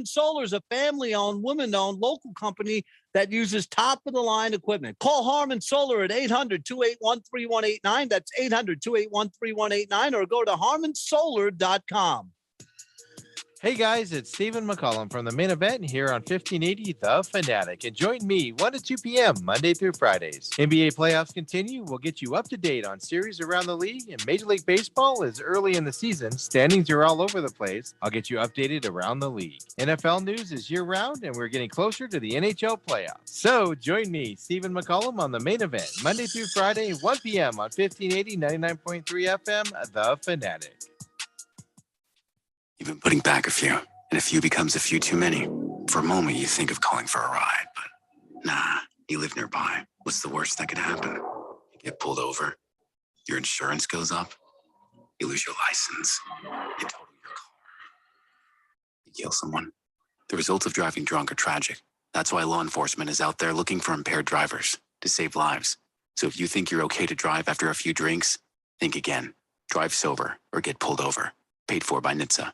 Harmon Solar is a family-owned, woman-owned local company that uses top-of-the-line equipment. Call Harmon Solar at 800-281-3189. That's 800-281-3189, or go to harmonsolar.com. Hey guys, it's Stephen McCollum from the Main Event here on 1580 The Fanatic. And join me 1 to 2 p.m. Monday through Fridays. NBA playoffs continue. We'll get you up to date on series around the league. And Major League Baseball is early in the season. Standings are all over the place. I'll get you updated around the league. NFL news is year-round, and we're getting closer to the NHL playoffs. So join me, Stephen McCollum, on the Main Event Monday through Friday, 1 p.m. on 1580, 99.3 FM, The Fanatic. You've been putting back a few, and a few becomes a few too many. For a moment, you think of calling for a ride, but nah, you live nearby. What's the worst that could happen? You get pulled over, your insurance goes up, you lose your license, you total your car, you kill someone. The results of driving drunk are tragic. That's why law enforcement is out there looking for impaired drivers to save lives. So if you think you're okay to drive after a few drinks, think again. Drive sober or get pulled over. Paid for by NHTSA.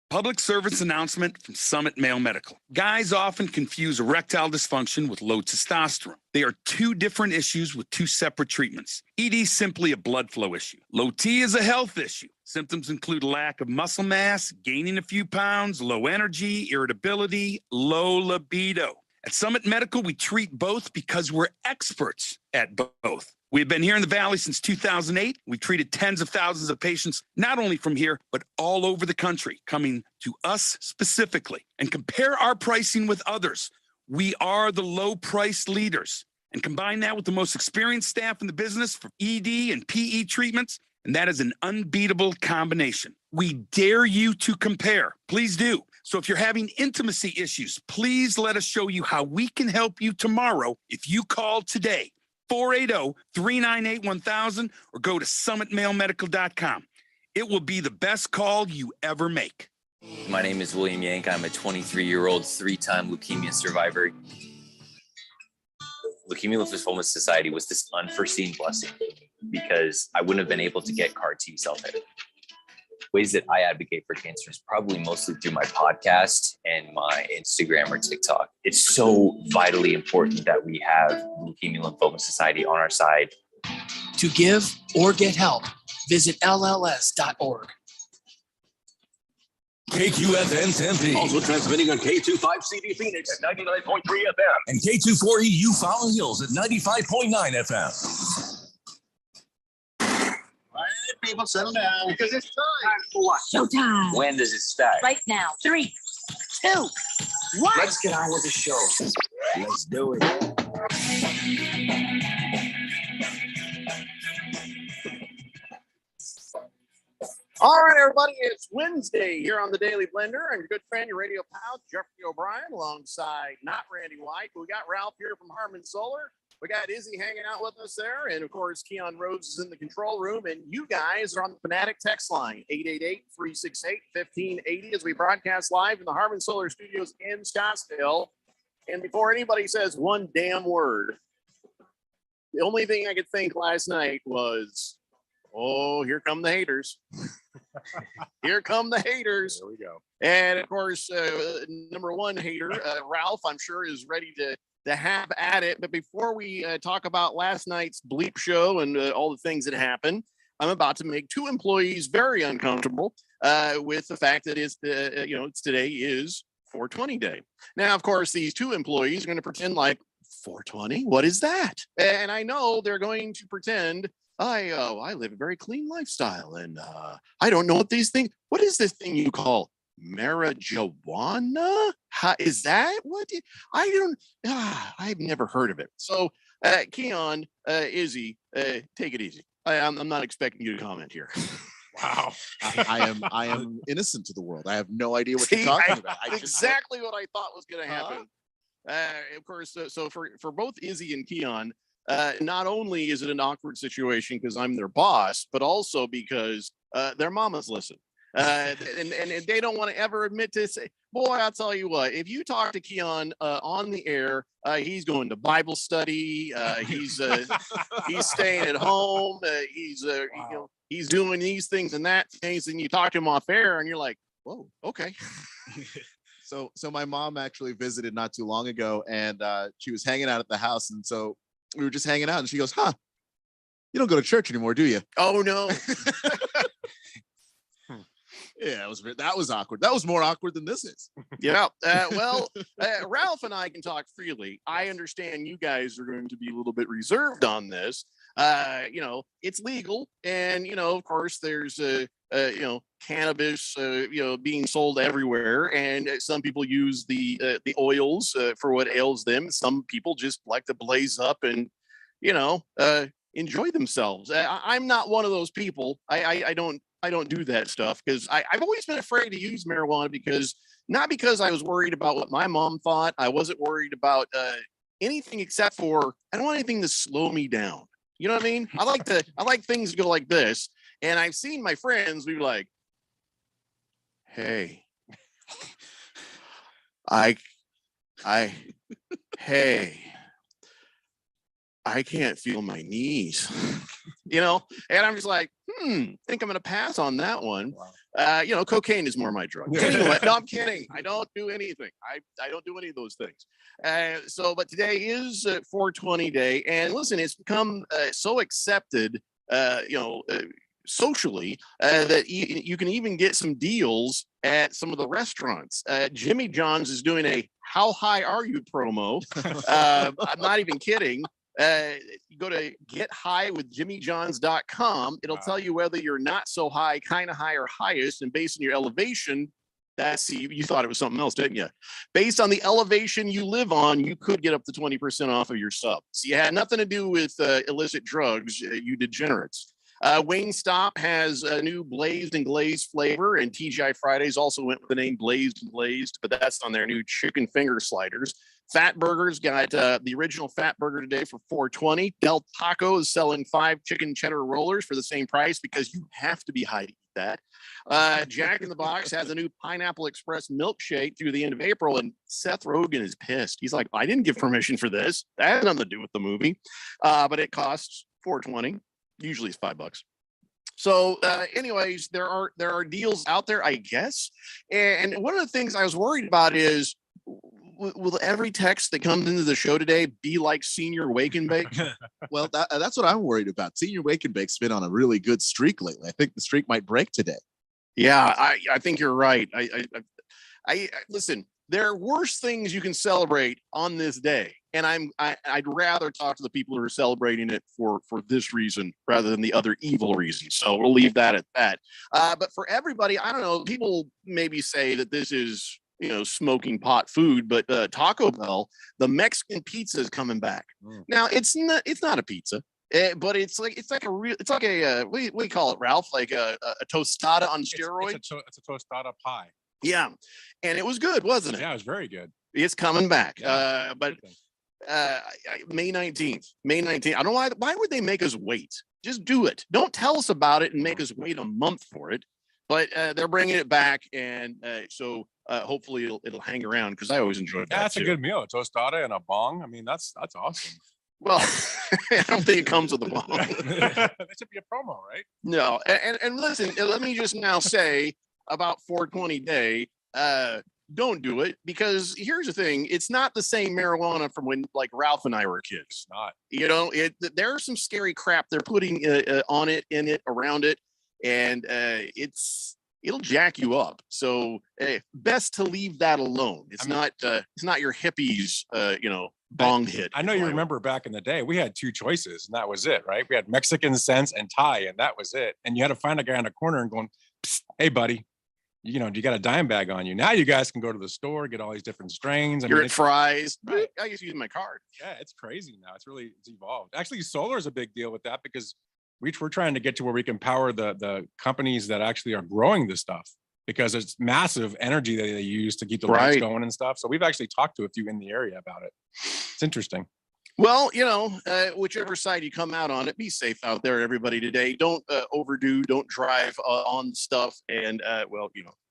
Public service announcement from Summit Male Medical. Guys often confuse erectile dysfunction with low testosterone. They are two different issues with two separate treatments. ED is simply a blood flow issue. Low T is a health issue. Symptoms include lack of muscle mass, gaining a few pounds, low energy, irritability, low libido. At Summit Medical, we treat both because we're experts at both. We've been here in the Valley since 2008. We've treated tens of thousands of patients, not only from here, but all over the country, coming to us specifically. And compare our pricing with others. We are the low price leaders. And combine that with the most experienced staff in the business for ED and PE treatments, and that is an unbeatable combination. We dare you to compare. Please do. So if you're having intimacy issues, please let us show you how we can help you tomorrow if you call today. 480-398-1000 or go to summitmalemedical.com. It will be the best call you ever make. My name is William Yank. I'm a 23-year-old, 3-time leukemia survivor. Leukemia Lymphoma Society was this unforeseen blessing because I wouldn't have been able to get CAR T cell therapy. Ways that I advocate for cancer is probably mostly through my podcast and my Instagram or TikTok. It's so vitally important that we have Leukemia Lymphoma Society on our side. To give or get help, visit LLS.org. KQFN Tempe. Also transmitting on K25CD Phoenix at 99.3 FM. And K24EU Fountain Hills at 95.9 FM. People settle down because it's time for what? Showtime. When does it start? Right now. 3, 2, 1. Let's get on with the show. Let's do it. All right, everybody, it's Wednesday here on the Daily Blender. I'm your good friend, your radio pal, Jeffrey O'Brien, alongside not Randy White. We got Ralph here from Harmon Solar. We got Izzy hanging out with us there. And, of course, Keon Rhodes is in the control room. And you guys are on the Fanatic text line, 888-368-1580, as we broadcast live in the Harmon Solar Studios in Scottsdale. And before anybody says one damn word, the only thing I could think last night was, oh, here come the haters. Here come the haters. There we go. And, of course, number one hater, Ralph, I'm sure, is ready to have at it. But before we talk about last night's bleep show and all the things that happened, I'm about to make two employees very uncomfortable with the fact that it's today is 420 day. Now, of course, these two employees are going to pretend like 420. What is that? And I know they're going to pretend I live a very clean lifestyle and I don't know what these things. What is this thing you call marijuana? How is that? I've never heard of it. So, Keon, Izzy, take it easy. I'm not expecting you to comment here. Wow. I am innocent to the world. I have no idea what you're talking about. Exactly what I thought was going to happen. Of course, so for both Izzy and Keon, not only is it an awkward situation because I'm their boss, but also because their mamas listen. And they don't want to ever admit to say, boy, I'll tell you what, if you talk to Keon on the air, he's going to Bible study. He's staying at home. He's doing these things and that things. And you talk to him off air and you're like, whoa, okay. So my mom actually visited not too long ago, and she was hanging out at the house, and so we were just hanging out, and she goes, "Huh, you don't go to church anymore, do you?" Oh no. Yeah, that was awkward. That was more awkward than this is. Yeah. Ralph and I can talk freely. I understand you guys are going to be a little bit reserved on this. It's legal, and of course, there's cannabis, being sold everywhere, and some people use the oils for what ails them. Some people just like to blaze up and enjoy themselves. I'm not one of those people. I don't do that stuff because I've always been afraid to use marijuana not because I was worried about what my mom thought. I wasn't worried about anything except for I don't want anything to slow me down. You know what I mean? I like things to go like this. And I've seen my friends be like, hey, hey, I can't feel my knees, and I'm just like, think I'm going to pass on that one. Wow. Cocaine is more my drug. Anyway, no, I'm kidding. I don't do anything. I don't do any of those things. But today is 420 day. And listen, it's become so accepted, socially that you can even get some deals at some of the restaurants. Jimmy John's is doing a "How high are you" promo. I'm not even kidding. You go to gethighwithjimmyjohns.com. It'll tell you whether you're not so high, kind of high, or highest, and based on your elevation. You thought it was something else, didn't you? Based on the elevation you live on, you could get up to 20% off of your sub. So you had nothing to do with illicit drugs, you degenerates. Wingstop has a new blazed and glazed flavor, and TGI Fridays also went with the name Blazed and Glazed, but that's on their new chicken finger sliders. Fat Burgers got the original Fat Burger today for $4.20. Del Taco is selling 5 chicken cheddar rollers for the same price because you have to be high to eat that. Jack in the Box has a new Pineapple Express milkshake through the end of April, and Seth Rogen is pissed. He's like, I didn't give permission for this. That has nothing to do with the movie. But it costs $4.20. Usually it's $5. So anyways, there are deals out there, I guess. And one of the things I was worried about is, will every text that comes into the show today be like Senior Wake and Bake? Well, that's what I'm worried about. Senior Wake and Bake's been on a really good streak lately. I think the streak might break today. Yeah, I think you're right. I listen. There are worse things you can celebrate on this day, and I'd rather talk to the people who are celebrating it for this reason rather than the other evil reasons. So we'll leave that at that. But for everybody, I don't know. People maybe say that this is smoking pot food, but Taco Bell, the Mexican pizza is coming back. Now it's not a pizza, but it's like a what do you call it, Ralph? Like a tostada on steroids. It's a tostada pie. Yeah, and it was good, wasn't it? Yeah, it was very good. It's coming back, but May 19th. May 19th. I don't know why would they make us wait? Just do it. Don't tell us about it and make us wait a month for it. But they're bringing it back, and so hopefully it'll hang around because I always enjoy that. Yeah, that's too. a good meal. A tostada and a bong. I mean, that's awesome. Well, I don't think it comes with a bong. That should be a promo, right? No, and listen, let me just now say about 420 day. Don't do it, because here's the thing: it's not the same marijuana from when like Ralph and I were kids. It's not. There's some scary crap they're putting on it, in it, around it, and it'll jack you up. So best to leave that alone. It's not your hippies, bong hit. I know you remember back in the day, we had 2 choices, and that was it, right? We had Mexican Sense and Thai, and that was it. And you had to find a guy in the corner and going, "Hey, buddy, you got a dime bag on you." Now you guys can go to the store, get all these different strains. You're at Fry's. Right. I used to use my card. Yeah, it's crazy now. It's evolved. Actually, solar is a big deal with that because we're trying to get to where we can power the companies that actually are growing this stuff, because it's massive energy that they use to keep the lights going and stuff. So we've actually talked to a few in the area about it. It's interesting. Well, whichever side you come out on it, be safe out there, everybody, today. Don't overdo, don't drive on stuff. And,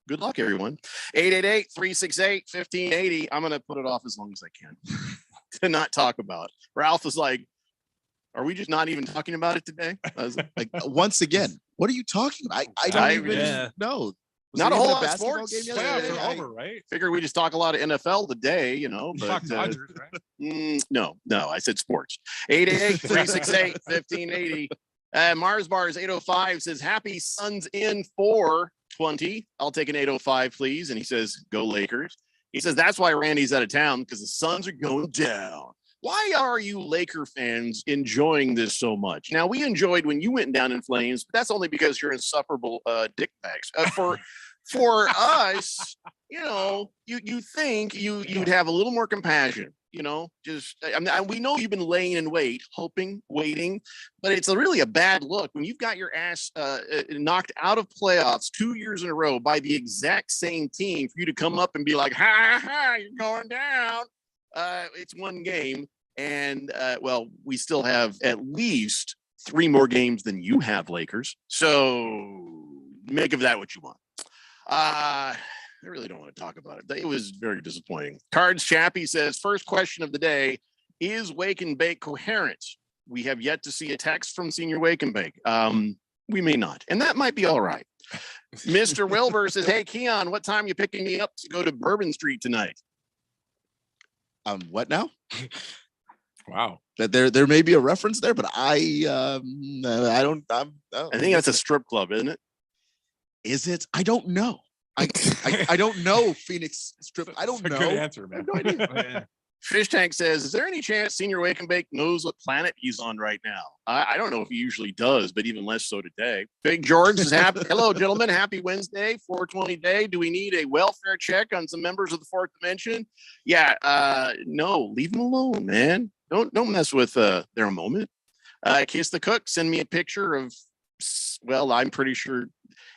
good luck, everyone. 888-368-1580. I'm going to put it off as long as I can to not talk about it. Ralph is like, are we just not even talking about it today? I was like, once again, what are you talking about? I don't even know. Not a there whole even lot of basketball sports. game Playoffs yesterday? are over, right? Figure we just talk a lot of NFL today, you know. But Talk Dodgers, right? no, I said sports. 888-368-1580. Mars Bars 805 says, happy Suns in 420. I'll take an 805, please. And he says, go Lakers. He says, that's why Randy's out of town, because the Suns are going down. Why are you Laker fans enjoying this so much? Now, we enjoyed when you went down in flames, but that's only because you're insufferable dick bags. For us, you know, you think you'd have a little more compassion, you know, just we know you've been laying in wait, hoping, waiting, but it's really a bad look when you've got your ass knocked out of playoffs 2 years in a row by the exact same team for you to come up and be like, ha, you're going down. It's one game. And well, we still have at least 3 more games than you have, Lakers. So make of that what you want. I really don't want to talk about it. It was very disappointing. Cards Chappie says, first question of the day, is Wake and Bake coherent? We have yet to see a text from Senior Wake and Bake. We may not, and that might be all right. Mr. Wilbur says, hey, Keon, what time are you picking me up to go to Bourbon Street tonight? What now? Wow. That there may be a reference there, but I don't. I think that's a strip club, isn't it? Is it? I don't know. I don't know Phoenix strip. I don't That's know. a good answer, man. I have no idea. Fish Tank says, is there any chance Senior Wake and Bake knows what planet he's on right now? I don't know if he usually does, but even less so today. Big George is happy. Hello, gentlemen. Happy Wednesday, 420 day. Do we need a welfare check on some members of the fourth dimension? Yeah, no, leave them alone, man. Don't mess with their moment. Kiss the Cook, send me a picture of, well, I'm pretty sure.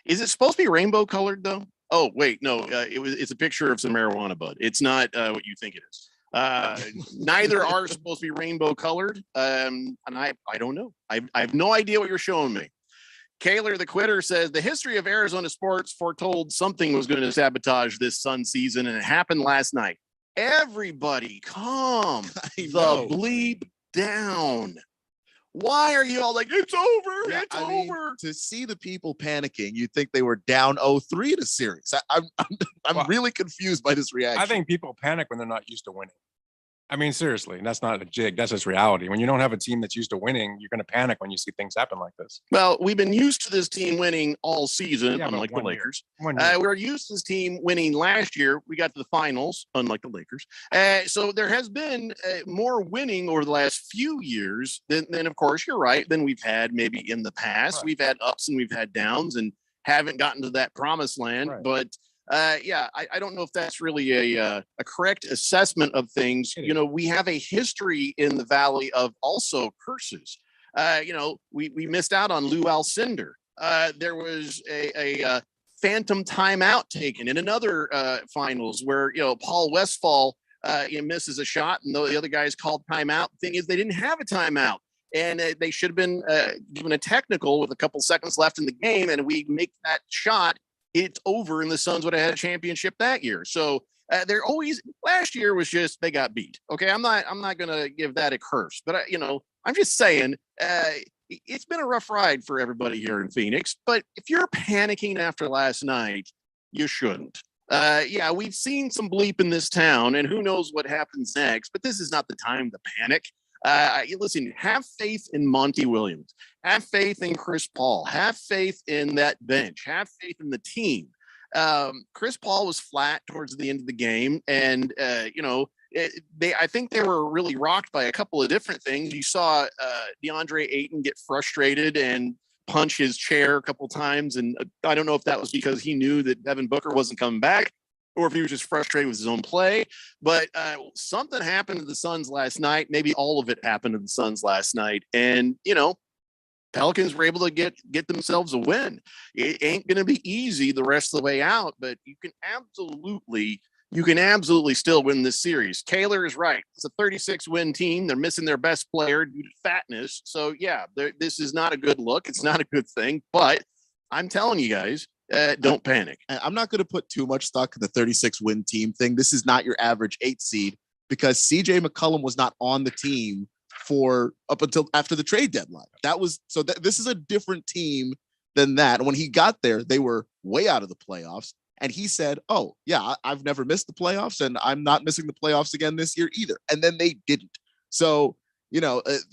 Is it supposed to be rainbow colored though? Oh, wait, no, it's a picture of some marijuana bud. It's not what you think it is. Neither are supposed to be rainbow colored. And I don't know. I have no idea what you're showing me. Kaler the Quitter says the history of Arizona sports foretold something was going to sabotage this Sun season, and it happened last night. Everybody calm the bleep down. Why are you all like, it's over, Yeah, it's I mean, over? to see the people panicking, you'd think they were down 0-3 in a series. I'm Well, really confused by this reaction. I think people panic when they're not used to winning. I mean, seriously, that's not a jig. That's just reality. When you don't have a team that's used to winning, you're going to panic when you see things happen like this. Well, we've been used to this team winning all season, Yeah, but unlike the 1 year. Lakers. 1 year. We were used to this team winning last year. We got to the finals, unlike the Lakers. So there has been more winning over the last few years than, of course, you're right, than we've had maybe in the past. Right. We've had ups and we've had downs and haven't gotten to that promised land. Right. But yeah, I don't know if that's really a correct assessment of things. It You know, we have a history in the Valley of also curses. You know, we missed out on Lou Alcindor. There was a phantom timeout taken in another finals where, you know, Paul Westphal misses a shot and the other guys called timeout. The thing is, they didn't have a timeout. And they should have been given a technical with a couple seconds left in the game. And we make that shot, it's over, and the Suns would have had a championship that year. So they're always, last year was just, they got beat. Okay. I'm not going to give that a curse, but you know, I'm just saying it's been a rough ride for everybody here in Phoenix, but if you're panicking after last night, you shouldn't. Yeah, we've seen some bleep in this town and who knows what happens next, but this is not the time to panic. Listen, have faith in Monty Williams, have faith in Chris Paul, have faith in that bench, have faith in the team. Chris Paul was flat towards the end of the game, and you know, I think they were really rocked by a couple of different things. You saw DeAndre Ayton get frustrated and punch his chair a couple times, and I don't know if that was because he knew that Devin Booker wasn't coming back, or if he was just frustrated with his own play. But something happened to the Suns last night. Maybe all of it happened to the Suns last night. And, you know, Pelicans were able to get themselves a win. It ain't going to be easy the rest of the way out, but you can absolutely still win this series. Kaler is right. It's a 36-win team. They're missing their best player due to fatness. So, yeah, this is not a good look. It's not a good thing. But I'm telling you guys, don't panic. I'm not going to put too much stock in the 36-win team thing. This is not your average 8 seed because CJ McCollum was not on the team for up until after the trade deadline. That was so. This is a different team than that. And when he got there, they were way out of the playoffs. And he said, oh, yeah, I've never missed the playoffs, and I'm not missing the playoffs again this year either. And then they didn't. So,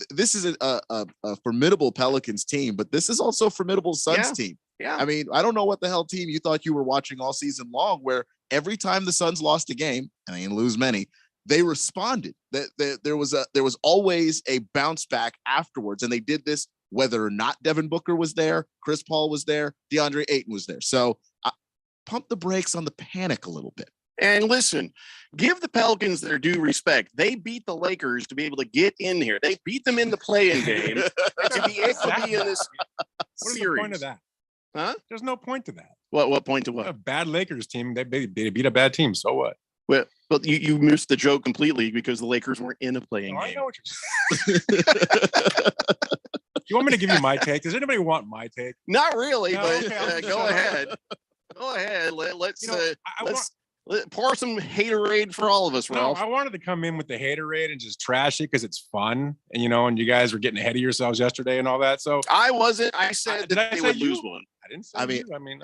this is a formidable Pelicans team, but this is also a formidable Suns team. Yeah. I mean, I don't know what the hell team you thought you were watching all season long, where every time the Suns lost a game, and they didn't lose many, they responded. There was always a bounce back afterwards, and they did this whether or not Devin Booker was there, Chris Paul was there, DeAndre Ayton was there. So pump the brakes on the panic a little bit. And listen, give the Pelicans their due respect. They beat the Lakers to be able to get in here. They beat them in the play-in game to be able to be in this What is series. the point of that? Huh? There's no point to that. What point to A what? bad Lakers team, they beat a bad team. So what? Well, but you missed the joke completely because the Lakers weren't in a playing Oh, I game. know what you're saying. You want me to give you my take? Does anybody want my take? Not really, No, but okay, I'll just go shut up. ahead. Go ahead. Let's You know, pour some haterade for all of us, No, Ralph. I wanted to come in with the haterade and just trash it because it's fun, and you guys were getting ahead of yourselves yesterday and all that. So I wasn't. I said did that I they say would you? lose one. I didn't say I mean, you. I mean,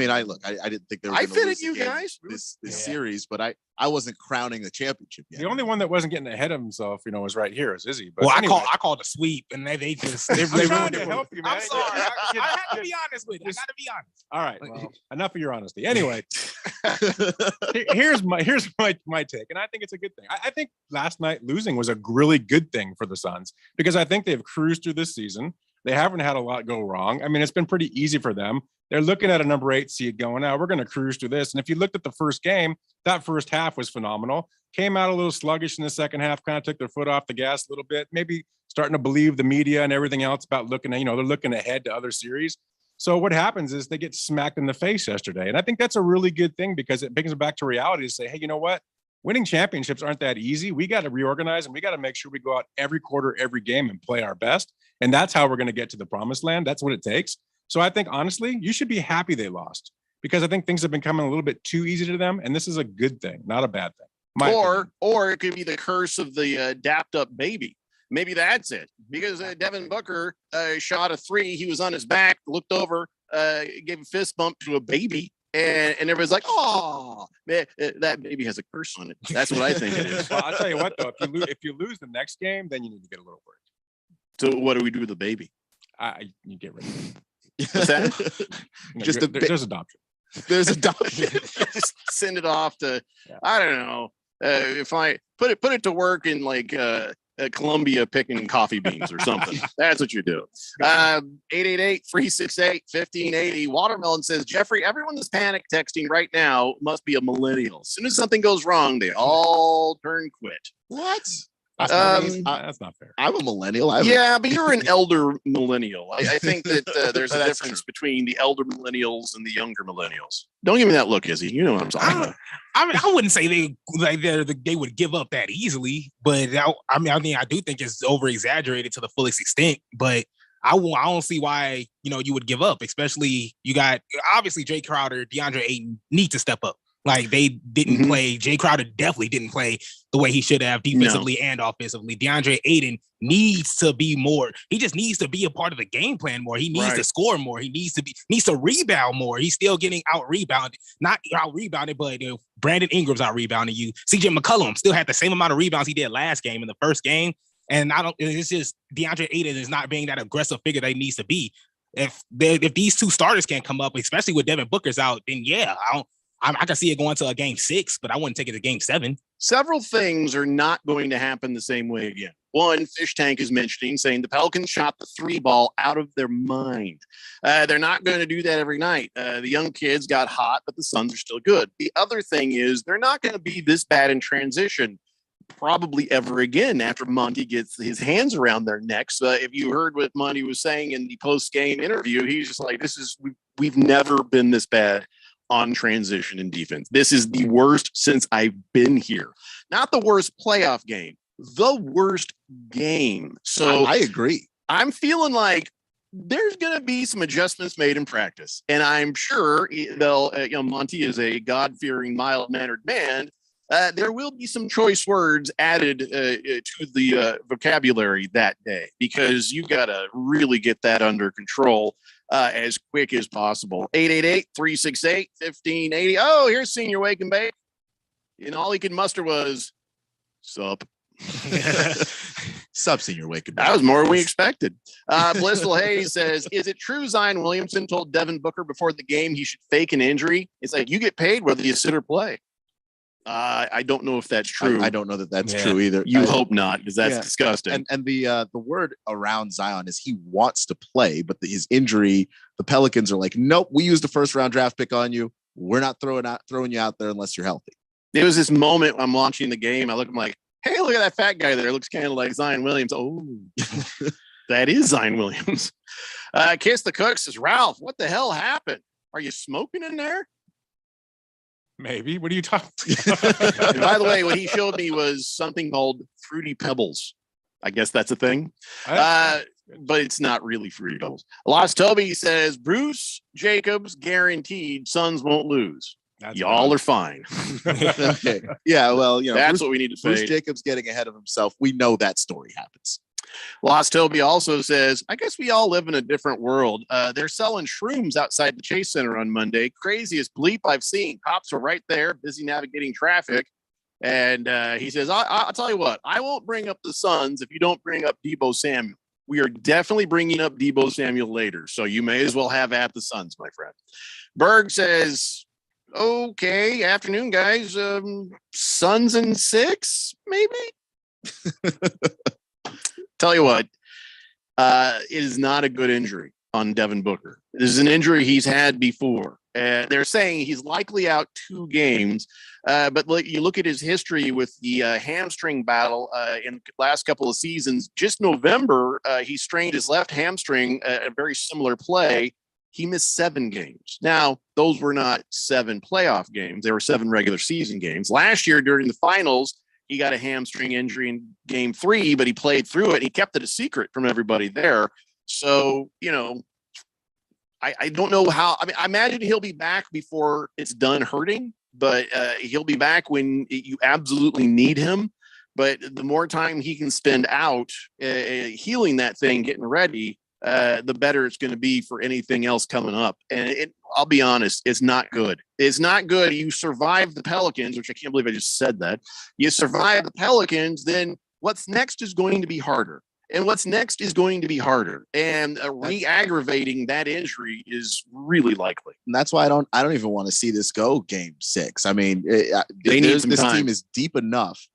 I didn't think they were I gonna fitted lose you again guys. this Yeah. series, but I wasn't crowning the championship yet. the only one that wasn't getting ahead of himself, was right here is Izzy. But Well, anyway, I called a sweep, and they just they I'm ruined trying it. to help you, man. I'm sorry. I Just- have to be honest with you. I got to be honest. All right. Well, enough of your honesty. Anyway, here's my take, and I think it's a good thing. I think last night losing was a really good thing for the Suns because I think they've cruised through this season. They haven't had a lot go wrong. I mean, it's been pretty easy for them. They're looking at a number 8 seed going, now we're going to cruise through this. And if you looked at the first game, that first half was phenomenal. Came out a little sluggish in the second half, kind of took their foot off the gas a little bit, maybe starting to believe the media and everything else about looking at, they're looking ahead to other series. So what happens is they get smacked in the face yesterday. And I think that's a really good thing because it brings them back to reality to say, hey, you know what? Winning championships aren't that easy. We got to reorganize and we got to make sure we go out every quarter, every game and play our best. And that's how we're going to get to the promised land. That's what it takes. So I think, honestly, you should be happy they lost because I think things have been coming a little bit too easy to them. And this is a good thing, not a bad thing. Or it could be the curse of the dapped up baby. Maybe that's it. Because Devin Booker shot a 3. He was on his back, looked over, gave a fist bump to a baby. And everybody's like, oh, that baby has a curse on it. That's what I think it is. Well, I'll tell you what, though, if you lose the next game, then you need to get a little worried. So what do we do with the baby? You get rid of it. What's that? Just there's adoption. There's adoption. Just send it off to, I don't know. If I put it to work in like Colombia picking coffee beans or something. That's what you do. 888-368-1580. Watermelon says, Jeffrey, everyone that's panic texting right now must be a millennial. As soon as something goes wrong, they all turn quit. What? That's not fair. I'm a millennial. Yeah, but you're an elder millennial. I think that there's a difference between the elder millennials and the younger millennials. Don't give me that look, Izzy. You know what I'm talking about. I wouldn't say they would give up that easily, but I do think it's over exaggerated to the fullest extent. But I don't see why you would give up, especially you got obviously Jay Crowder, DeAndre Ayton need to step up. Like they didn't play. Jay Crowder definitely didn't play the way he should have defensively and offensively. DeAndre Ayton needs to be more. He just needs to be a part of the game plan more. He needs to score more. He needs to rebound more. He's still getting out rebounded, not out rebounded, but Brandon Ingram's out rebounding you. CJ McCollum still had the same amount of rebounds he did last game in the first game. And it's just DeAndre Ayton is not being that aggressive figure that he needs to be. If these two starters can't come up, especially with Devin Booker's out, then I can see it going to a game 6, but I wouldn't take it to game 7. Several things are not going to happen the same way again. One, Fish Tank is mentioning, saying the Pelicans shot the 3 ball out of their mind. They're not going to do that every night. The young kids got hot, but the Suns are still good. The other thing is they're not going to be this bad in transition probably ever again after Monty gets his hands around their necks. If you heard what Monty was saying in the post-game interview, he's just like, we've never been this bad on transition and defense. This is the worst since I've been here. Not the worst playoff game, the worst game. So I agree. I'm feeling like there's going to be some adjustments made in practice. And I'm sure they'll, Monty is a God-fearing, mild-mannered man. There will be some choice words added to the vocabulary that day because you got to really get that under control. as quick as possible. 888-368-1580. Oh, here's Senior Wake and Bake. And all he could muster was, sup. Sub Senior Wake and Bake. That was more than we expected. Blissful Hayes says, is it true Zion Williamson told Devin Booker before the game he should fake an injury? It's like, you get paid whether you sit or play. I don't know if that's true. I don't know that that's true either. You hope not, because that's disgusting. And the word around Zion is he wants to play, but his injury, the Pelicans are like, nope, we used the first round draft pick on you. We're not throwing you out there unless you're healthy. There was this moment I'm launching the game. I'm like, hey, look at that fat guy there. Looks kind of like Zion Williams. Oh, that is Zion Williams. Kiss the Cook says, Ralph, what the hell happened? Are you smoking in there? Maybe. What are you talking about? And by the way, what he showed me was something called Fruity Pebbles. I guess that's a thing. But it's not really Fruity Pebbles. Lost Toby says, Bruce Jacobs guaranteed Suns won't lose. Y'all are fine. Okay. Yeah, well, that's what we need to Bruce fade. Jacobs getting ahead of himself. We know that story happens. Lost Toby also says, I guess we all live in a different world. They're selling shrooms outside the Chase Center on Monday. Craziest bleep I've seen. Cops are right there, busy navigating traffic. And he says, I'll tell you what, I won't bring up the Suns if you don't bring up Deebo Samuel. We are definitely bringing up Deebo Samuel later. So you may as well have at the Suns, my friend. Berg says, okay, afternoon, guys. Suns in 6, maybe? Tell you what, it is not a good injury on Devin Booker. This is an injury he's had before. They're saying he's likely out 2 games, but you look at his history with the hamstring battle in the last couple of seasons. Just November, he strained his left hamstring, a very similar play. He missed 7 games. Now, those were not 7 playoff games. They were 7 regular season games. Last year during the finals, he got a hamstring injury in game 3, but he played through it. He kept it a secret from everybody there. So, I don't know how. I mean, I imagine he'll be back before it's done hurting, but he'll be back when you absolutely need him. But the more time he can spend out healing that thing, getting ready, the better it's going to be for anything else coming up. And I'll be honest, it's not good. It's not good. You survive the Pelicans, which I can't believe I just said that. You survive the Pelicans, then what's next is going to be harder. And what's next is going to be harder. And re-aggravating that injury is really likely. And that's why I don't even want to see this go game 6. I mean, they need some this time. team is deep enough.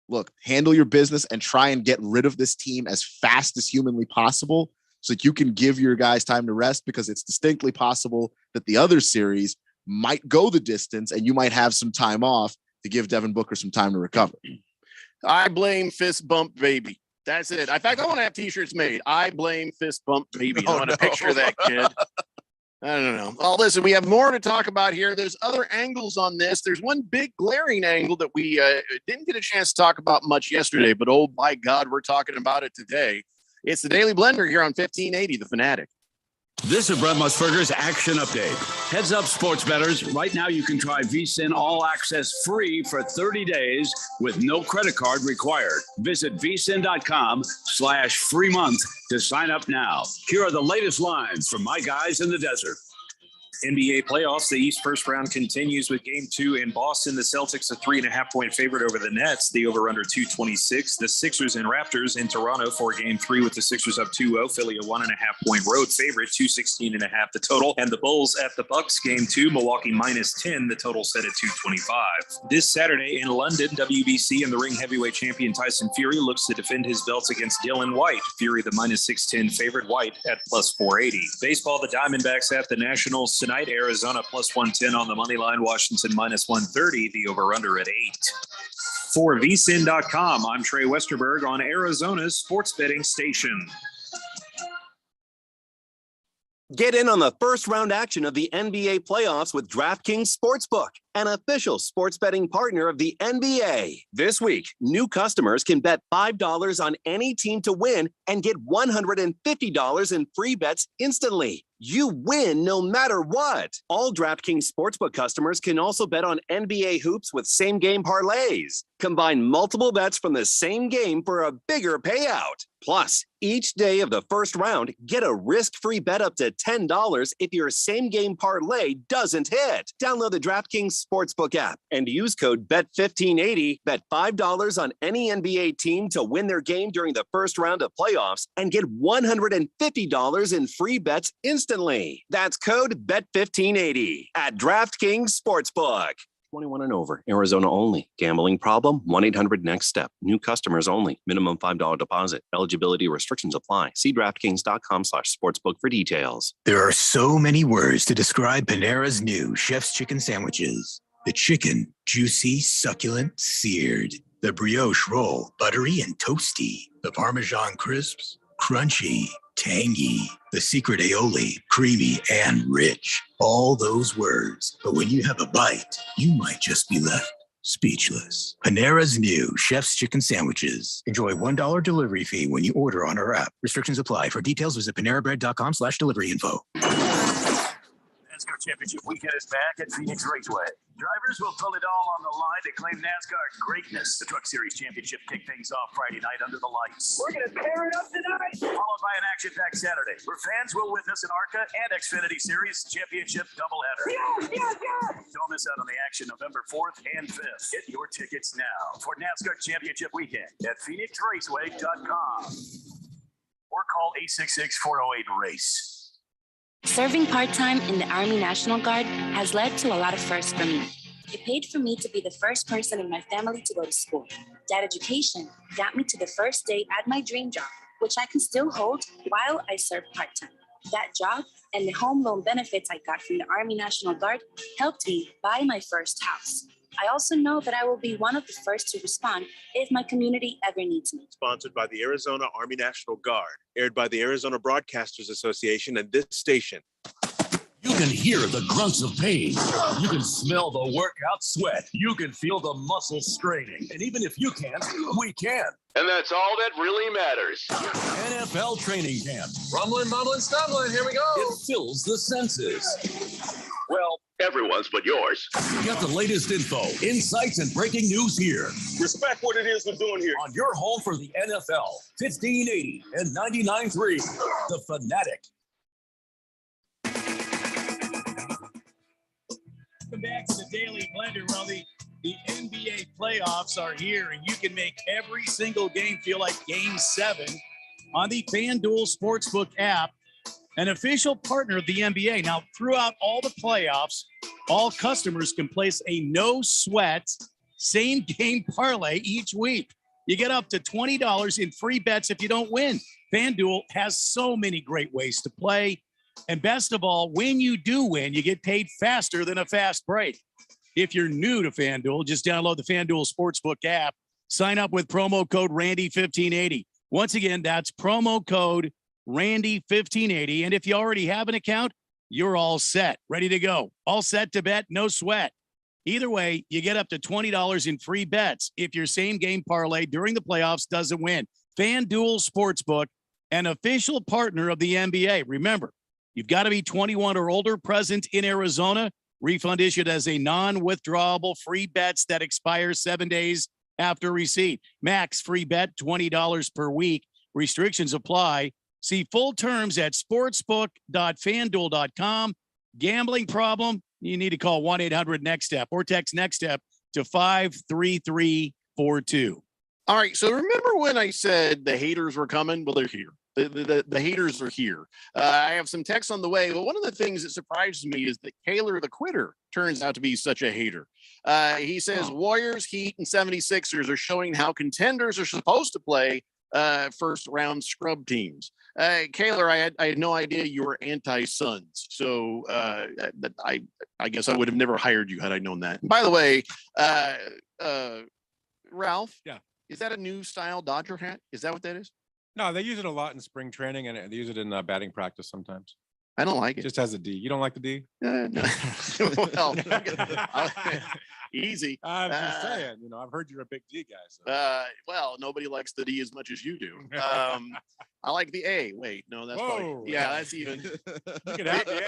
Look, handle your business and try and get rid of this team as fast as humanly possible so that you can give your guys time to rest, because it's distinctly possible that the other series might go the distance and you might have some time off to give Devin Booker some time to recover. I blame Fist Bump Baby. That's it. In fact, I want to have t-shirts made. I blame Fist Bump Baby. I want to picture that kid. I don't know. Well, listen, we have more to talk about here. There's other angles on this. There's one big glaring angle that we didn't get a chance to talk about much yesterday, but oh, by God, we're talking about it today. It's the Daily Blender here on 1580, The Fanatic. This is Brett Musburger's Action Update. Heads up, sports bettors. Right now, you can try VSiN All Access free for 30 days with no credit card required. Visit vsin.com/free month to sign up now. Here are the latest lines from my guys in the desert. NBA playoffs, the East first round continues with game 2 in Boston. The Celtics a 3.5-point favorite over the Nets. The over under 226. The Sixers and Raptors in Toronto for game 3 with the Sixers up 2-0. Philly a 1.5-point road favorite, 216.5 the total. And the Bulls at the Bucks game 2, Milwaukee -10. The total set at 225. This Saturday in London, WBC and the ring heavyweight champion Tyson Fury looks to defend his belts against Dylan White. Fury the -610 favorite, White at +480. Baseball, the Diamondbacks at the Nationals tonight. Arizona +110 on the money line. Washington -130. The over-under at 8. For vsin.com, I'm Trey Westerberg on Arizona's sports betting station. Get in on the first round action of the NBA playoffs with DraftKings Sportsbook, an official sports betting partner of the NBA. This week, new customers can bet $5 on any team to win and get $150 in free bets instantly. You win no matter what. All DraftKings Sportsbook customers can also bet on NBA hoops with same-game parlays. Combine multiple bets from the same game for a bigger payout. Plus, each day of the first round, get a risk-free bet up to $10 if your same-game parlay doesn't hit. Download the DraftKings Sportsbook app and use code BET1580. Bet $5 on any NBA team to win their game during the first round of playoffs and get $150 in free bets instantly. That's code BET1580 at DraftKings Sportsbook. 21 and over. Arizona only. Gambling problem? 1-800-NEXT-STEP. New customers only. Minimum $5 deposit. Eligibility restrictions apply. See DraftKings.com/sportsbook for details. There are so many words to describe Panera's new Chef's Chicken sandwiches. The chicken, juicy, succulent, seared. The brioche roll, buttery and toasty. The Parmesan crisps, crunchy, tangy. The secret aioli, creamy and rich. All those words. But when you have a bite, you might just be left speechless. Panera's new Chef's Chicken sandwiches. Enjoy $1 delivery fee when you order on our app. Restrictions apply. For details, visit panerabread.com/delivery info. NASCAR Championship Weekend is back at Phoenix Raceway. Drivers will put it all on the line to claim NASCAR greatness. The Truck Series Championship kicked things off Friday night under the lights. We're going to tear it up tonight. Followed by an action-packed Saturday, where fans will witness an ARCA and Xfinity Series Championship doubleheader. Don't miss out on the action November 4th and 5th. Get your tickets now for NASCAR Championship Weekend at PhoenixRaceway.com or call 866-408-RACE. Serving part-time in the Army National Guard has led to a lot of firsts for me. It paid for me to be the first person in my family to go to school. That education got me to the first day at my dream job, which I can still hold while I serve part-time. That job and the home loan benefits I got from the Army National Guard helped me buy my first house. I also know that I will be one of the first to respond if my community ever needs me. Sponsored by the Arizona Army National Guard, aired by the Arizona Broadcasters Association and this station. You can hear the grunts of pain. You can smell the workout sweat. You can feel the muscles straining. And even if you can't, we can. And that's all that really matters. NFL training camp. Rumbling, bumbling, stumbling. Here we go. It fills the senses. Well, everyone's but yours. Get the latest info, insights, and breaking news here. Respect what it is we're doing here. On your home for the NFL, 1580 and 99.3, The Fanatic. Welcome back to the Daily Blender. Well, the NBA playoffs are here, and you can make every single game feel like Game 7 on the FanDuel Sportsbook app, an official partner of the NBA. Now, throughout all the playoffs, all customers can place a no-sweat same-game parlay each week. You get up to $20 in free bets if you don't win. FanDuel has so many great ways to play. And best of all, when you do win, you get paid faster than a fast break. If you're new to FanDuel, just download the FanDuel Sportsbook app. Sign up with promo code Randy1580. Once again, that's promo code Randy1580. And if you already have an account, you're all set, ready to go. All set to bet, no sweat. Either way, you get up to $20 in free bets if your same game parlay during the playoffs doesn't win. FanDuel Sportsbook, an official partner of the NBA. Remember, you've got to be 21 or older, present in Arizona. Refund issued as a non-withdrawable free bets that expire 7 days after receipt. Max free bet, $20 per week. Restrictions apply. See full terms at sportsbook.fanduel.com. Gambling problem? You need to call 1-800-NEXT-STEP or text NEXT STEP to 53342. All right. So remember when I said the haters were coming? Well, they're here. The haters are here. I have some texts on the way, but one of the things that surprises me is that Kaler the Quitter turns out to be such a hater. He says Warriors, Heat, and 76ers are showing how contenders are supposed to play first round scrub teams. Kaler, I had no idea you were anti-Suns, so I guess I would have never hired you had I known that. By the way, Ralph, yeah, is that a new style Dodger hat? Is that what that is? No, they use it a lot in spring training, and they use it in batting practice sometimes. I don't like it. Just has a D. You don't like the D? No. Well, easy. I'm just saying. I've heard you're a big D guy. So. Well, nobody likes the D as much as you do. I like the A. Wait, no, that's probably, yeah, that's even. You can have the A.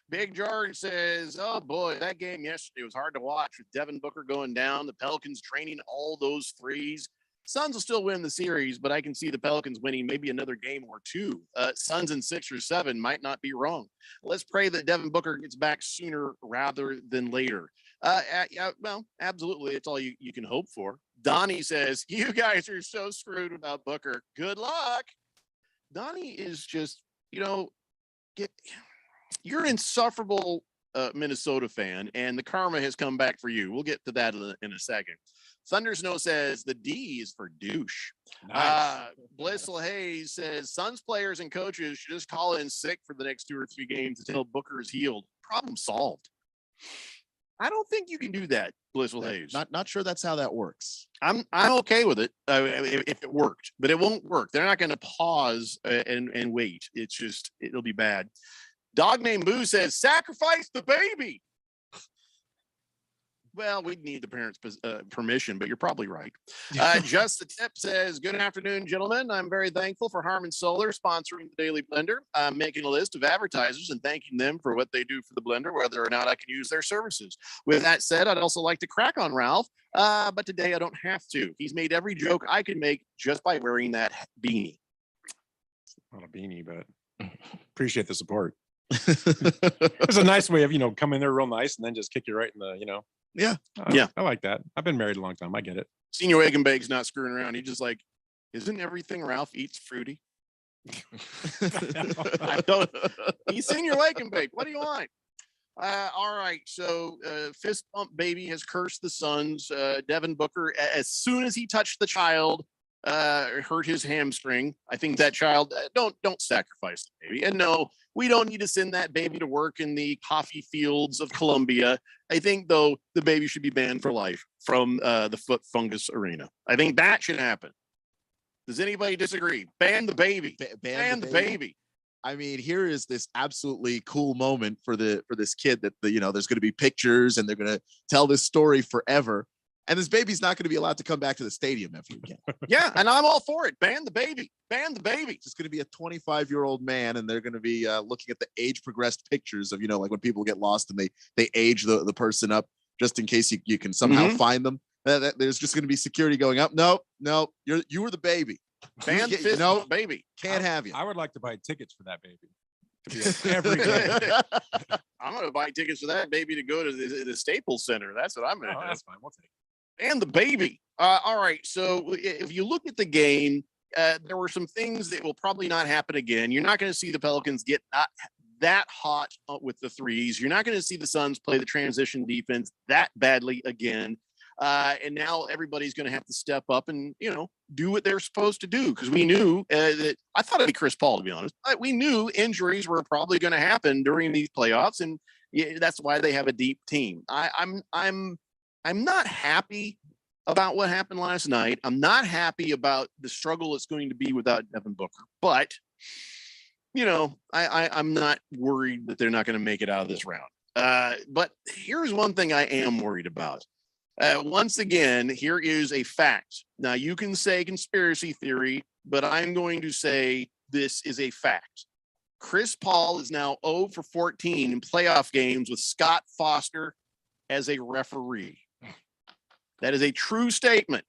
Big George says, oh boy, that game yesterday was hard to watch with Devin Booker going down, the Pelicans training all those threes. Suns will still win the series, but I can see the Pelicans winning maybe another game or two. Suns in 6 or 7 might not be wrong. Let's pray that Devin Booker gets back sooner rather than later. Well, absolutely. It's all you can hope for. Donnie says, you guys are so screwed about Booker. Good luck. Donnie is just, you're an insufferable Minnesota fan, and the karma has come back for you. We'll get to that in a second. Thunder Snow says the D is for douche. Nice. Blissful Hayes says Suns players and coaches should just call in sick for the next 2 or 3 games until Booker is healed. Problem solved. I don't think you can do that, Blissful Hayes. Not sure that's how that works. I'm okay with it if it worked, but it won't work. They're not going to pause and wait. It's just it'll be bad. Dog named Boo says sacrifice the baby. Well, we'd need the parents' permission, but you're probably right. Just the Tip says, good afternoon, gentlemen. I'm very thankful for Harmon Solar sponsoring the Daily Blender. I'm making a list of advertisers and thanking them for what they do for the blender, whether or not I can use their services. With that said, I'd also like to crack on Ralph, but today I don't have to. He's made every joke I can make just by wearing that beanie. Not a beanie, but appreciate the support. It's a nice way of, come in there real nice and then just kick you right in the, Yeah. I like that. I've been married a long time. I get it. Senior Egg and Bake's not screwing around. He just like, isn't everything Ralph eats fruity? I don't. He's Senior Egg and Bake. What do you want? All right. So fist bump baby has cursed the Suns. Devin Booker, as soon as he touched the child, hurt his hamstring. I think that child, don't sacrifice the baby. And no, we don't need to send that baby to work in the coffee fields of Colombia. I think, though, the baby should be banned for life from the Foot Fungus Arena. I think that should happen. Does anybody disagree? Ban the baby. Ban the baby. I mean, here is this absolutely cool moment for this kid that there's going to be pictures and they're going to tell this story forever. And this baby's not going to be allowed to come back to the stadium ever again. Yeah, and I'm all for it. Ban the baby. Ban the baby. It's going to be a 25-year-old man, and they're going to be looking at the age-progressed pictures of, like when people get lost and they age the person up just in case you can somehow find them. There's just going to be security going up. No, you were the baby. Ban the fist baby. Can't have you. I would like to buy tickets for that baby. To be every game. I'm going to buy tickets for that baby to go to the Staples Center. That's what I'm going to do. That's fine. We'll take it. And the baby. All right. So if you look at the game, there were some things that will probably not happen again. You're not going to see the Pelicans get not that hot with the threes. You're not going to see the Suns play the transition defense that badly again. And now everybody's going to have to step up and, do what they're supposed to do. Because we knew that I thought it'd be Chris Paul, to be honest. We knew injuries were probably going to happen during these playoffs. And that's why they have a deep team. I'm not happy about what happened last night. I'm not happy about the struggle it's going to be without Devin Booker. But, I'm not worried that they're not going to make it out of this round. But here's one thing I am worried about. Once again, here is a fact. Now, you can say conspiracy theory, but I'm going to say this is a fact. Chris Paul is now 0 for 14 in playoff games with Scott Foster as a referee. That is a true statement.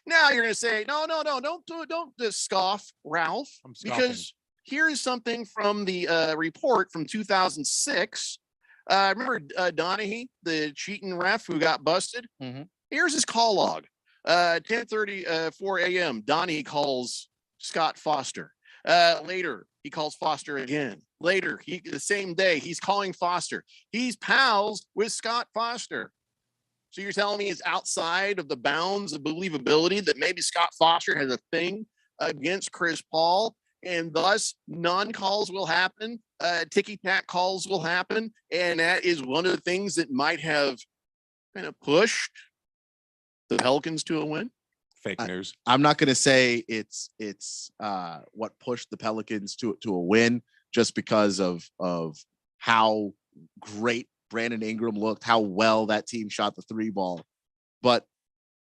Now you're going to say, no, don't scoff, Ralph, because here is something from the report from 2006. Remember Donahue, the cheating ref who got busted? Mm-hmm. Here's his call log. 10:34 a.m. Donahue calls Scott Foster. Later, he calls Foster again. Later, the same day, he's calling Foster. He's pals with Scott Foster. So you're telling me it's outside of the bounds of believability that maybe Scott Foster has a thing against Chris Paul, and thus non-calls will happen, ticky-tack calls will happen, and that is one of the things that might have kind of pushed the Pelicans to a win? Fake news. I'm not going to say it's what pushed the Pelicans to a win just because of how great Brandon Ingram looked, how well that team shot the 3 ball. But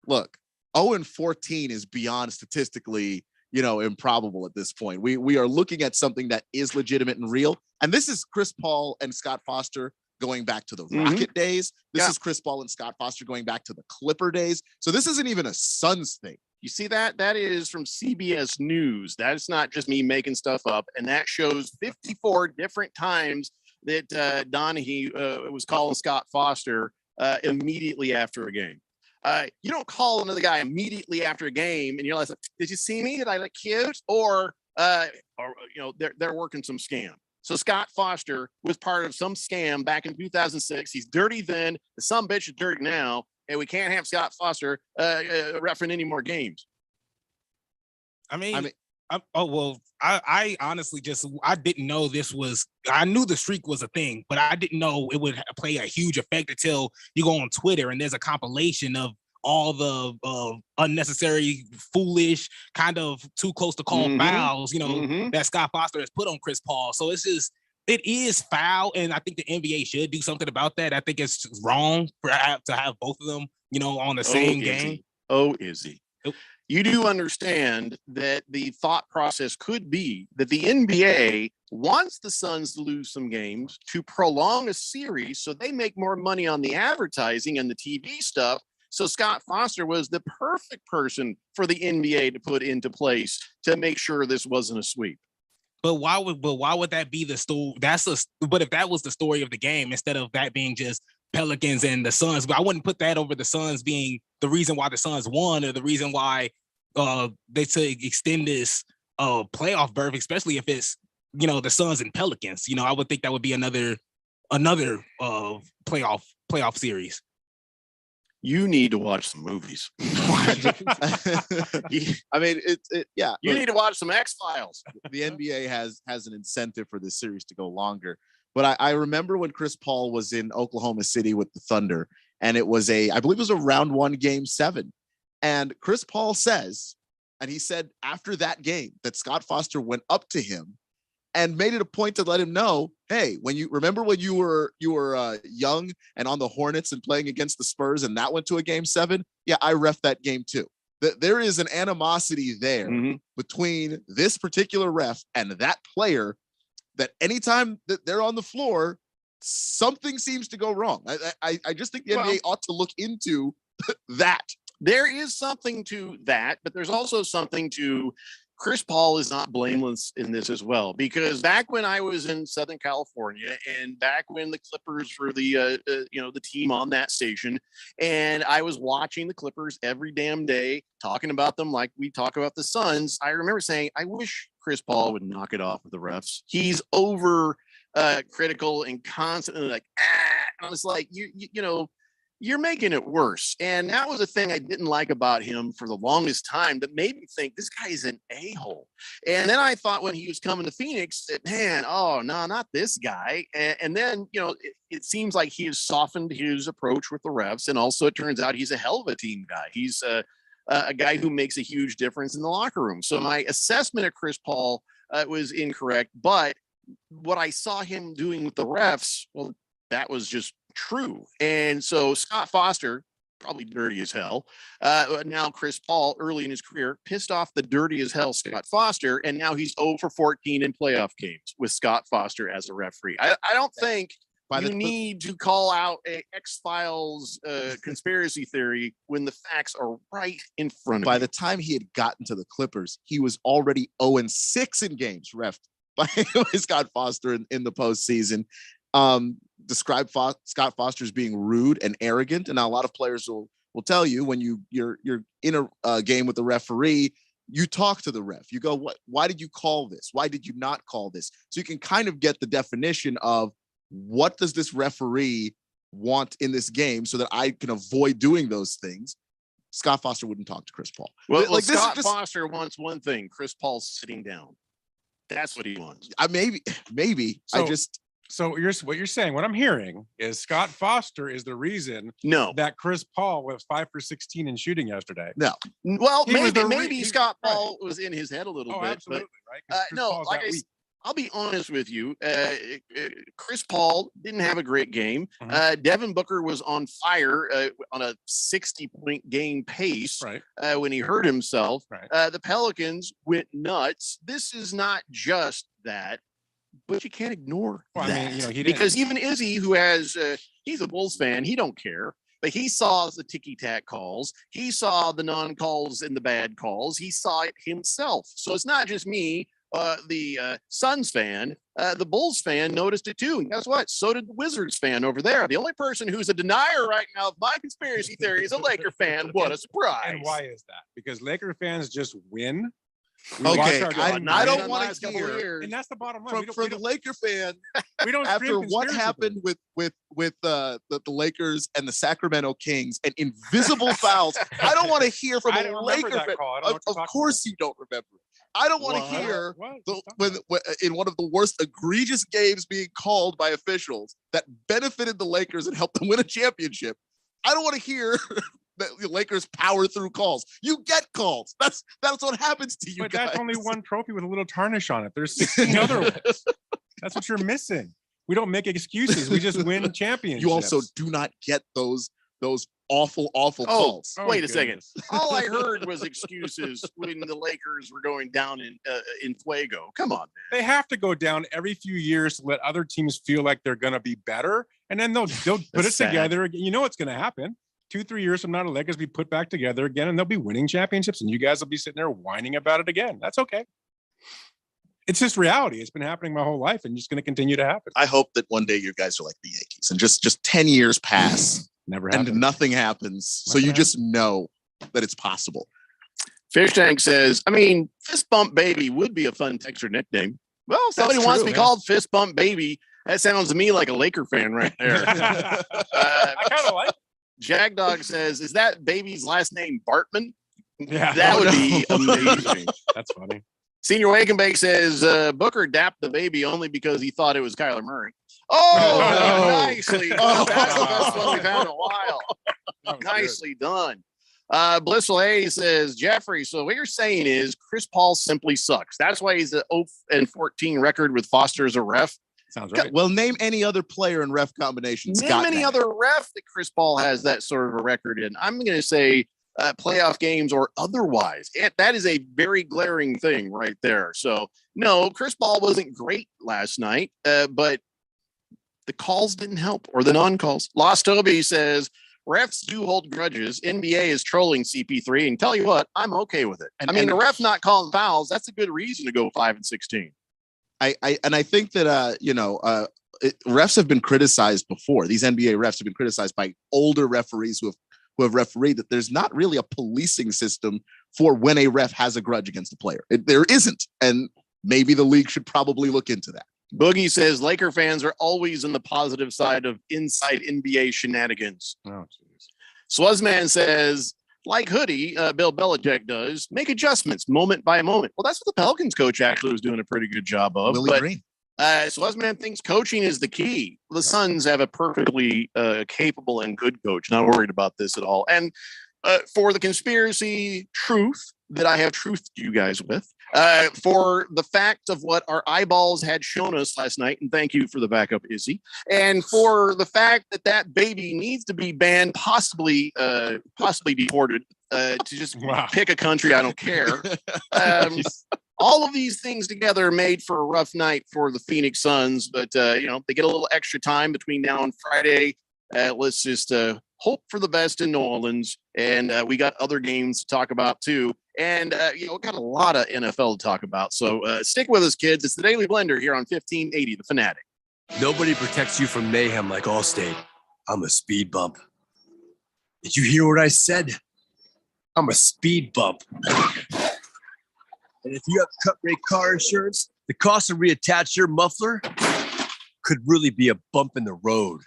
look, 0-14 is beyond statistically, improbable at this point. We are looking at something that is legitimate and real. And this is Chris Paul and Scott Foster going back to the Rocket days. This is Chris Paul and Scott Foster going back to the Clipper days. So this isn't even a Suns thing. You see that? That is from CBS News. That's not just me making stuff up. And that shows 54 different times that Donahue was calling Scott Foster immediately after a game. You don't call another guy immediately after a game and you're like, did you see me? Did I look cute? Or they're working some scam. So Scott Foster was part of some scam back in 2006. He's dirty then. The sumbitch is dirty now. And we can't have Scott Foster refereeing any more games. I honestly I didn't know I knew the streak was a thing, but I didn't know it would play a huge effect until you go on Twitter and there's a compilation of all the unnecessary, foolish, kind of too close to call fouls, that Scott Foster has put on Chris Paul. So it is foul, and I think the NBA should do something about that. I think it's wrong to have both of them, on the same game. Izzy. You do understand that the thought process could be that the NBA wants the Suns to lose some games to prolong a series so they make more money on the advertising and the TV stuff. So Scott Foster was the perfect person for the NBA to put into place to make sure this wasn't a sweep. But why would that be the story? But if that was the story of the game, instead of that being just Pelicans and the Suns, but I wouldn't put that over the Suns being the reason why the Suns won or the reason why they should extend this playoff berth, especially if it's the Suns and Pelicans. I would think that would be another playoff series. You need to watch some movies. I mean, You need to watch some X-Files. The NBA has an incentive for this series to go longer. But I remember when Chris Paul was in Oklahoma City with the Thunder, and it was I believe it was a round 1 game 7. And Chris Paul says, and he said after that game that Scott Foster went up to him and made it a point to let him know, hey, when you were young and on the Hornets and playing against the Spurs and that went to a game 7, yeah, I ref that game too. There is an animosity there between this particular ref and that player that anytime that they're on the floor, something seems to go wrong. I just think the NBA ought to look into that. There is something to that, but there's also something to Chris Paul is not blameless in this as well, because back when I was in Southern California and back when the Clippers were the team on that station, and I was watching the Clippers every damn day, talking about them like we talk about the Suns, I remember saying, I wish Chris Paul would knock it off with the refs. He's over critical and constantly like, I was like, you're making it worse. And that was a thing I didn't like about him for the longest time that made me think this guy's an a-hole. And then I thought when he was coming to Phoenix that, man, oh, no, not this guy. And then, it seems like he has softened his approach with the refs. And also it turns out he's a hell of a team guy. He's a guy who makes a huge difference in the locker room. So my assessment of Chris Paul was incorrect. But what I saw him doing with the refs, well, that was just true. And so Scott Foster, probably dirty as hell. Now Chris Paul, early in his career, pissed off the dirty as hell Scott Foster, and now he's 0 for 14 in playoff games with Scott Foster as a referee. I don't think you need to call out a X-Files conspiracy theory when the facts are right in front of you. By the time he had gotten to the Clippers, he was already 0-6 in games reffed by Scott Foster in the postseason. Describe Scott Foster as being rude and arrogant, and now a lot of players will tell you when you're in a game with the referee, you talk to the ref. You go, why did you call this? Why did you not call this? So you can kind of get the definition of what does this referee want in this game so that I can avoid doing those things. Scott Foster wouldn't talk to Chris Paul. Well, Scott Foster wants one thing: Chris Paul's sitting down. That's what he wants. Maybe. So what you're saying, what I'm hearing is Scott Foster is the reason that Chris Paul was 5 for 16 in shooting yesterday. No. Well, maybe Scott Paul was in his head a little bit. Absolutely, but, right? no, like I'll be honest with you. Chris Paul didn't have a great game. Devin Booker was on fire on a 60-point game pace when he hurt himself. The Pelicans went nuts. This is not just that, but you can't ignore that. Because even Izzy, who has he's a Bulls fan, he don't care. But he saw the ticky-tack calls. He saw the non-calls and the bad calls. He saw it himself. So it's not just me. The Suns fan, the Bulls fan noticed it too. And guess what? So did the Wizards fan over there. The only person who's a denier right now of my conspiracy theory is a Laker fan. What a surprise. And why is that? Because Laker fans just win. Okay, I don't want to hear, and that's the bottom line. From the Laker fan, we don't after what happened with the Lakers and the Sacramento Kings and invisible fouls. I don't want to hear from a Laker fan. Of course, you don't remember. I don't want to hear when in one of the worst egregious games being called by officials that benefited the Lakers and helped them win a championship. I don't want to hear that the Lakers power through calls. You get calls. That's what happens to you. But guys. That's only one trophy with a little tarnish on it. There's 16 other ones. That's what you're missing. We don't make excuses. We just win championships. You also do not get those awful calls. Wait a second. All I heard was excuses when the Lakers were going down in Fuego. Come on, man. They have to go down every few years to let other teams feel like they're going to be better, and then they'll put it together again. You know what's going to happen. 2-3 years from now, the Lakers be put back together again, and they'll be winning championships, and you guys will be sitting there whining about it again. That's okay. It's just reality. It's been happening my whole life, and just going to continue to happen. I hope that one day you guys are like the Yankees, and just 10 years pass. Never and nothing happens. So you just know that it's possible. Fish Tank says, I mean, Fist Bump Baby would be a fun Texter nickname. Well, somebody wants to be called Fist Bump Baby. That sounds to me like a Laker fan right there. I kind of like it. Jagdog says, is that baby's last name Bartman? Yeah. That would be amazing. That's funny. Senior Wake and Bake says, Booker dapped the baby only because he thought it was Kyler Murray. Oh, nicely. That's the best one we've had in a while. Nicely done. Blissful A says, Jeffrey, so what you're saying is Chris Paul simply sucks. That's why he's an 0-14 record with Foster as a ref. Sounds right. Well, name any other player in ref combinations. Name any other ref that Chris Paul has that sort of a record in. I'm going to say playoff games or otherwise. That is a very glaring thing right there. So, no, Chris Paul wasn't great last night, but the calls didn't help, or the non-calls. Lost Toby says, refs do hold grudges. NBA is trolling CP3, and tell you what, I'm okay with it. I mean, the ref not calling fouls, that's a good reason to go 5-16. I think that refs have been criticized before. These NBA refs have been criticized by older referees who have refereed that there's not really a policing system for when a ref has a grudge against a player. There isn't, and maybe the league should probably look into that. Boogie says Laker fans are always on the positive side of inside NBA shenanigans. Oh, jeez. Swazman says, like Hoodie, Bill Belichick does, make adjustments moment by moment. Well, that's what the Pelicans coach actually was doing a pretty good job of. Willie Green. Swazman thinks coaching is the key. The Suns have a perfectly capable and good coach. Not worried about this at all. And for the conspiracy truth that I have truthed you guys with, for the fact of what our eyeballs had shown us last night, and thank you for the backup, Izzy, and for the fact that baby needs to be banned, possibly deported, to just pick a country, I don't care. All of these things together made for a rough night for the Phoenix Suns, but they get a little extra time between now and Friday. Let's just hope for the best in New Orleans, and we got other games to talk about too. And got a lot of NFL to talk about. So stick with us, kids. It's the Daily Blender here on 1580 The Fanatic. Nobody protects you from mayhem like Allstate. I'm a speed bump. Did you hear what I said? I'm a speed bump. And if you have cut rate car insurance, the cost to reattach your muffler could really be a bump in the road.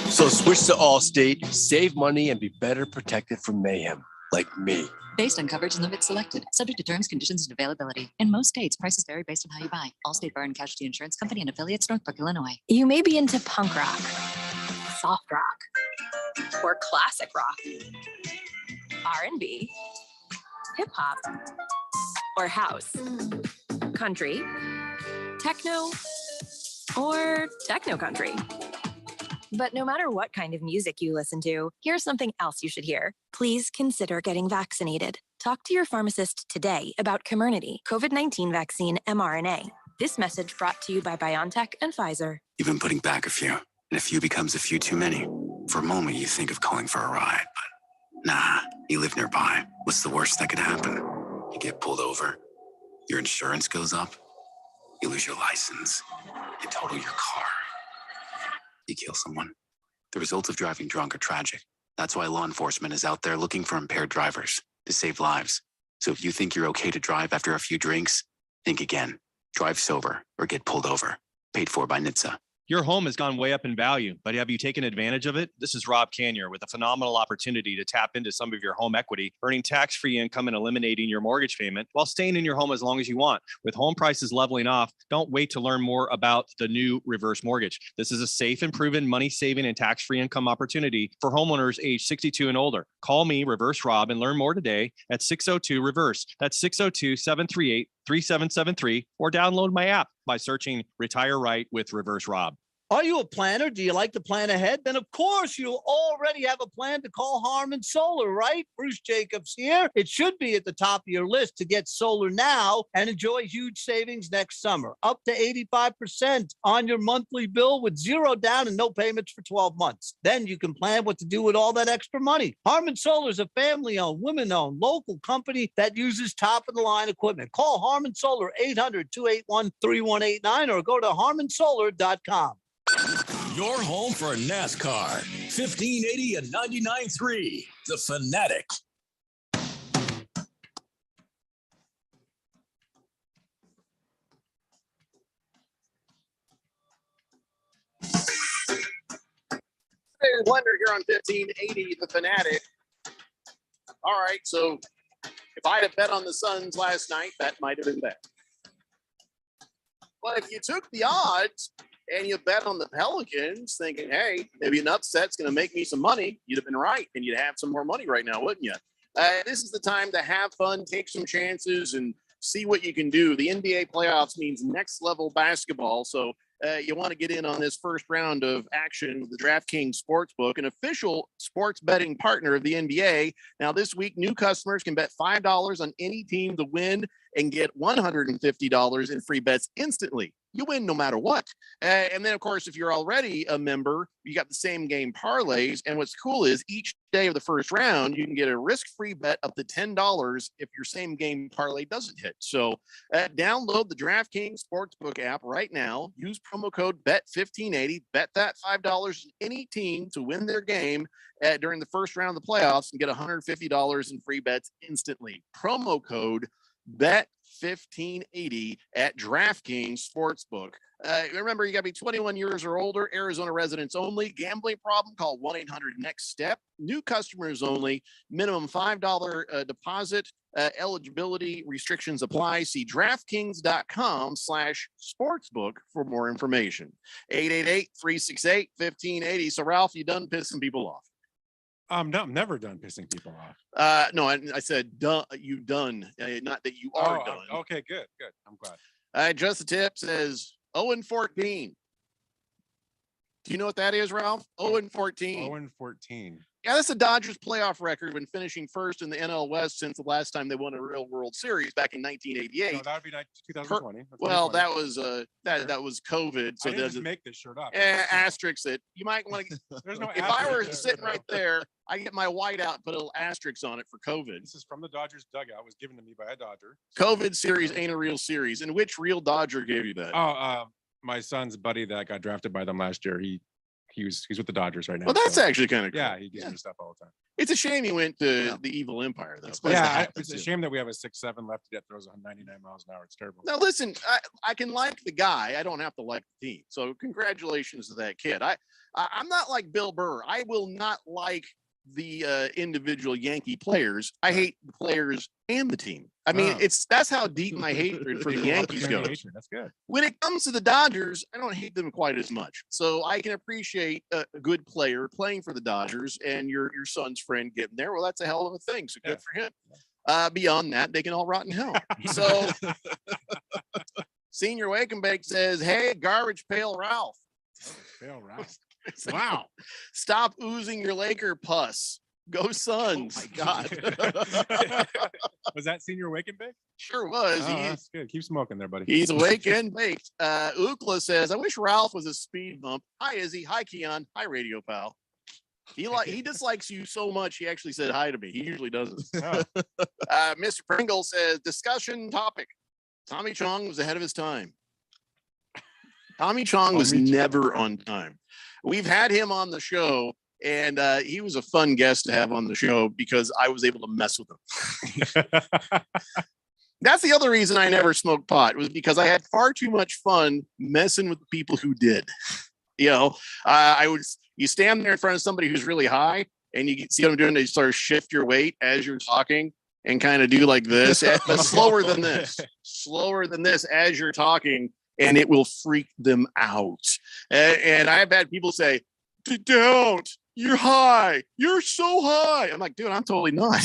So switch to Allstate, save money, and be better protected from mayhem like me. Based on coverage and limits selected, subject to terms, conditions, and availability. In most states, prices vary based on how you buy. Allstate Bar and Casualty Insurance Company and affiliates, Northbrook, Illinois. You may be into punk rock, soft rock, or classic rock, R&B, hip hop, or house, country, techno, or techno country. But no matter what kind of music you listen to, here's something else you should hear. Please consider getting vaccinated. Talk to your pharmacist today about Comirnaty, COVID-19 vaccine mRNA. This message brought to you by BioNTech and Pfizer. You've been putting back a few, and a few becomes a few too many. For a moment, you think of calling for a ride, but nah, you live nearby. What's the worst that could happen? You get pulled over, your insurance goes up, you lose your license, you total your car, you kill someone. The results of driving drunk are tragic. That's why law enforcement is out there looking for impaired drivers to save lives. So if you think you're okay to drive after a few drinks, think again. Drive sober or get pulled over. Paid for by NHTSA. Your home has gone way up in value, but have you taken advantage of it? This is Rob Canyer with a phenomenal opportunity to tap into some of your home equity, earning tax-free income and eliminating your mortgage payment while staying in your home as long as you want. With home prices leveling off, don't wait to learn more about the new reverse mortgage. This is a safe and proven money-saving and tax-free income opportunity for homeowners age 62 and older. Call me, Reverse Rob, and learn more today at 602-REVERSE. That's 602-738-3773, or download my app by searching Retire Right with Reverse Rob. Are you a planner? Do you like to plan ahead? Then, of course, you already have a plan to call Harmon Solar, right? Bruce Jacobs here. It should be at the top of your list to get solar now and enjoy huge savings next summer, up to 85% on your monthly bill with zero down and no payments for 12 months. Then you can plan what to do with all that extra money. Harmon Solar is a family-owned, women-owned, local company that uses top-of-the-line equipment. Call Harmon Solar 800-281-3189 or go to harmonsolar.com. Your home for NASCAR, 1580 and 99.3, The Fanatic. Blender here on 1580, The Fanatic. All right, so if I'd have bet on the Suns last night, that might have been bet. But if you took the odds and you bet on the Pelicans thinking, hey, maybe an upset's going to make me some money, you'd have been right, and you'd have some more money right now, wouldn't you? This is the time to have fun, take some chances, and see what you can do. The NBA playoffs means next level basketball, so you want to get in on this first round of action with the DraftKings Sportsbook, an official sports betting partner of the NBA. Now, this week, new customers can bet $5 on any team to win and get $150 in free bets instantly. You win no matter what. And then, of course, if you're already a member, you got the same game parlays. And what's cool is each day of the first round, you can get a risk-free bet up to $10 if your same game parlay doesn't hit. So download the DraftKings Sportsbook app right now. Use promo code BET1580. Bet that $5 on any team to win their game during the first round of the playoffs and get $150 in free bets instantly. Promo code Bet1580 at DraftKings Sportsbook. Remember, you got to be 21 years or older, Arizona residents only. Gambling problem, call 1-800-NEXT-STEP. New customers only. Minimum $5 deposit. Eligibility restrictions apply. See DraftKings.com/sportsbook for more information. 888-368-1580. So, Ralph, you done pissing people off? No, I'm never done pissing people off. No, I said done. You've done, not that you are done. Okay, good. I'm glad. Just the tip says 0-14. Do you know what that is, Ralph? 0-14. 0-14. Yeah, that's the Dodgers playoff record when finishing first in the NL West since the last time they won a real World Series back in 1988. No, that would be 2020. Well, that was that was COVID. So I didn't just make this shirt up. Asterisks it. You might want to. There's no. If I were sitting right there, I get my white out, put a little asterisk on it for COVID. This is from the Dodgers dugout. It was given to me by a Dodger. COVID series ain't a real series. And which real Dodger gave you that? My son's buddy that got drafted by them last year. He's with the Dodgers right now. Well, that's actually kind of cool. Yeah, he gives me stuff all the time. It's a shame he went to the evil empire, though. Yeah, it's a shame that we have a 6'7" lefty that throws 199 miles an hour. It's terrible. Now, listen, I can like the guy. I don't have to like the team. So congratulations to that kid. I'm not like Bill Burr. I will not like the individual Yankee players. I hate the players and the team. I mean, that's how deep my hatred for the Yankees goes. That's good. When it comes to the Dodgers, I don't hate them quite as much. So I can appreciate a good player playing for the Dodgers and your son's friend getting there. Well, that's a hell of a thing. So good for him. Beyond that, they can all rot in hell. So Senior Wake and Bake says, "Hey, Garbage Pail Ralph. Fail Ralph. Wow. Stop oozing your Laker pus. Go Suns." Oh my God. Was that Senior Wake and Bake? Sure was. Oh, that's good. Keep smoking there, buddy. He's awake and baked. Ukla says, "I wish Ralph was a speed bump." Hi, Izzy. Hi, Keon. Hi, Radio Pal. He dislikes you so much. He actually said hi to me. He usually doesn't. Mr. Pringle says, "Discussion topic. Tommy Chong was ahead of his time." Tommy Chong was never on time. We've had him on the show, and he was a fun guest to have on the show because I was able to mess with him. That's the other reason I never smoked pot, was because I had far too much fun messing with the people who did. You know, you stand there in front of somebody who's really high, and you see what I'm doing. They sort of shift your weight as you're talking and kind of do like this, but slower than this as you're talking, and it will freak them out. And I've had people say, "Don't. You're high. You're so high." I'm like, "Dude, I'm totally not."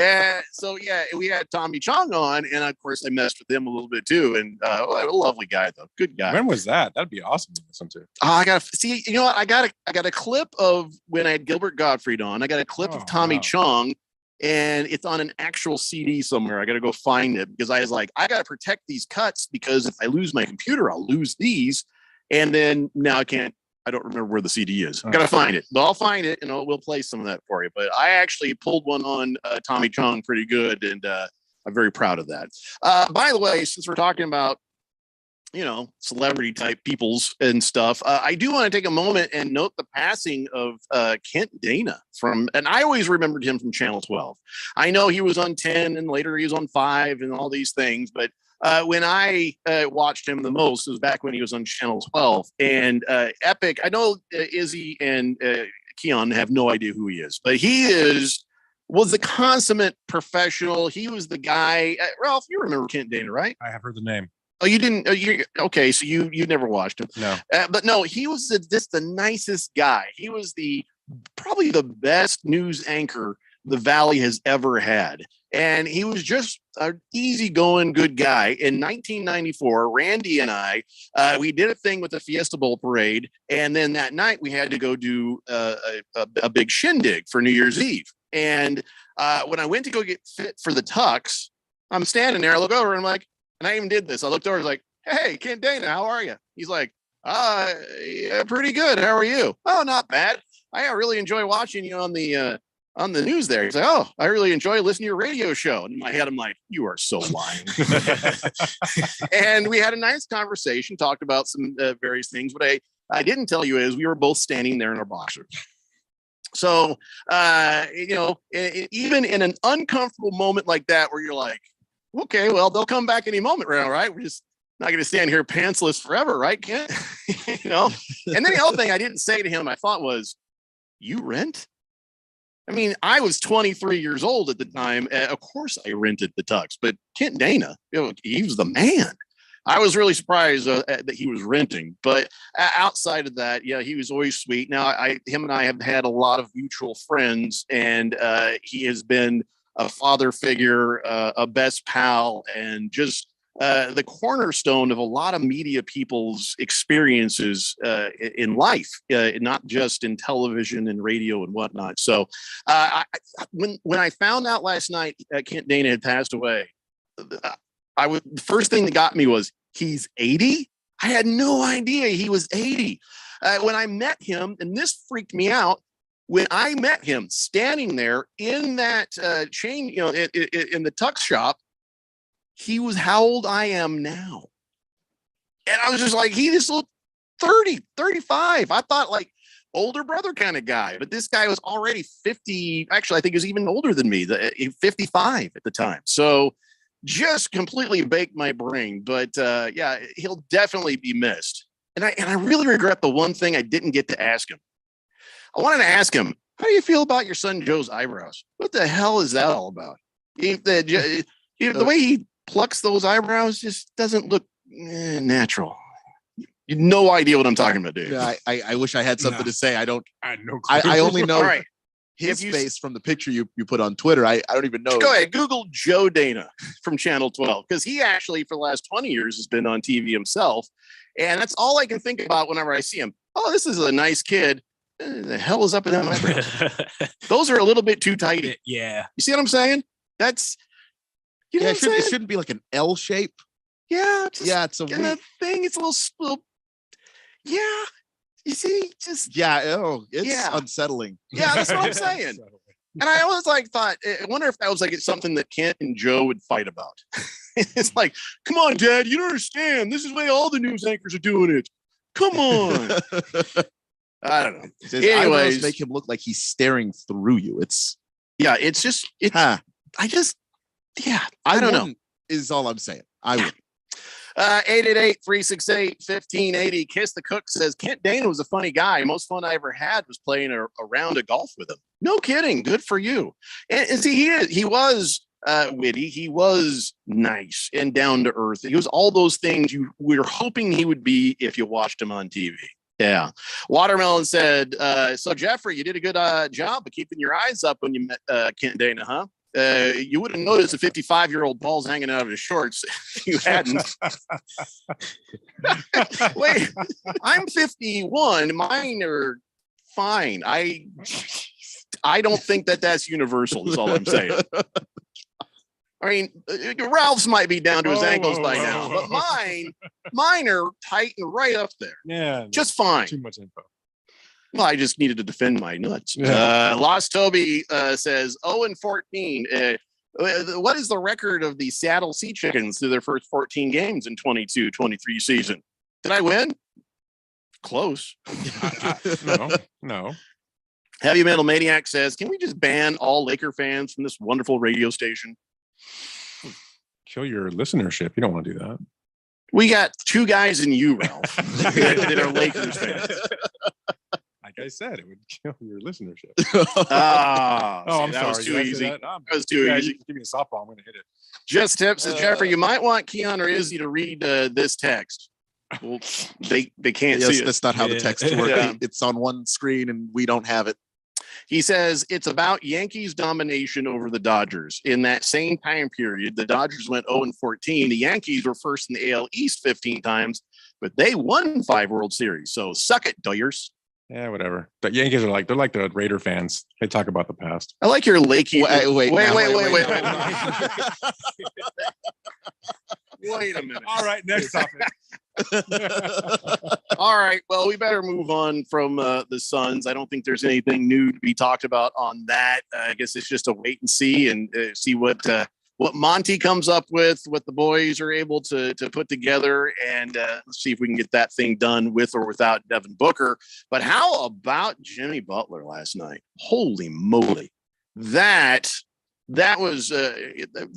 And so, yeah, we had Tommy Chong on, and of course, I messed with him a little bit too. And a lovely guy, though, good guy. When was that? That'd be awesome to listen to. I got to see. You know what? I got a clip of when I had Gilbert Gottfried on. I got a clip of Tommy Chong, and it's on an actual CD somewhere. I got to go find it because I was like, I got to protect these cuts because if I lose my computer, I'll lose these. And then now I can't. I don't remember where the CD is. I gotta find it, but I'll find it and we'll play some of that for you. But I actually pulled one on Tommy Chong pretty good, and I'm very proud of that. By the way, since we're talking about, you know, celebrity type peoples and stuff, I do want to take a moment and note the passing of Kent Dana and I always remembered him from Channel 12. I know he was on 10 and later he was on 5 and all these things, but when I watched him the most, it was back when he was on Channel 12. And Epic, I know Izzy and Keon have no idea who he is, but he was the consummate professional. He was the guy. Ralph, you remember Kent Dana, right? I have heard the name. Oh, you didn't? Okay, so you never watched him. No. But no, he was just the nicest guy. He was probably the best news anchor the Valley has ever had. And he was just an easygoing, good guy. In 1994, Randy and I, we did a thing with the Fiesta Bowl parade. And then that night we had to go do a big shindig for New Year's Eve. And when I went to go get fit for the tux, I'm standing there, I look over and I'm like, and I even did this. I looked over, I was like, "Hey, Kent Dana, how are you?" He's like, yeah, pretty good. How are you?" "Oh, not bad. I really enjoy watching you on the news there." He's like, "Oh, I really enjoy listening to your radio show." And in my head, I'm like, "You are so lying." And we had a nice conversation, talked about some various things. What I didn't tell you is we were both standing there in our boxers. So, you know, even in an uncomfortable moment like that, where you're like, "Okay, well, they'll come back any moment, right? We're just not going to stand here pantsless forever, right, Kent?" You know? And then the other thing I didn't say to him, I thought was, "You rent?" I mean, I was 23 years old at the time. Of course, I rented the tux, but Kent Dana, you know, he was the man. I was really surprised that he was renting, but outside of that, yeah, he was always sweet. Now, him and I have had a lot of mutual friends, and he has been a father figure, a best pal, and just the cornerstone of a lot of media people's experiences in life, not just in television and radio and whatnot. So when I found out last night that Kent Dana had passed away, the first thing that got me was, he's 80? I had no idea he was 80. When I met him, and this freaked me out, when I met him standing there in that chain, you know, in the tux shop, he was how old I am now. And I was just like, he just looked 30, 35. I thought like older brother kind of guy, but this guy was already 50. Actually, I think he was even older than me, 55 at the time. So just completely baked my brain. But yeah, he'll definitely be missed. And I really regret the one thing I didn't get to ask him. I wanted to ask him, how do you feel about your son Joe's eyebrows? What the hell is that all about? The way he plucks those eyebrows just doesn't look natural. You have no idea what I'm talking about, dude. Yeah, I wish I had something to say. I don't. I know. I only know. All right. his face from the picture you put on Twitter. I don't even know. Go ahead, Google Joe Dana from Channel 12, because he actually for the last 20 years has been on TV himself. And that's all I can think about whenever I see him. Oh, this is a nice kid. The hell is up in that eyebrows? Those are a little bit too tight. Yeah. You see what I'm saying? That's, you know what I'm saying? It shouldn't be like an L shape. Yeah. It's a and the thing. It's a little yeah. You see, just it's unsettling. Yeah, that's what I'm saying. And I always thought, I wonder if that was it's something that Kent and Joe would fight about. It's like, come on, Dad, you don't understand. This is the way all the news anchors are doing it. Come on. I don't know. Anyways, make him look like he's staring through you. It's just I don't know. Is all I'm saying. I would. 888-368-1580. Kiss the Cook says Kent Dana was a funny guy. Most fun I ever had was playing a round of golf with him. No kidding. Good for you. And see, he was witty. He was nice and down to earth. He was all those things you were hoping he would be if you watched him on TV. Yeah. Watermelon said, so Jeffrey, you did a good job of keeping your eyes up when you met Kent Dana, huh? You would have noticed a 55-year-old balls hanging out of his shorts if you hadn't. Wait, I'm 51. Mine are fine. I don't think that's universal, is all I'm saying. I mean, Ralph's might be down to his ankles by now, but mine are tight and right up there. Yeah. Just fine. Too much info. Well, I just needed to defend my nuts. Yeah. Lost Toby says 0-14. What is the record of the Seattle Sea Chickens through their first 14 games in 22-23 season? Did I win? Close. No. Heavy Metal Maniac says, can we just ban all Laker fans from this wonderful radio station? Kill your listenership. You don't want to do that. We got two guys in you, Ralph, that are Lakers fans. Like I said, it would kill your listenership. I'm sorry. was too easy. That was too easy. You can give me a softball. I'm going to hit it. Just Tip says, Jeffrey, you might want Keon or Izzy to read this text. Well, they can't see it. That's not how the text works. Yeah. It's on one screen and we don't have it. He says it's about Yankees domination over the Dodgers. In that same time period, the Dodgers went 0-14. The Yankees were first in the AL East 15 times, but they won 5 World Series. So suck it, Doyers. Yeah, whatever. The Yankees are they're like the Raider fans. They talk about the past. I like your Lakey. Wait. Wait a minute. All right, next topic. All right. Well, we better move on from the Suns. I don't think there's anything new to be talked about on that. I guess it's just a wait and see and see what Monty comes up with, what the boys are able to put together, and let's see if we can get that thing done with or without Devin Booker. But how about Jimmy Butler last night? Holy moly. That was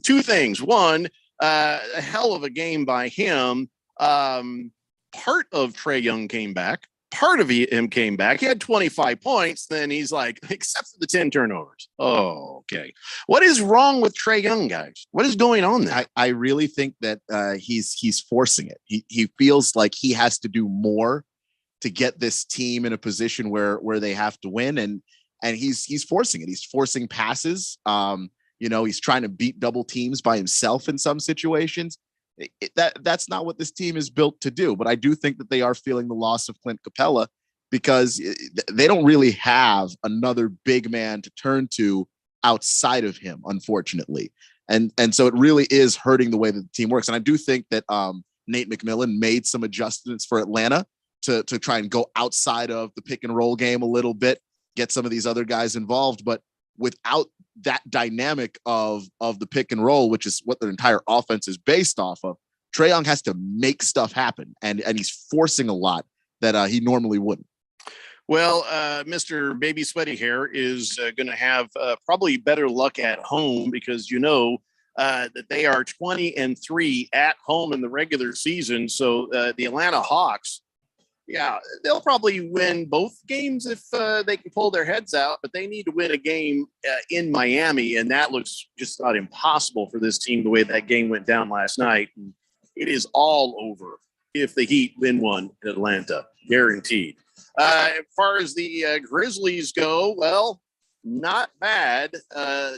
two things. One, a hell of a game by him. Part of Trae Young came back. Part of him came back. He had 25 points. Then he's like, except for the 10 turnovers. Oh, okay. What is wrong with Trae Young, guys? What is going on there? I really think that he's forcing it. He feels like he has to do more to get this team in a position where they have to win, and he's forcing it. He's forcing passes. He's trying to beat double teams by himself in some situations. That's not what this team is built to do. But I do think that they are feeling the loss of Clint Capella because they don't really have another big man to turn to outside of him, unfortunately. And so it really is hurting the way that the team works. And I do think that Nate McMillan made some adjustments for Atlanta to try and go outside of the pick and roll game a little bit, get some of these other guys involved. But without that dynamic of the pick and roll, which is what their entire offense is based off of, Trae Young has to make stuff happen, and he's forcing a lot that he normally wouldn't. Well, Mr. Baby Sweaty Hair is going to have probably better luck at home because that they are 20-3 at home in the regular season. So the Atlanta Hawks, yeah, they'll probably win both games if they can pull their heads out, but they need to win a game in Miami, and that looks just about impossible for this team the way that game went down last night. And it is all over if the Heat win one in Atlanta, guaranteed. As far as the Grizzlies go, well, not bad.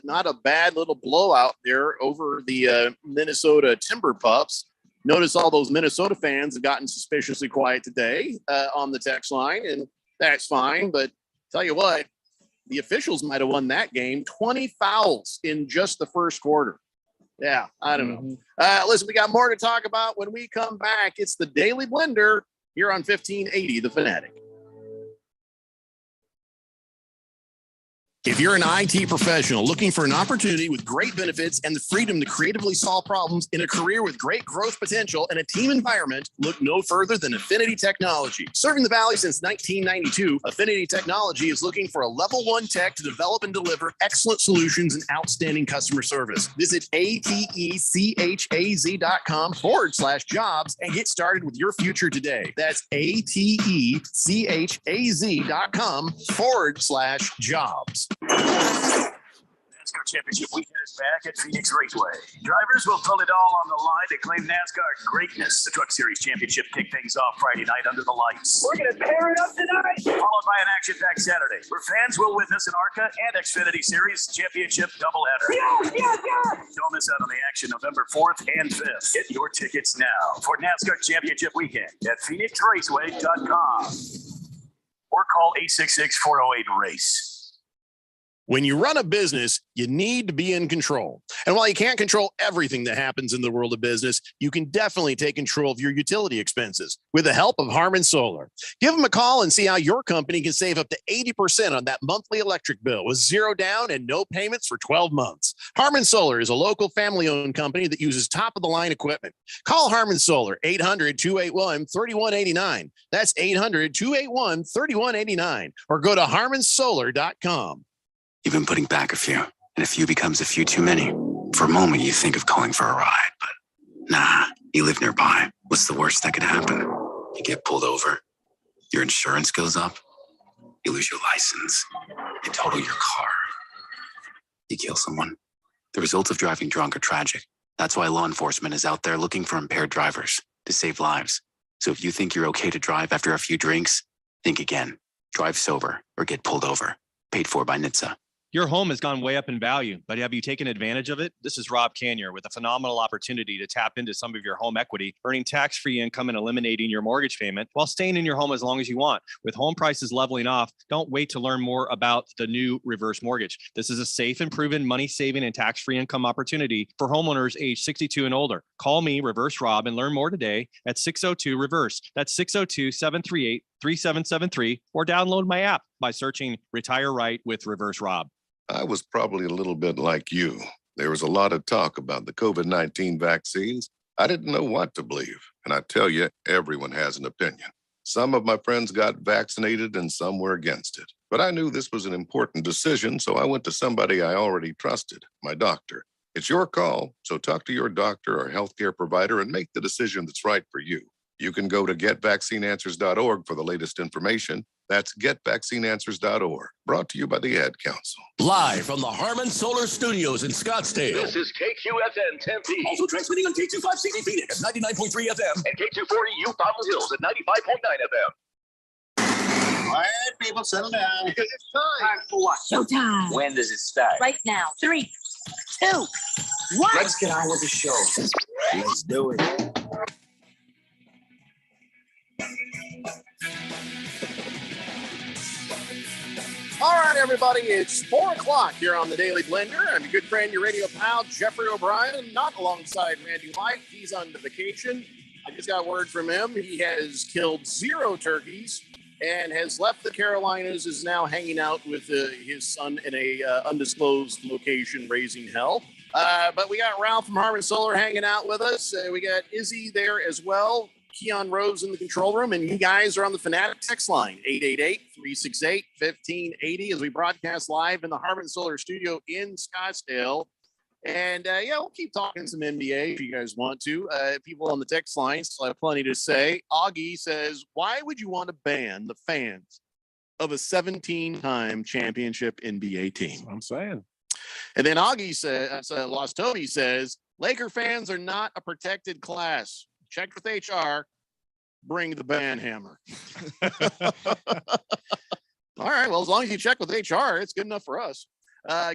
Not a bad little blowout there over the Minnesota Timber Pups. Notice all those Minnesota fans have gotten suspiciously quiet today on the text line, and that's fine. But tell you what, the officials might have won that game. 20 fouls in just the first quarter. Yeah, I don't know. Listen, we got more to talk about when we come back. It's the Daily Blender here on 1580 The Fanatic. If you're an IT professional looking for an opportunity with great benefits and the freedom to creatively solve problems in a career with great growth potential and a team environment, look no further than Affinity Technology. Serving the Valley since 1992, Affinity Technology is looking for a level 1 tech to develop and deliver excellent solutions and outstanding customer service. Visit atechaz.com/jobs and get started with your future today. That's atechaz.com/jobs. NASCAR Championship weekend is back at Phoenix Raceway. Drivers will put it all on the line to claim NASCAR greatness. The Truck Series Championship kick things off Friday night under the lights. We're going to tear it up tonight. Followed by an action-packed Saturday, where fans will witness an ARCA and Xfinity Series Championship doubleheader. Don't miss out on the action November 4th and 5th. Get your tickets now for NASCAR Championship weekend at PhoenixRaceway.com or call 866-408-RACE. When you run a business, you need to be in control. And while you can't control everything that happens in the world of business, you can definitely take control of your utility expenses with the help of Harmon Solar. Give them a call and see how your company can save up to 80% on that monthly electric bill with zero down and no payments for 12 months. Harmon Solar is a local family-owned company that uses top-of-the-line equipment. Call Harmon Solar, 800-281-3189. That's 800-281-3189. Or go to harmonsolar.com. You've been putting back a few, and a few becomes a few too many. For a moment, you think of calling for a ride, but nah, you live nearby. What's the worst that could happen? You get pulled over, your insurance goes up, you lose your license, you total your car, you kill someone. The results of driving drunk are tragic. That's why law enforcement is out there looking for impaired drivers to save lives. So if you think you're okay to drive after a few drinks, think again. Drive sober or get pulled over. Paid for by NHTSA. Your home has gone way up in value, but have you taken advantage of it? This is Rob Canyer with a phenomenal opportunity to tap into some of your home equity, earning tax-free income and eliminating your mortgage payment while staying in your home as long as you want. With home prices leveling off, don't wait to learn more about the new reverse mortgage. This is a safe and proven money-saving and tax-free income opportunity for homeowners age 62 and older. Call me, Reverse Rob, and learn more today at 602-REVERSE. That's 602-738-3773, or download my app by searching Retire Right with Reverse Rob. I was probably a little bit like you. There was a lot of talk about the COVID-19 vaccines. I didn't know what to believe. And I tell you, everyone has an opinion. Some of my friends got vaccinated and some were against it. But I knew this was an important decision, so I went to somebody I already trusted, my doctor. It's your call, so talk to your doctor or healthcare provider and make the decision that's right for you. You can go to getvaccineanswers.org for the latest information. That's getvaccineanswers.org. Brought to you by the Ad Council. Live from the Harmon Solar Studios in Scottsdale. This is KQFN Tempe. Also transmitting on K25CD Phoenix at 99.3 FM. And K240U Fountain Hills at 95.9 FM. Quiet, people, settle down. Because it's time. For what? Showtime. When does it start? Right now. 3, 2, 1. Let's get on with the show. Let's do it. All right, everybody, it's 4 o'clock here on the Daily Blender. I'm your good friend, your radio pal, Jeffrey O'Brien, not alongside Randy White. He's on vacation. I just got word from him. He has killed 0 turkeys and has left the Carolinas, is now hanging out with his son in a undisclosed location, raising hell. But we got Ralph from Harmon Solar hanging out with us. We got Izzy there as well. Keon Rose in the control room, and you guys are on the Fanatic text line, 888-368-1580, as we broadcast live in the Harmon Solar studio in Scottsdale. And we'll keep talking some NBA if you guys want to. People on the text line still have plenty to say. Augie says, why would you want to ban the fans of a 17-time championship NBA team? I'm saying. And then Augie says, Lost Toby says, Laker fans are not a protected class. Check with HR, bring the ban hammer. All right. Well, as long as you check with HR, it's good enough for us.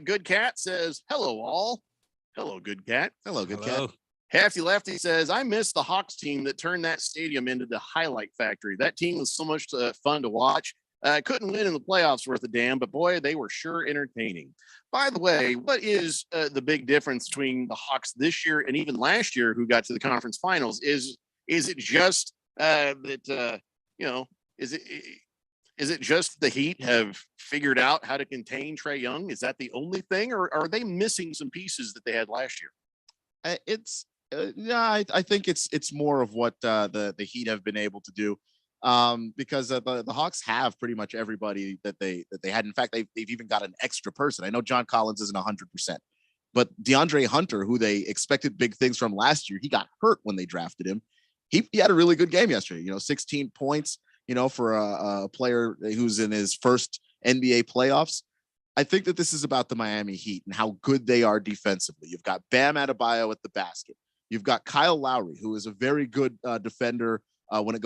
Good Cat says, hello, all. Hello, Good Cat. Hello, Good Cat. Hefty Lefty says, I miss the Hawks team that turned that stadium into the highlight factory. That team was so much fun to watch. Couldn't win in the playoffs worth a damn, but boy, they were sure entertaining. By the way, what is the big difference between the Hawks this year and even last year, who got to the conference finals? Is it just that is it just the Heat have figured out how to contain Trae Young? Is that the only thing, or are they missing some pieces that they had last year? I think it's more of what the Heat have been able to do, because the Hawks have pretty much everybody that they had. In fact, they've even got an extra person. I know John Collins isn't 100%, but DeAndre Hunter, who they expected big things from last year, he got hurt when they drafted him. He had a really good game yesterday. 16 points. For a player who's in his first NBA playoffs. I think that this is about the Miami Heat and how good they are defensively. You've got Bam Adebayo at the basket. You've got Kyle Lowry, who is a very good defender when it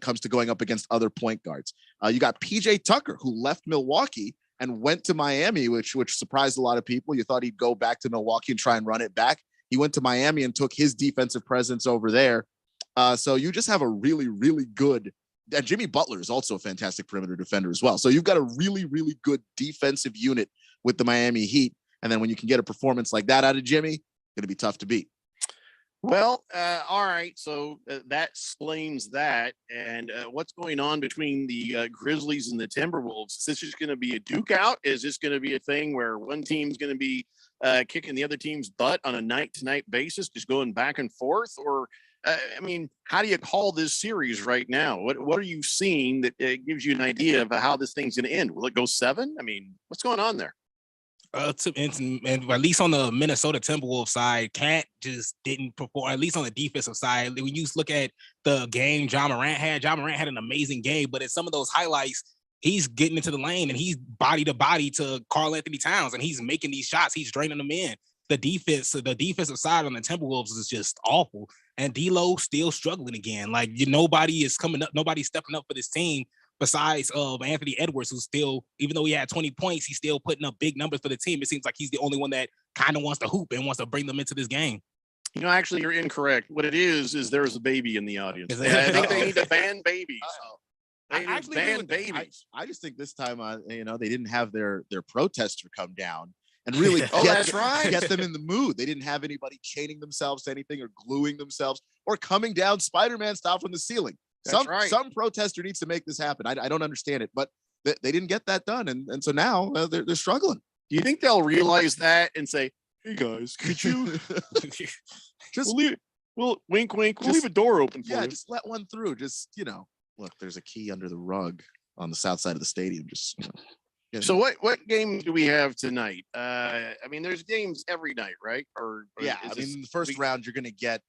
comes to going up against other point guards. You got PJ Tucker, who left Milwaukee and went to Miami, which surprised a lot of people. You thought he'd go back to Milwaukee and try and run it back. He went to Miami and took his defensive presence over there. So you just have a really, really good. And Jimmy Butler is also a fantastic perimeter defender as well. So you've got a really, really good defensive unit with the Miami Heat. And then when you can get a performance like that out of Jimmy, going to be tough to beat. Well, all right. So that explains that. And what's going on between the Grizzlies and the Timberwolves? Is this just going to be a duke out? Is this going to be a thing where one team's going to be kicking the other team's butt on a night-to-night basis, just going back and forth? Or how do you call this series right now? What are you seeing that gives you an idea of how this thing's going to end? Will it go 7? What's going on there? And at least on the Minnesota Timberwolves side, Cat just didn't perform, at least on the defensive side. When you look at the game John Morant had an amazing game, but in some of those highlights, he's getting into the lane and he's body to body to Karl Anthony Towns and he's making these shots. He's draining them in. The defensive side on the Timberwolves is just awful. And D'Lo still struggling again. Nobody is coming up. Nobody's stepping up for this team besides Anthony Edwards, who's still, even though he had 20 points, he's still putting up big numbers for the team. It seems like he's the only one that kind of wants to hoop and wants to bring them into this game. Actually, you're incorrect. What it is there's a baby in the audience. I think they need to ban babies. They need to ban babies. I just think this time, they didn't have their protester come down and really get them in the mood. They didn't have anybody chaining themselves to anything or gluing themselves or coming down Spider-Man style from the ceiling. Some protester needs to make this happen. I don't understand it, but they didn't get that done. And so now they're struggling. Do you think they'll realize that and say, hey guys, could you just leave? Well, wink, wink. We'll leave a door open for you. Just let one through. Just, look, there's a key under the rug on the south side of the stadium. Just, So what games do we have tonight? There's games every night, right? Or in the first round, you're going to get,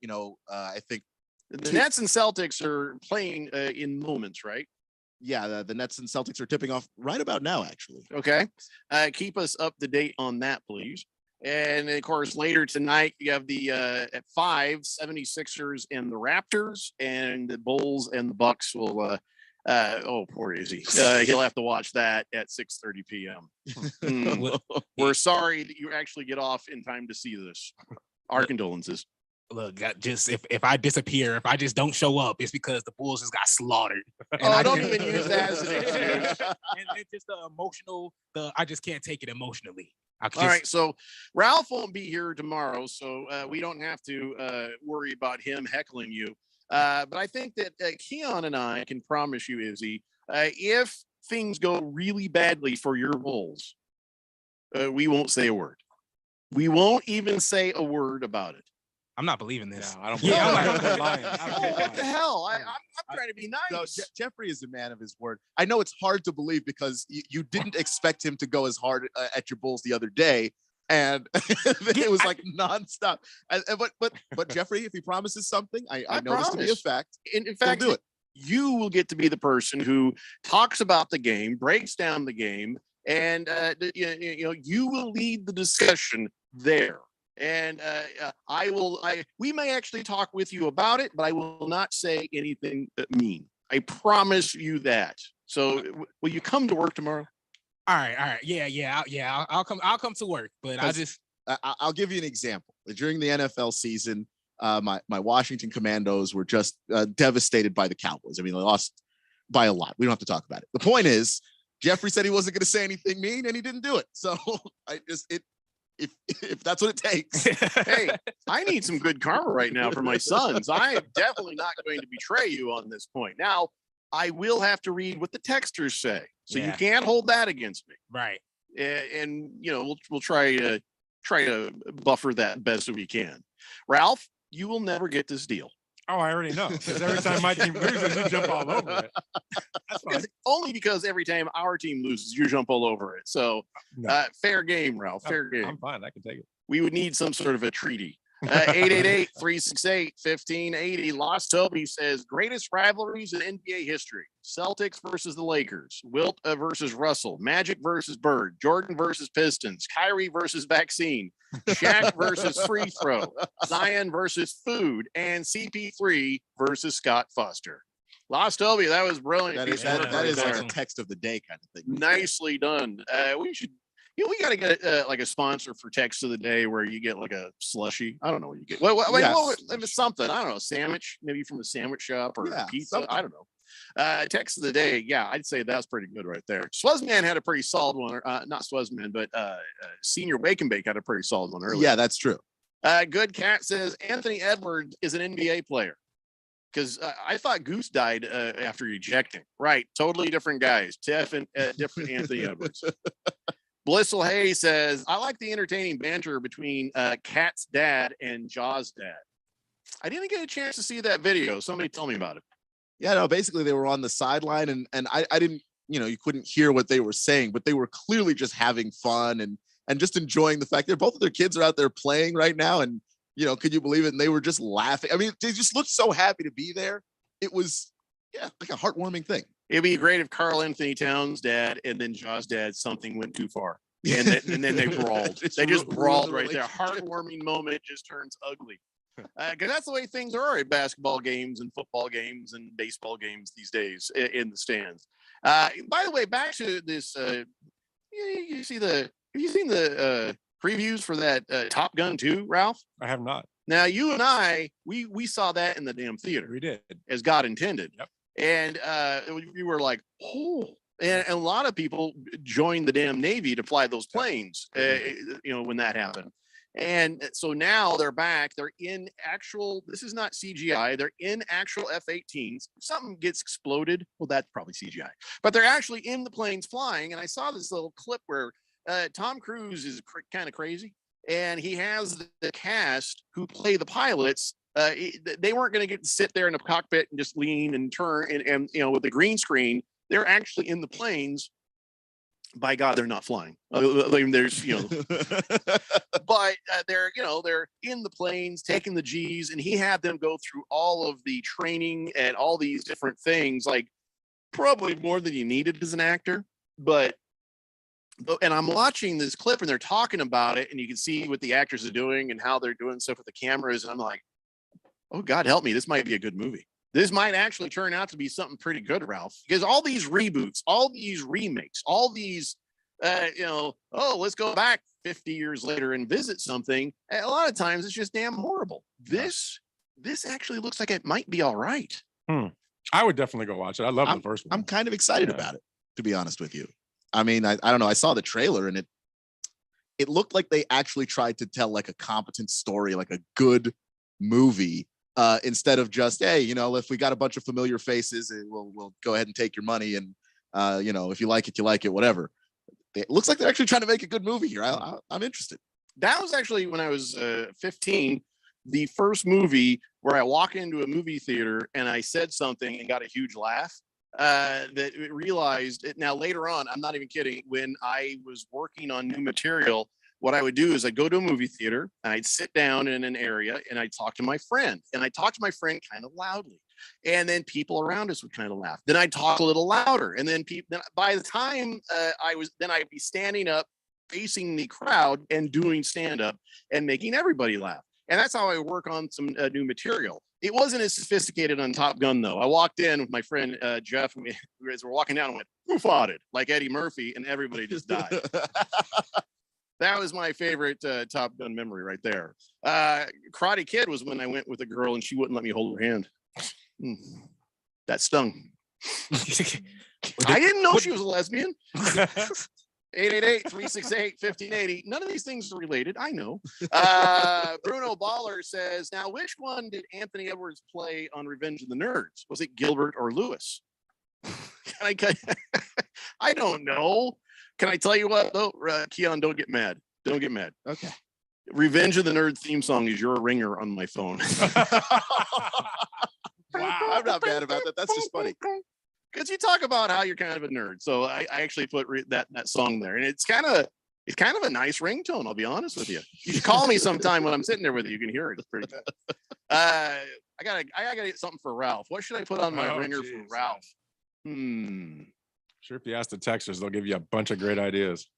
I think the Nets and Celtics are playing in moments, right? Yeah, the Nets and Celtics are tipping off right about now, actually. Okay. Keep us up to date on that, please. And of course, later tonight, you have the at 5, 76ers and the Raptors, and the Bulls and the Bucks will poor Izzy. He'll have to watch that at 6:30 p.m. We're sorry that you actually get off in time to see this. Our condolences. Look, if I disappear, if I just don't show up, it's because the Bulls just got slaughtered. Don't even use that as an excuse. And it's just the emotional. I just can't take it emotionally. All right, so Ralph won't be here tomorrow, so we don't have to worry about him heckling you. But I think that Keon and I can promise you, Izzy, if things go really badly for your Bulls, we won't say a word. We won't even say a word about it. I'm not believing this. I don't. What the hell? I'm trying to be nice. No, Jeffrey is a man of his word. I know it's hard to believe because you didn't expect him to go as hard at your Bulls the other day, and it was like nonstop. But Jeffrey, if he promises something, I know this to be a fact. In fact, he'll do it. You will get to be the person who talks about the game, breaks down the game, and you will lead the discussion there. And we may actually talk with you about it, but I will not say anything mean. I promise you that. So will you come to work tomorrow? All right. Yeah. I'll come. I'll come to work, but I'll give you an example. During the NFL season, my Washington Commandos were just devastated by the Cowboys. I mean, they lost by a lot. We don't have to talk about it. The point is, Jeffrey said he wasn't going to say anything mean, and he didn't do it. So if that's what it takes. Hey, I need some good karma right now for my sons. I am definitely not going to betray you on this point. Now, I will have to read what the texters say, so you can't hold that against me. Right. And we'll try to buffer that best we can. Ralph, you will never get this deal. Oh, I already know. Because every time my team loses, you jump all over it. That's fine. Only because every time our team loses, you jump all over it. So fair game, Ralph. Fair game. I'm fine. I can take it. We would need some sort of a treaty. 888-368-1580. Lost Toby says greatest rivalries in NBA history: Celtics versus the Lakers, Wilt versus Russell, Magic versus Bird, Jordan versus Pistons, Kyrie versus Vaccine, Shaq versus Free Throw, Zion versus Food, and CP3 versus Scott Foster. Lost Toby, that was brilliant. That is like a text of the day kind of thing. Nicely done. We got to get like a sponsor for text of the day where you get like a slushy. I don't know what you get. Something. I don't know. Sandwich, maybe from a sandwich shop or pizza. Something. I don't know. Text of the day. Yeah, I'd say that's pretty good right there. Swesman had a pretty solid one. Not Swesman, but Senior Wake and Bake had a pretty solid one earlier. Yeah, that's true. Good Cat says Anthony Edwards is an NBA player. Because I thought Goose died after ejecting. Right. Totally different guys. Different Anthony Edwards. Blissful Hay says, I like the entertaining banter between Kat's dad and Jaw's dad. I didn't get a chance to see that video. Somebody tell me about it. Yeah, no, basically they were on the sideline and I didn't, you couldn't hear what they were saying, but they were clearly just having fun and just enjoying the fact that both of their kids are out there playing right now. And, could you believe it? And they were just laughing. I mean, they just looked so happy to be there. It was, like a heartwarming thing. It'd be great if Karl Anthony Towns' dad and then Jaw's dad, something went too far. And then they brawled. They just brawled right there. Heartwarming moment just turns ugly. Because that's the way things are at basketball games and football games and baseball games these days in the stands. By the way, back to this. Have you seen the previews for that Top Gun 2, Ralph? I have not. Now, you and I, we saw that in the damn theater. We did. As God intended. Yep. And we were like, oh. And a lot of people joined the damn Navy to fly those planes, when that happened. And so now they're back. They're in actual, this is not CGI. They're in actual F-18s. If something gets exploded, well, that's probably CGI. But they're actually in the planes flying. And I saw this little clip where Tom Cruise is kind of crazy. And he has the cast who play the pilots. They weren't going to get to sit there in the cockpit and just lean and turn and with the green screen. They're actually in the planes. By God, they're not flying. There's, but they're in the planes taking the G's, and he had them go through all of the training and all these different things, like probably more than you needed as an actor. And I'm watching this clip, and they're talking about it, and you can see what the actors are doing and how they're doing stuff with the cameras. And I'm like, oh God, help me! This might be a good movie. This might actually turn out to be something pretty good, Ralph, because all these reboots, all these remakes, all these, let's go back 50 years later and visit something. A lot of times it's just damn horrible. This actually looks like it might be all right. I would definitely go watch it. I love the first one. I'm kind of excited about it, to be honest with you. I mean, I don't know. I saw the trailer and it looked like they actually tried to tell like a competent story, like a good movie. Instead of just, hey, if we got a bunch of familiar faces, we'll go ahead and take your money. And, if you like it, whatever. It looks like they're actually trying to make a good movie here. I'm interested. That was actually when I was 15, the first movie where I walked into a movie theater and I said something and got a huge laugh. That realized it. Now, later on, I'm not even kidding. When I was working on new material, what I would do is I'd go to a movie theater and I'd sit down in an area and I'd talk to my friend, and I'd talk to my friend kind of loudly, and then people around us would kind of laugh. Then I'd talk a little louder, and then by the time I'd be standing up facing the crowd and doing stand up and making everybody laugh. And that's how I work on some new material. It wasn't as sophisticated on Top Gun, though. I walked in with my friend Jeff, and as we're walking down, and went, "Who fought it?" Like Eddie Murphy, and everybody just died. That was my favorite Top Gun memory right there. Karate Kid was when I went with a girl and she wouldn't let me hold her hand. That stung. I didn't know she was a lesbian. 888-368-1580. None of these things are related. I know. Bruno Baller says, now, which one did Anthony Edwards play on Revenge of the Nerds? Was it Gilbert or Lewis? I don't know. Can I tell you what, though? Keon, don't get mad. Don't get mad. Okay. Revenge of the Nerd theme song is your ringer on my phone. Wow. I'm not mad about that. That's just funny. Because you talk about how you're kind of a nerd. So I actually put that song there. And it's kind of a nice ringtone, I'll be honest with you. You should call me sometime when I'm sitting there with you. You can hear it. It's pretty good. I gotta get something for Ralph. What should I put on my ringer for Ralph? Sure, if you ask the Texans, they'll give you a bunch of great ideas.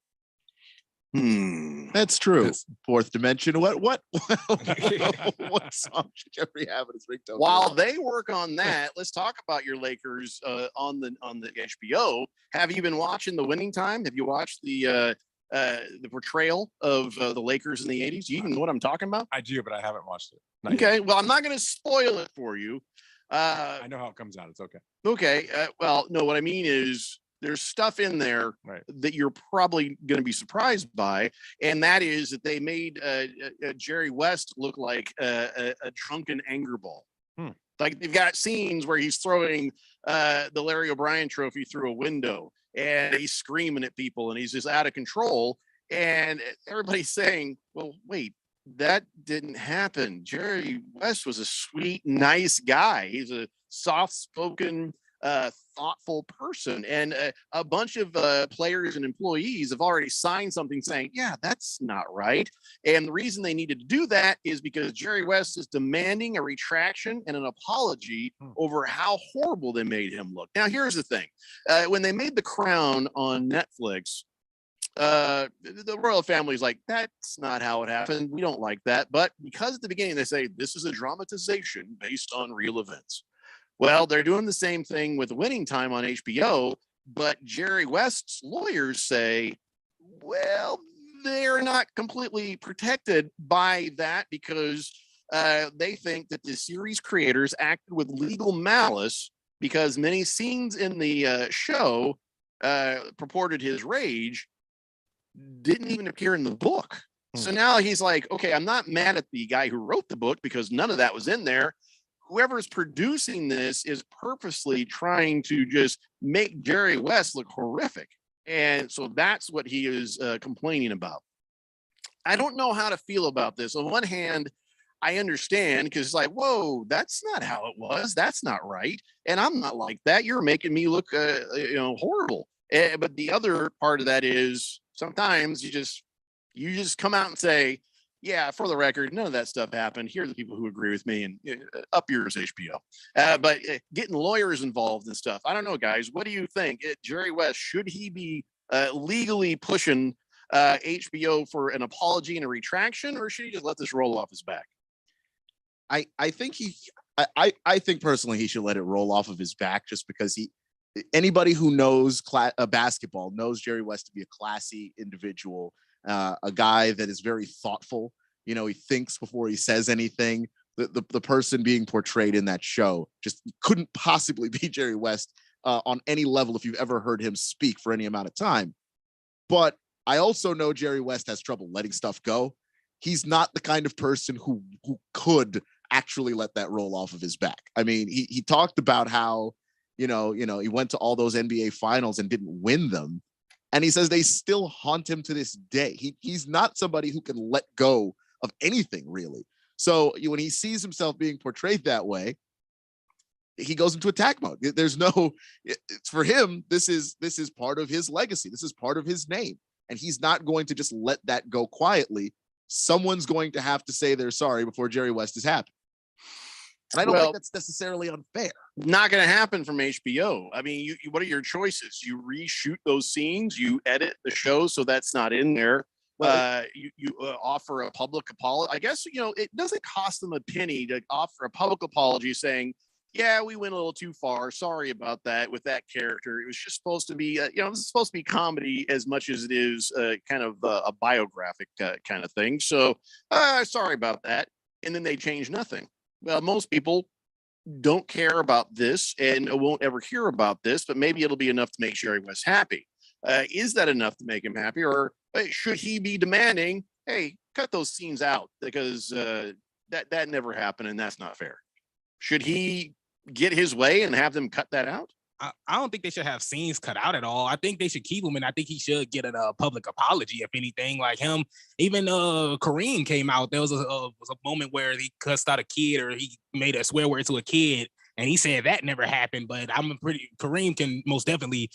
That's true. Fourth Dimension. What song should Jeffrey have in his ringtone? While they work on that, let's talk about your Lakers on the HBO. Have you been watching The Winning Time? Have you watched the portrayal of the Lakers in the 80s? Do you even know what I'm talking about? I do, but I haven't watched it. Okay, well, I'm not going to spoil it for you. I know how it comes out. It's okay. Okay. Well, no, what I mean is there's stuff in there that you're probably going to be surprised by, and that is that they made Jerry West look like a drunken anger ball. Like they've got scenes where he's throwing the Larry O'Brien trophy through a window, and he's screaming at people, and he's just out of control. And everybody's saying, "Well, wait, that didn't happen. Jerry West was a sweet, nice guy. He's a soft-spoken, thoughtful person." And a bunch of players and employees have already signed something saying, yeah, that's not right. And the reason they needed to do that is because Jerry West is demanding a retraction and an apology over how horrible they made him look. Now, here's the thing. When they made The Crown on Netflix, the royal family's like, that's not how it happened. We don't like that. But because at the beginning they say this is a dramatization based on real events. Well, they're doing the same thing with Winning Time on HBO, but Jerry West's lawyers say, well, they're not completely protected by that because they think that the series creators acted with legal malice because many scenes in the show purported his rage didn't even appear in the book. So now he's like, okay, I'm not mad at the guy who wrote the book because none of that was in there. Whoever's producing this is purposely trying to just make Jerry West look horrific. And so that's what he is complaining about. I don't know how to feel about this. On one hand, I understand because it's like, whoa, that's not how it was. That's not right. And I'm not like that. You're making me look, horrible. But the other part of that is sometimes you just come out and say, yeah, for the record, none of that stuff happened. Here are the people who agree with me, and up yours, HBO. But getting lawyers involved and stuff, I don't know, guys. What do you think? Jerry West, should he be legally pushing HBO for an apology and a retraction, or should he just let this roll off his back? I think personally he should let it roll off of his back, just because anybody who knows basketball knows Jerry West to be a classy individual. A guy that is very thoughtful. He thinks before he says anything. The person being portrayed in that show just couldn't possibly be Jerry West on any level if you've ever heard him speak for any amount of time. But I also know Jerry West has trouble letting stuff go. He's not the kind of person who could actually let that roll off of his back. I mean, he talked about how, he went to all those NBA finals and didn't win them. And he says they still haunt him to this day. He's not somebody who can let go of anything, really. So when he sees himself being portrayed that way, he goes into attack mode. For him, this is part of his legacy. This is part of his name. And he's not going to just let that go quietly. Someone's going to have to say they're sorry before Jerry West is happy. And I don't think that's necessarily unfair. Not going to happen from HBO. I mean, what are your choices? You reshoot those scenes, you edit the show so that's not in there. You offer a public apology. I guess, it doesn't cost them a penny to offer a public apology saying, yeah, we went a little too far. Sorry about that with that character. It was just supposed to be, this is supposed to be comedy as much as it is kind of a biographic kind of thing. So sorry about that. And then they change nothing. Well, most people don't care about this and won't ever hear about this, but maybe it'll be enough to make Jerry West happy. Is that enough to make him happy? Or should he be demanding, hey, cut those scenes out because that never happened and that's not fair? Should he get his way and have them cut that out? I don't think they should have scenes cut out at all. I think they should keep him, and I think he should get a public apology, if anything. Like him, even Kareem came out. There was a moment where he cussed out a kid, or he made a swear word to a kid, and he said that never happened. But Kareem can most definitely,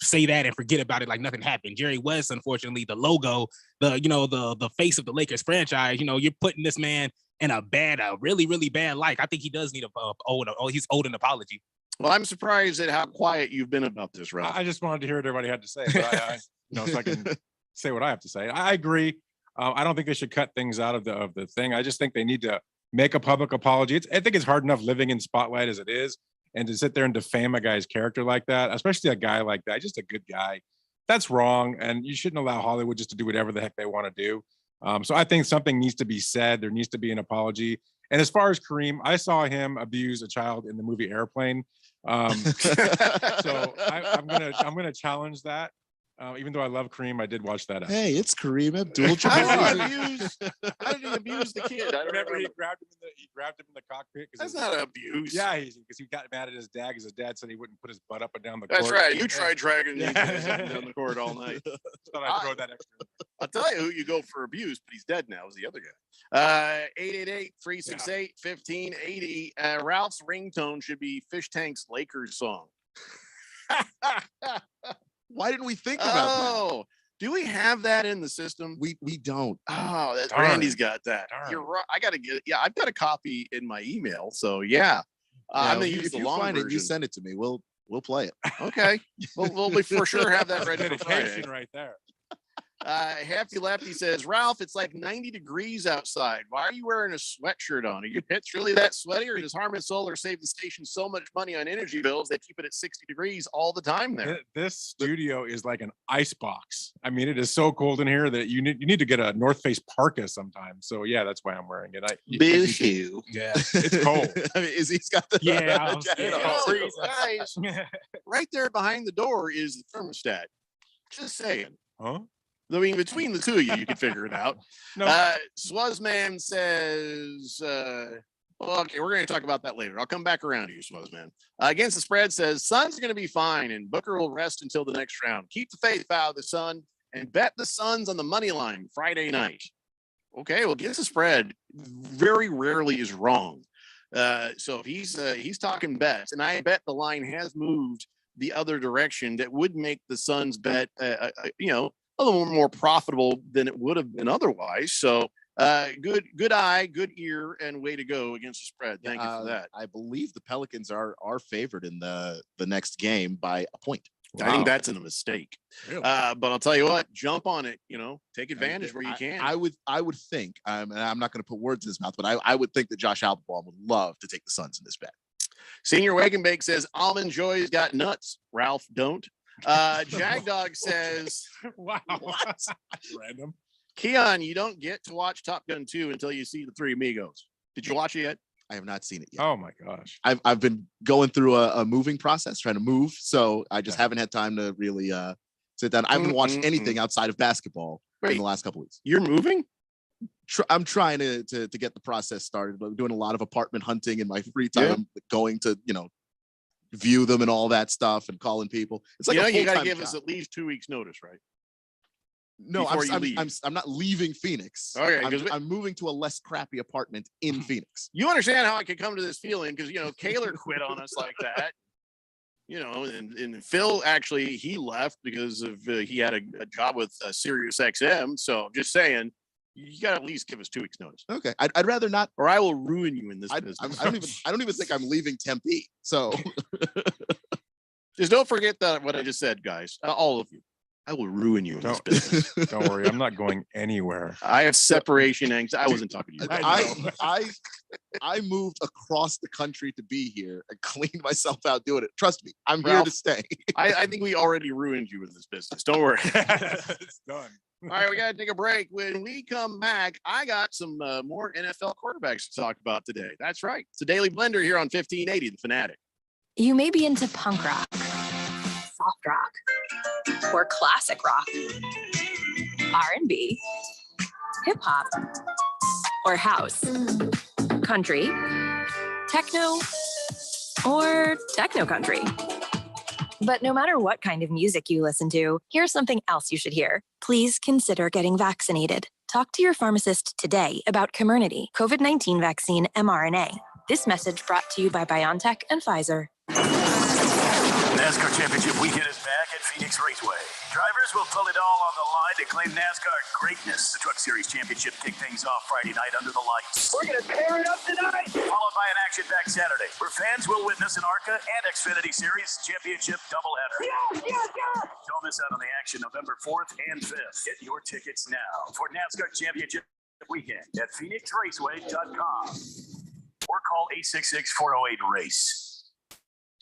say that and forget about it like nothing happened. Jerry West, unfortunately, the logo, the face of the Lakers franchise. You're putting this man in a really, really bad light. I think he does need he's owed an apology. Well, I'm surprised at how quiet you've been about this, Ralph. I just wanted to hear what everybody had to say, but so I can say what I have to say. I agree. I don't think they should cut things out of the thing. I just think they need to make a public apology. I think it's hard enough living in spotlight as it is, and to sit there and defame a guy's character like that, especially a guy like that, just a good guy, that's wrong. And you shouldn't allow Hollywood just to do whatever the heck they want to do. So I think something needs to be said. There needs to be an apology. And as far as Kareem, I saw him abuse a child in the movie Airplane. So I'm gonna challenge that. Even though I love Kareem, I did watch that. Hey, it's Kareem Abdul-Jabbar. How did he abuse the kid? I don't Remember he remember. grabbed him in the cockpit. That's not abuse. Yeah, because he got mad at his dad because his dad said he wouldn't put his butt up and down the That's court. right. You tried dragging Yeah. these guys up and down the court all night. Thought I'd throw that extra. I'll tell you who you go for abuse, but he's dead now, is the other guy. 888-368-1580. Ralph's ringtone should be Fish Tank's Lakers song. Why didn't we think about that? Do we have that in the system? We don't. Oh, that's Darn. Randy's got that. Darn. You're right. I gotta get it. Yeah, I've got a copy in my email. So yeah. I'm gonna use if the you long find version. it, you send it to me. We'll play it. Okay. We'll be for sure have that ready for Friday. Dedication right there. Hefty Lefty says, Ralph, it's like 90 degrees outside. Why are you wearing a sweatshirt on? Are your pits really that sweaty, or does Harman Solar save the station so much money on energy bills they keep it at 60 degrees all the time there? This studio is like an ice box. I mean, it is so cold in here that you need to get a North Face parka sometime. So yeah, that's why I'm wearing it. Boo-hoo. Yeah, it's cold. I mean, he's got the Yeah, jacket on. Guys, right there behind the door is the thermostat. Just saying. Huh? I mean, between the two of you, you can figure it out. No. Swazman says, well, okay, we're going to talk about that later. I'll come back around to you, Swazman. Against the spread says, Suns are going to be fine, and Booker will rest until the next round. Keep the faith, Vow the Sun, and bet the Suns on the money line Friday night. Okay, well, against the spread very rarely is wrong. So if he's talking bets, and I bet the line has moved the other direction, that would make the Suns bet, a little more profitable than it would have been otherwise. So good eye, good ear, and way to go against the spread. Thank you for that. I believe the Pelicans are favored in the next game by a point. I think that's a mistake. Really? But I'll tell you what, jump on it, take advantage where you can. I would think, and I'm not going to put words in his mouth, but I would think that Josh Albaum would love to take the Suns in this bet. Senior Wake and Bake says Almond Joy's got nuts. Ralph don't. Jagdog says, wow, what? Random. Keon, you don't get to watch Top Gun 2 until you see the Three Amigos. Did you watch it yet? I have not seen it yet. Oh my gosh. I've been going through a moving process, trying to move, so I just haven't had time to really sit down. I haven't watched anything outside of basketball in the last couple weeks. You're moving? I'm trying to get the process started. I'm doing a lot of apartment hunting in my free time. I'm going to view them and all that stuff and calling people. It's like you got to give us at least 2 weeks notice, right? No, I'm not leaving Phoenix. Okay, I'm moving to a less crappy apartment in Phoenix. You understand how I could come to this feeling because Kaler quit on us like that. And Phil actually he left because of he had a job with Sirius XM. So just saying, you got to at least give us 2 weeks notice. Okay, I'd rather not, or I will ruin you in this business. I don't even think I'm leaving Tempe. So just don't forget what I just said, guys. All of you. I will ruin you in this business. Don't worry, I'm not going anywhere. I have separation anxiety. I wasn't talking to you. I moved across the country to be here and cleaned myself out doing it. Trust me, I'm here Ralph, to stay. I think we already ruined you in this business. Don't worry. It's done. All right, we got to take a break. When we come back, I got some more NFL quarterbacks to talk about today. That's right. It's a Daily Blender here on 1580, The Fanatic. You may be into punk rock, soft rock, or classic rock, R&B, hip hop, or house, country, techno, or techno country. But no matter what kind of music you listen to, here's something else you should hear. Please consider getting vaccinated. Talk to your pharmacist today about Comirnaty, COVID-19 vaccine mRNA. This message brought to you by BioNTech and Pfizer. NASCAR Championship weekend is back at Phoenix Raceway. Drivers will put it all on the line to claim NASCAR greatness. The Truck Series Championship kicked things off Friday night under the lights. We're going to tear it up tonight. Followed by an action-packed Saturday, where fans will witness an ARCA and Xfinity Series Championship doubleheader. Don't miss out on the action November 4th and 5th. Get your tickets now for NASCAR Championship weekend at PhoenixRaceway.com or call 866-408-RACE.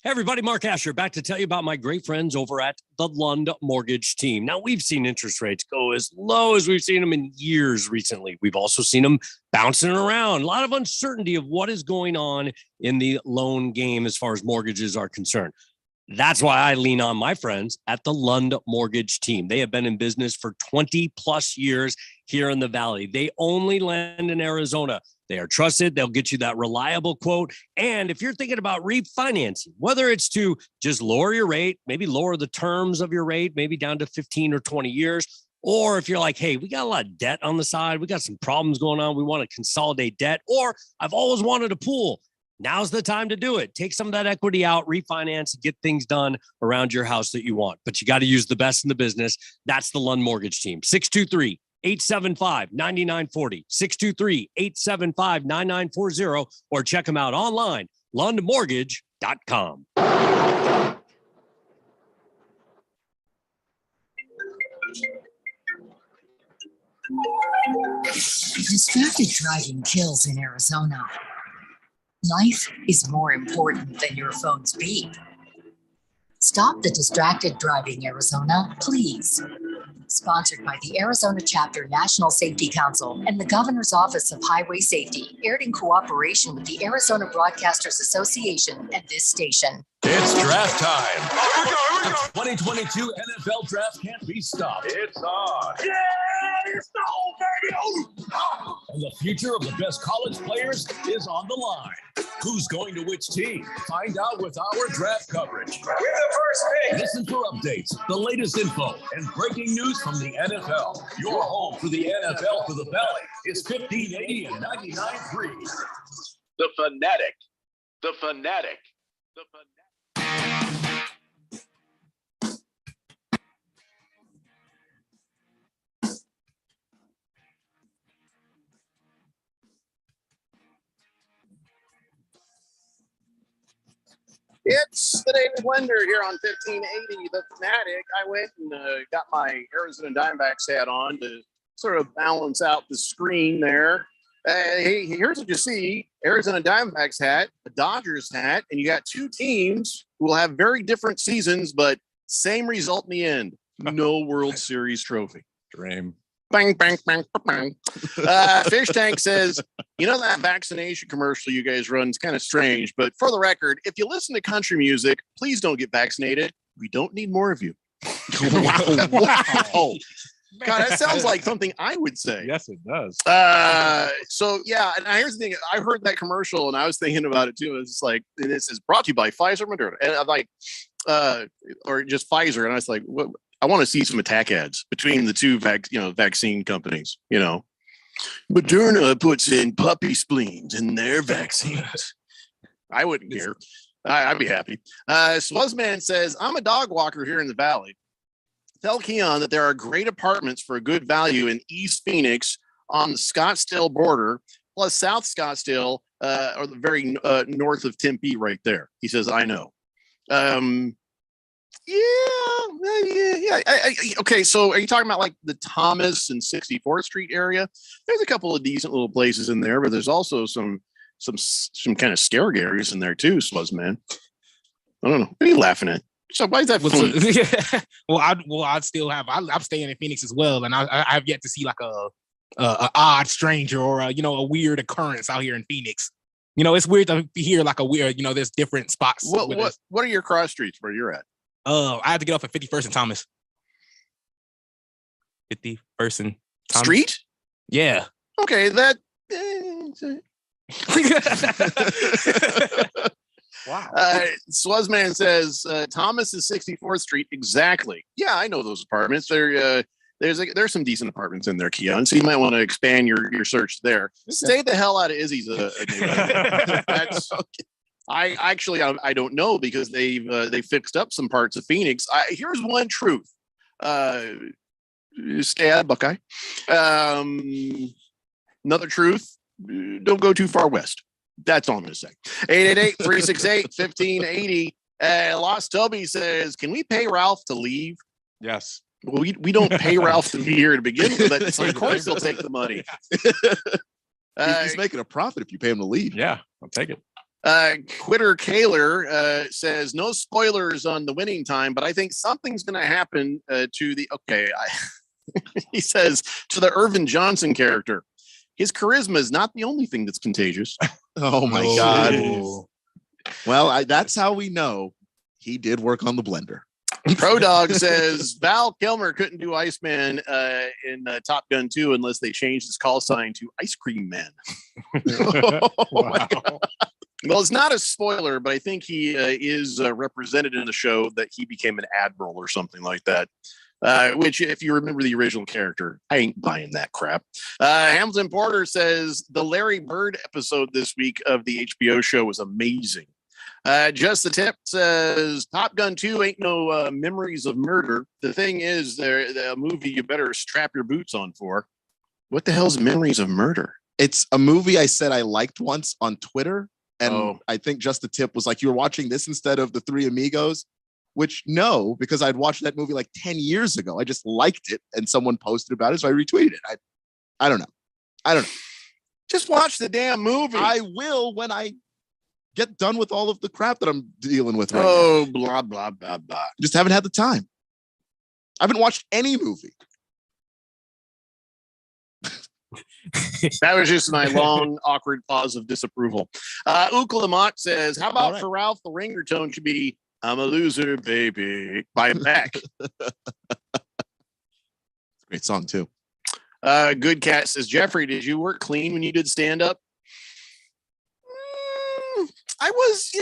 Hey everybody, Mark Asher back to tell you about my great friends over at the Lund Mortgage Team. Now, we've seen interest rates go as low as we've seen them in years recently. We've also seen them bouncing around. A lot of uncertainty of what is going on in the loan game as far as mortgages are concerned. That's why I lean on my friends at the Lund Mortgage Team. They have been in business for 20 plus years here in the Valley. They only lend in Arizona. They are trusted. They'll get you that reliable quote. And if you're thinking about refinancing, whether it's to just lower your rate, maybe lower the terms of your rate, maybe down to 15 or 20 years, or if you're like, hey, we got a lot of debt on the side, we got some problems going on, we want to consolidate debt, or I've always wanted a pool. Now's the time to do it. Take some of that equity out, refinance, and get things done around your house that you want. But you got to use the best in the business. That's the Lund Mortgage Team. 623-875-9940, 623-875-9940, or check them out online, lundmortgage.com. Distracted driving kills in Arizona. Life is more important than your phone's beep. Stop the distracted driving, Arizona, please. Sponsored by the Arizona Chapter National Safety Council and the Governor's Office of Highway Safety, aired in cooperation with the Arizona Broadcasters Association and this station. It's draft time. Here we go. The 2022 NFL Draft can't be stopped. It's on. Yeah, it's on, baby. And the future of the best college players is on the line. Who's going to which team? Find out with our draft coverage. We're the first pick. Listen for updates, the latest info, and breaking news from the NFL. Your home for the NFL for the Valley is 1580 and 99.3. The Fanatic. The Fanatic. The Fanatic. It's the Daily Blender here on 1580, The Fanatic. I went and got my Arizona Diamondbacks hat on to sort of balance out the screen there. Hey, here's what you see. Arizona Diamondbacks hat, a Dodgers hat, and you got two teams who will have very different seasons, but same result in the end. No World Series trophy. Dream. Bang, bang, bang, bang. Fish Tank says, you know, that vaccination commercial you guys run is kind of strange, but for the record, if you listen to country music, please don't get vaccinated. We don't need more of you. Wow. God, that sounds like something I would say. Yes, it does. So yeah, and here's the thing. I heard that commercial and I was thinking about it too. It's like, this is brought to you by Pfizer, Moderna. And I'm like, or just Pfizer. And I was like, what? I want to see some attack ads between the two vaccine companies. You know, Moderna puts in puppy spleens in their vaccines. I wouldn't care. I'd be happy. Swazzman says, I'm a dog walker here in the Valley. Tell Keon that there are great apartments for a good value in East Phoenix on the Scottsdale border, plus South Scottsdale, or the very north of Tempe right there. He says, I know. Yeah. Okay, so are you talking about like the Thomas and 64th Street area? There's a couple of decent little places in there, but there's also some kind of scary areas in there too, Swaz man. I don't know. What are you laughing at? So why is that funny? I'd still have. I'm staying in Phoenix as well, and I have yet to see like a odd stranger or a weird occurrence out here in Phoenix. It's weird to hear like a weird. There's different spots. What are your cross streets where you're at? I had to get off at 51st and Thomas. 51st and Thomas. Street? Yeah. Okay, that. Wow. Swazman says Thomas is 64th Street. Exactly. Yeah, I know those apartments. There's some decent apartments in there, Keon. So you might want to expand your search there. Stay the hell out of Izzy's. That's okay. I don't know because they fixed up some parts of Phoenix. Here's one truth. Stay out of Buckeye. Another truth. Don't go too far west. That's all I'm going to say. 888-368-1580. Lost Toby says, can we pay Ralph to leave? Yes. Well, we don't pay Ralph to be here to begin with, so of course he'll take the money. He's making a profit if you pay him to leave. Yeah, I'll take it. Quitter Kaler says, no spoilers on the winning time, but I think something's going to happen to the, he says, to the Irvin Johnson character. His charisma is not the only thing that's contagious. Oh my God. Well, that's how we know he did work on the blender. Pro Dog says Val Kilmer couldn't do Iceman in Top Gun 2 unless they changed his call sign to Ice Cream Man. Wow. Well, it's not a spoiler, but I think he is represented in the show that he became an admiral or something like that. Which, if you remember the original character, I ain't buying that crap. Hamilton Porter says the Larry Bird episode this week of the HBO show was amazing. Just the Tip says Top Gun 2 ain't no memories of murder. The thing is, the movie you better strap your boots on for. What the hell's memories of murder? It's a movie I said I liked once on Twitter. And I think Just the Tip was like, you were watching this instead of The Three Amigos. Which no, because I'd watched that movie like 10 years ago. I just liked it and someone posted about it, so I retweeted it. I don't know. Just watch the damn movie. I will when I get done with all of the crap that I'm dealing with right now. Blah, blah, blah, blah. Just haven't had the time. I haven't watched any movie. That was just my long, awkward pause of disapproval. Ukla Lamont says, how about for Ralph, the ringertone should be I'm a loser, baby. By Beck. Great song, too. Good Cat says, Jeffrey, did you work clean when you did stand up? I was,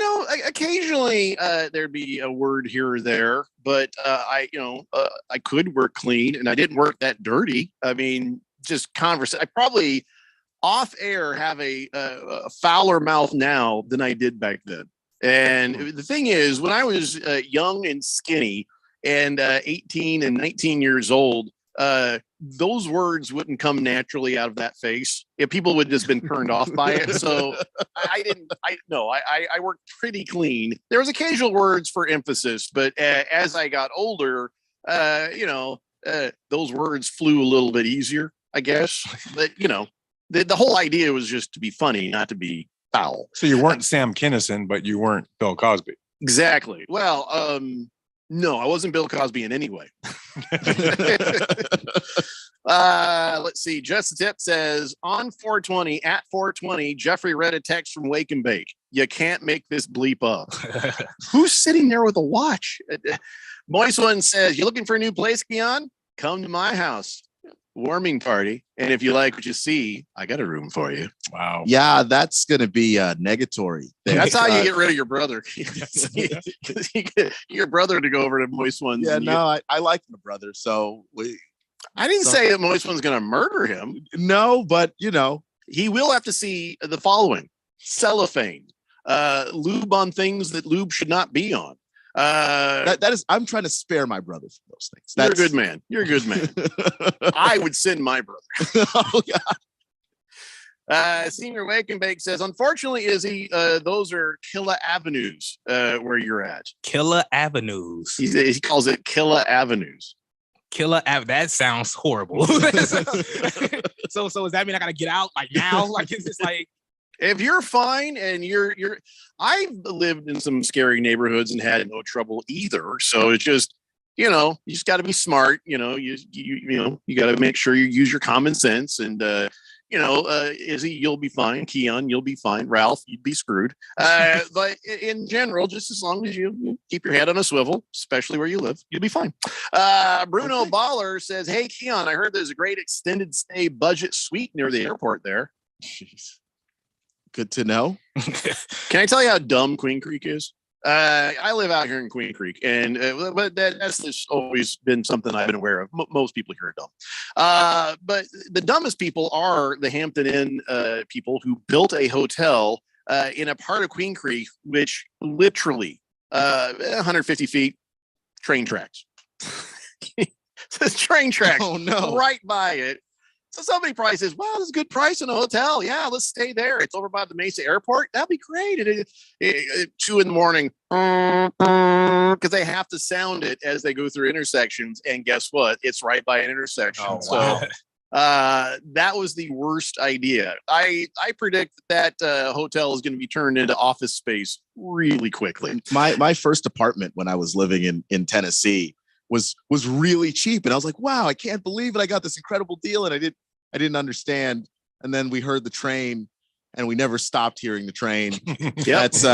occasionally there'd be a word here or there, but I could work clean and I didn't work that dirty. I mean, just I probably off air have a fouler mouth now than I did back then. And the thing is, when I was young and skinny and 18 and 19 years old, those words wouldn't come naturally out of that face. If people would have just been turned off by it. So I worked pretty clean. There was occasional words for emphasis, but as I got older, those words flew a little bit easier, I guess. But, the whole idea was just to be funny, not to be foul. So you weren't Sam Kinison, but you weren't Bill Cosby. Exactly. Well, no, I wasn't Bill Cosby in any way. Let's see. Just the Tip says on 420 at 420, Jeffrey read a text from Wake and Bake. You can't make this bleep up. Who's sitting there with a watch? Moist One says, you looking for a new place, Keon? Come to my house. Warming party. And if you like what you see, I got a room for you. Wow. Yeah, that's going to be negatory. That's how you get rid of your brother. You get your brother to go over to Moist One's. Yeah, no, I like my brother. So I didn't say that Moist One's going to murder him. No, but he will have to see the following: cellophane, lube on things that lube should not be on. That is, I'm trying to spare my brother from those things. You're a good man. You're a good man. I would send my brother. Oh, yeah. Senior Wake and Bake says, unfortunately, Izzy, those are Killa Avenues where you're at. Killer Avenues. He calls it Killa Avenues. That sounds horrible. so does that mean I gotta get out like now? Like it's just like if you're fine and you're I've lived in some scary neighborhoods and had no trouble either. So it's just, you just got to be smart. You got to make sure you use your common sense and Izzy, you'll be fine. Keon, you'll be fine. Ralph, you'd be screwed. But in general, just as long as you keep your head on a swivel, especially where you live, you'll be fine. Bruno Baller says, hey, Keon, I heard there's a great extended stay budget suite near the airport there. Jeez. Good to know. Can I tell you how dumb Queen Creek is? I live out here in Queen Creek, and but that's just always been something I've been aware of. Most people here are dumb, but the dumbest people are the Hampton Inn people who built a hotel in a part of Queen Creek, which literally 150 feet train tracks. Says train tracks. Oh no! Right by it. So somebody probably says, wow, that's a good price in a hotel. Yeah, let's stay there. It's over by the Mesa Airport. That'd be great. At 2 a.m, because they have to sound it as they go through intersections. And guess what? It's right by an intersection. Oh, wow. So that was the worst idea. I predict that hotel is going to be turned into office space really quickly. My first apartment when I was living in Tennessee was really cheap, and I was like, wow, I can't believe it. I got this incredible deal, and I didn't understand. And then we heard the train, and we never stopped hearing the train. That's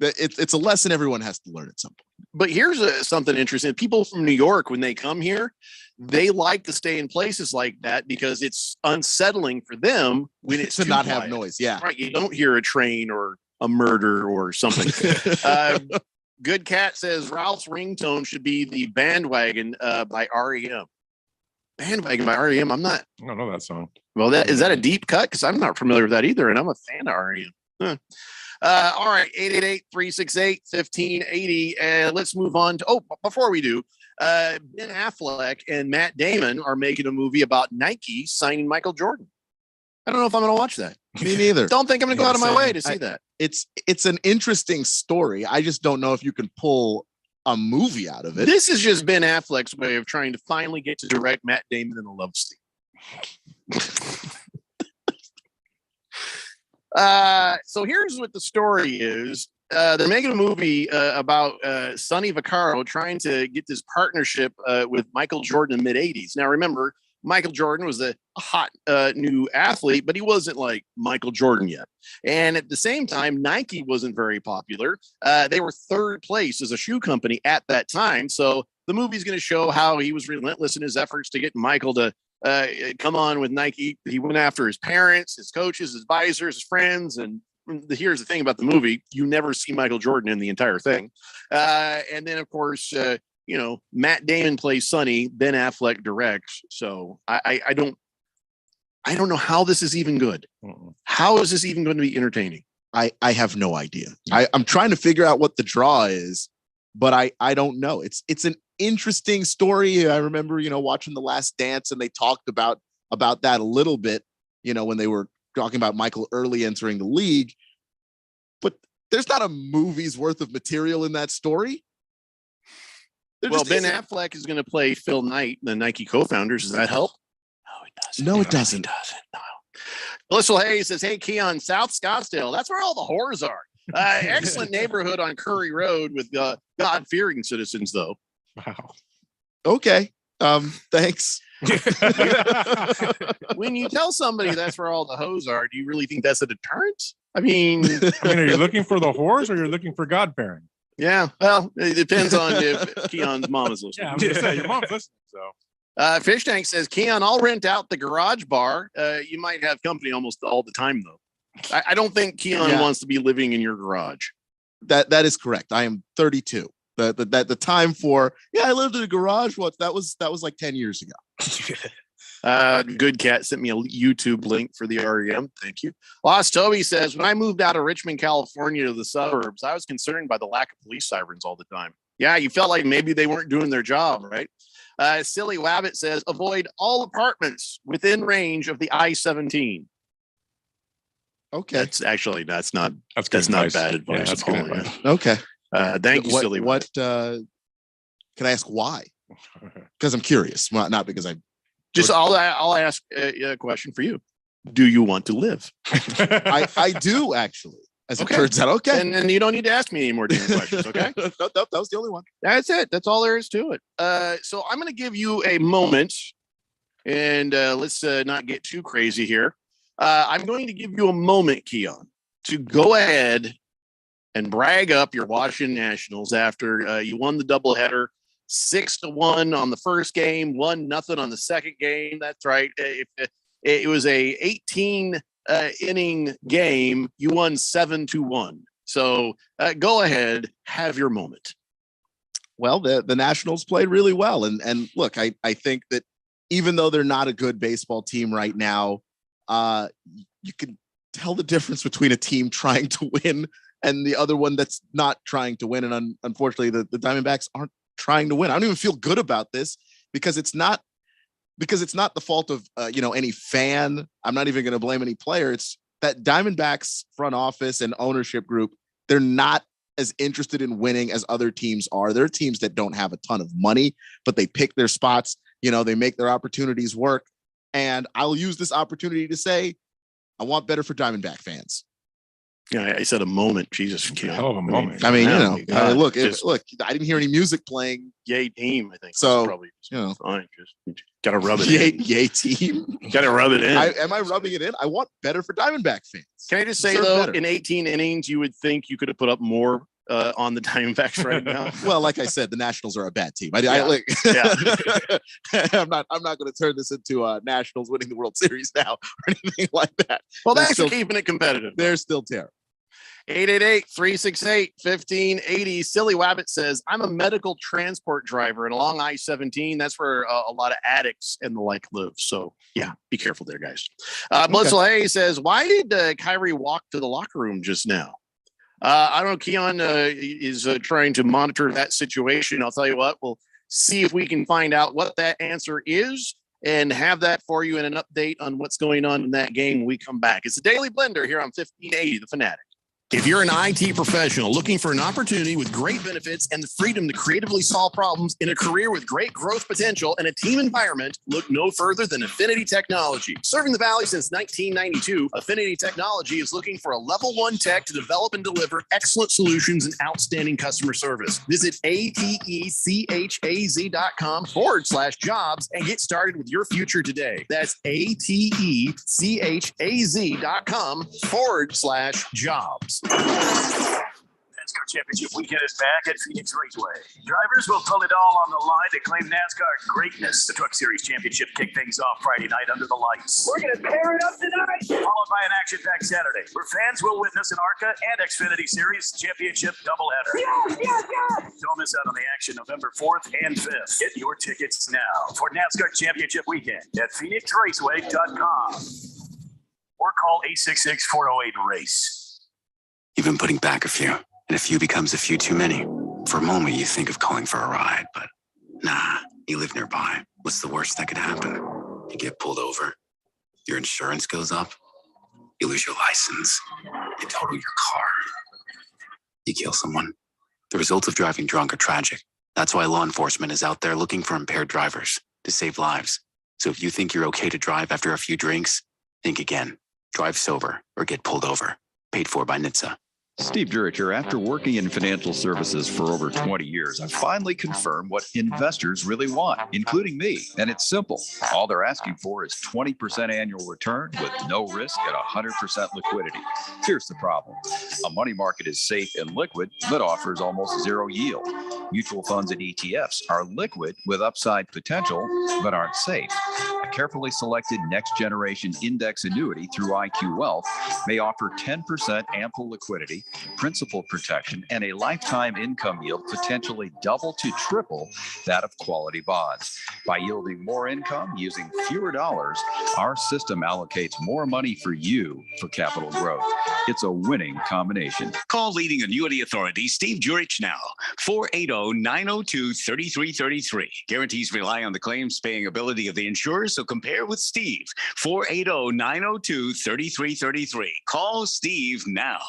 it's a lesson everyone has to learn at some point. But here's something interesting. People from New York, when they come here, they like to stay in places like that because it's unsettling for them when it's to too not quiet. have noise. Yeah, right. You don't hear a train or a murder or something. Good Cat says Ralph's ringtone should be the Bandwagon by REM. Bandwagon by REM. I don't know that song. Well, is that a deep cut? Because I'm not familiar with that either, and I'm a fan of REM. Huh. All right, 888-368-1580. And let's move on to, before we do, Ben Affleck and Matt Damon are making a movie about Nike signing Michael Jordan. I don't know if I'm going to watch that. Me neither. Don't think I'm going to go out of my way to see that. It's an interesting story. I just don't know if you can pull a movie out of it. This is just Ben Affleck's way of trying to finally get to direct Matt Damon in a love scene. So here's what the story is. They're making a movie about Sonny Vaccaro trying to get this partnership with Michael Jordan in the mid-'80s. Now, remember, Michael Jordan was a hot new athlete, but he wasn't like Michael Jordan yet. And at the same time, Nike wasn't very popular. They were third place as a shoe company at that time. So the movie's going to show how he was relentless in his efforts to get Michael to come on with Nike. He went after his parents, his coaches, his advisors, his friends. And here's the thing about the movie. You never see Michael Jordan in the entire thing. And then, of course, Matt Damon plays Sonny, Ben Affleck directs. So I don't know how this is even good. How is this even going to be entertaining? I have no idea. I'm trying to figure out what the draw is, but I don't know. It's an interesting story. I remember, watching The Last Dance, and they talked about that a little bit, when they were talking about Michael early entering the league. But there's not a movie's worth of material in that story. Well, Ben Affleck is going to play Phil Knight, the Nike co-founders. Does that help? No, it doesn't. Alyssa Hayes says, hey, Keon, South Scottsdale. That's where all the whores are. Excellent neighborhood on Curry Road with God-fearing citizens, though. Wow. Okay. Thanks. When you tell somebody that's where all the hoes are, do you really think that's a deterrent? I mean, are you looking for the whores or you're looking for God-fearing? Yeah, well, it depends on if Keon's mom is listening. Yeah, I'm just saying, your mom's listening, so. Fish Tank says, Keon, I'll rent out the garage bar. You might have company almost all the time, though. I don't think Keon wants to be living in your garage. That is correct. I am 32. The time for I lived in a garage. That was like 10 years ago. Good Cat sent me a YouTube link for the REM. Thank you. Lost Toby says, when I moved out of Richmond, California to the suburbs, I was concerned by the lack of police sirens all the time. Yeah, you felt like maybe they weren't doing their job, right? Silly Wabbit says, avoid all apartments within range of the I-17. Okay. That's not good not advice. bad Yeah, advice. that's at good all, advice. yeah. Okay. Thank you, silly. What can I ask why? Because I'm curious. Well, not because I Just I'll ask a question for you. Do you want to live? I do actually. As Okay. it turns out, okay. And you don't need to ask me any more damn questions, okay? Nope, that was the only one. That's it. That's all there is to it. So I'm going to give you a moment, and let's not get too crazy here. I'm going to give you a moment, Keon, to go ahead and brag up your Washington Nationals after you won the doubleheader, 6-1 on the first game, 1-0 on the second game. That's right. It was a 18 inning game. You won 7-1. So go ahead, have your moment. Well, the Nationals played really well. And look, I think that even though they're not a good baseball team right now, you can tell the difference between a team trying to win and the other one that's not trying to win. And unfortunately, the Diamondbacks aren't trying to win. I don't even feel good about this because it's not the fault of any fan. I'm not even going to blame any player. It's that Diamondbacks front office and ownership group, they're not as interested in winning as other teams are. They're teams that don't have a ton of money, but they pick their spots. They make their opportunities work. And I'll use this opportunity to say, I want better for Diamondback fans. Yeah, I said a moment. Jesus, hell of a moment. I mean, look, just- I didn't hear any music playing. Yay team, I think. So, was probably fine. Just gotta rub it Yay, in. yay team. Gotta rub it in. Am I rubbing it in? I want better for Diamondback fans. Can I just say Deserve though, better. in 18 innings, you would think you could have put up more on the Diamondbacks right now. Well, like I said, the Nationals are a bad team. I'm not going to turn this into Nationals winning the World Series now or anything like that. Well, They're thanks for still- keeping it competitive. They're still terrible. 888-368-1580. Silly Wabbit says, I'm a medical transport driver and along I-17. That's where a lot of addicts and the like live. So yeah, be careful there, guys. Blissel Hay says, why did Kyrie walk to the locker room just now? I don't know. Keon is trying to monitor that situation. I'll tell you what, we'll see if we can find out what that answer is and have that for you in an update on what's going on in that game when we come back. It's a Daily Blender here on 1580, The Fanatic. If you're an IT professional looking for an opportunity with great benefits and the freedom to creatively solve problems in a career with great growth potential and a team environment, look no further than Affinity Technology. Serving the Valley since 1992, Affinity Technology is looking for a level 1 tech to develop and deliver excellent solutions and outstanding customer service. Visit atechaz.com/jobs and get started with your future today. That's atechaz.com/jobs. NASCAR Championship weekend is back at Phoenix Raceway. Drivers will put it all on the line to claim NASCAR greatness. The Truck Series Championship kicked things off Friday night under the lights. We're going to tear it up tonight. Followed by an action-packed Saturday, where fans will witness an ARCA and Xfinity Series Championship doubleheader. Don't miss out on the action November 4th and 5th. Get your tickets now for NASCAR Championship weekend at PhoenixRaceway.com or call 866-408-RACE. You've been putting back a few, and a few becomes a few too many. For a moment, you think of calling for a ride, but nah, you live nearby. What's the worst that could happen? You get pulled over, your insurance goes up, you lose your license, you total your car, you kill someone. The results of driving drunk are tragic. That's why law enforcement is out there looking for impaired drivers to save lives. So if you think you're okay to drive after a few drinks, think again. Drive sober or get pulled over. Paid for by NHTSA. Steve Jurich here. After working in financial services for over 20 years, I finally confirmed what investors really want, including me. And it's simple. All they're asking for is 20% annual return with no risk at 100% liquidity. Here's the problem. A money market is safe and liquid, but offers almost zero yield. Mutual funds and ETFs are liquid with upside potential, but aren't safe. A carefully selected next generation index annuity through IQ Wealth may offer 10% ample liquidity, principal protection, and a lifetime income yield potentially double to triple that of quality bonds. By yielding more income using fewer dollars, our system allocates more money for you for capital growth. It's a winning combination. Call leading annuity authority Steve Jurich now, 480-902-3333. Guarantees rely on the claims paying ability of the insurer, so So compare with Steve. 480-902-3333. Call Steve now.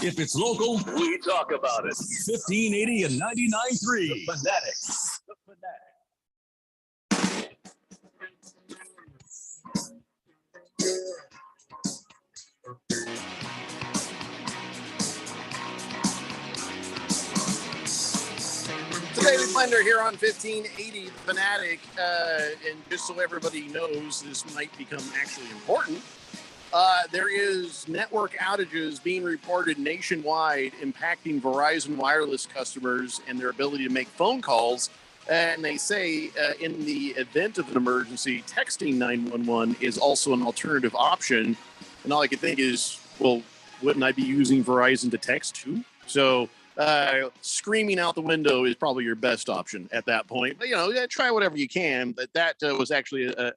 If it's local, We talk about it. 1580 and 99.3. The Fanatic. The Daily Blender here on 1580 The Fanatic. And just so everybody knows, this might become actually important. There is network outages being reported nationwide impacting Verizon Wireless customers and their ability to make phone calls. And they say in the event of an emergency, texting 911 is also an alternative option. And all I can think is, well, wouldn't I be using Verizon to text too? So screaming out the window is probably your best option at that point. But, try whatever you can. But that was actually a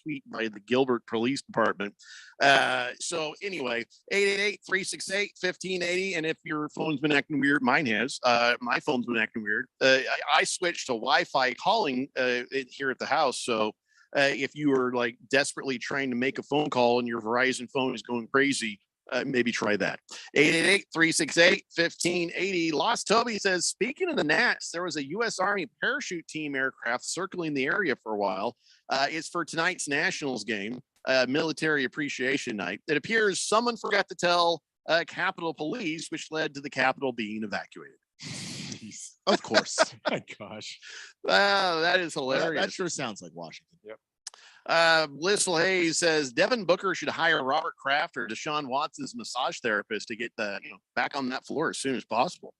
tweet by the Gilbert Police Department. So anyway, 888-368-1580. And if your phone's been acting weird, mine has. My phone's been acting weird. I switched to Wi-Fi calling here at the house. So if you are like desperately trying to make a phone call and your Verizon phone is going crazy, maybe try that. 888-368-1580. Lost Toby says, speaking of the Nats, there was a U.S. Army parachute team aircraft circling the area for a while. It's for tonight's Nationals game, Military Appreciation Night. It appears someone forgot to tell Capitol Police, which led to the Capitol being evacuated. Of course. My gosh. That is hilarious. That sure sounds like Washington. Yep. Blissful Hayes says Devin Booker should hire Robert Kraft or Deshaun Watson's massage therapist to get back on that floor as soon as possible.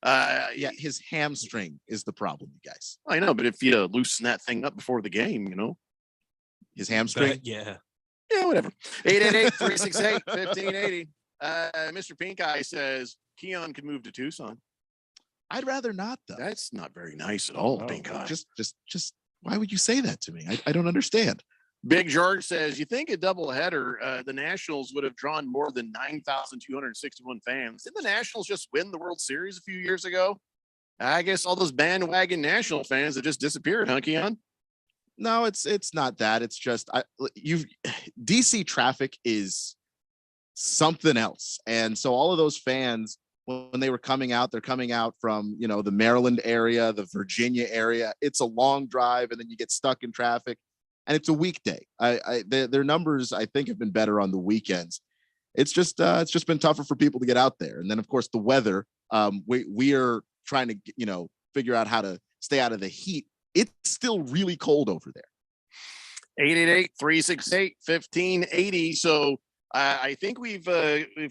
Yeah, his hamstring is the problem, you guys. I know, but if you loosen that thing up before the game, his hamstring. Yeah, whatever. 888-368-1580. Mr. Pink Eye says Keon can move to Tucson. I'd rather not, though. That's not very nice at all, Pink Eye. Just why would you say that to me? I don't understand. Big George says, you think a doubleheader, the Nationals would have drawn more than 9,261 fans. Didn't the Nationals just win the World Series a few years ago? I guess all those bandwagon National fans that just disappeared, huh, Keon? No, it's not that. It's just DC traffic is something else. And so all of those fans, when they were coming out, they're coming out from, the Maryland area, the Virginia area. It's a long drive, and then you get stuck in traffic, and it's a weekday. Their numbers, I think, have been better on the weekends. It's just been tougher for people to get out there. And then, of course, the weather. We are trying to, figure out how to stay out of the heat. It's still really cold over there. 888-368-1580. So I think we've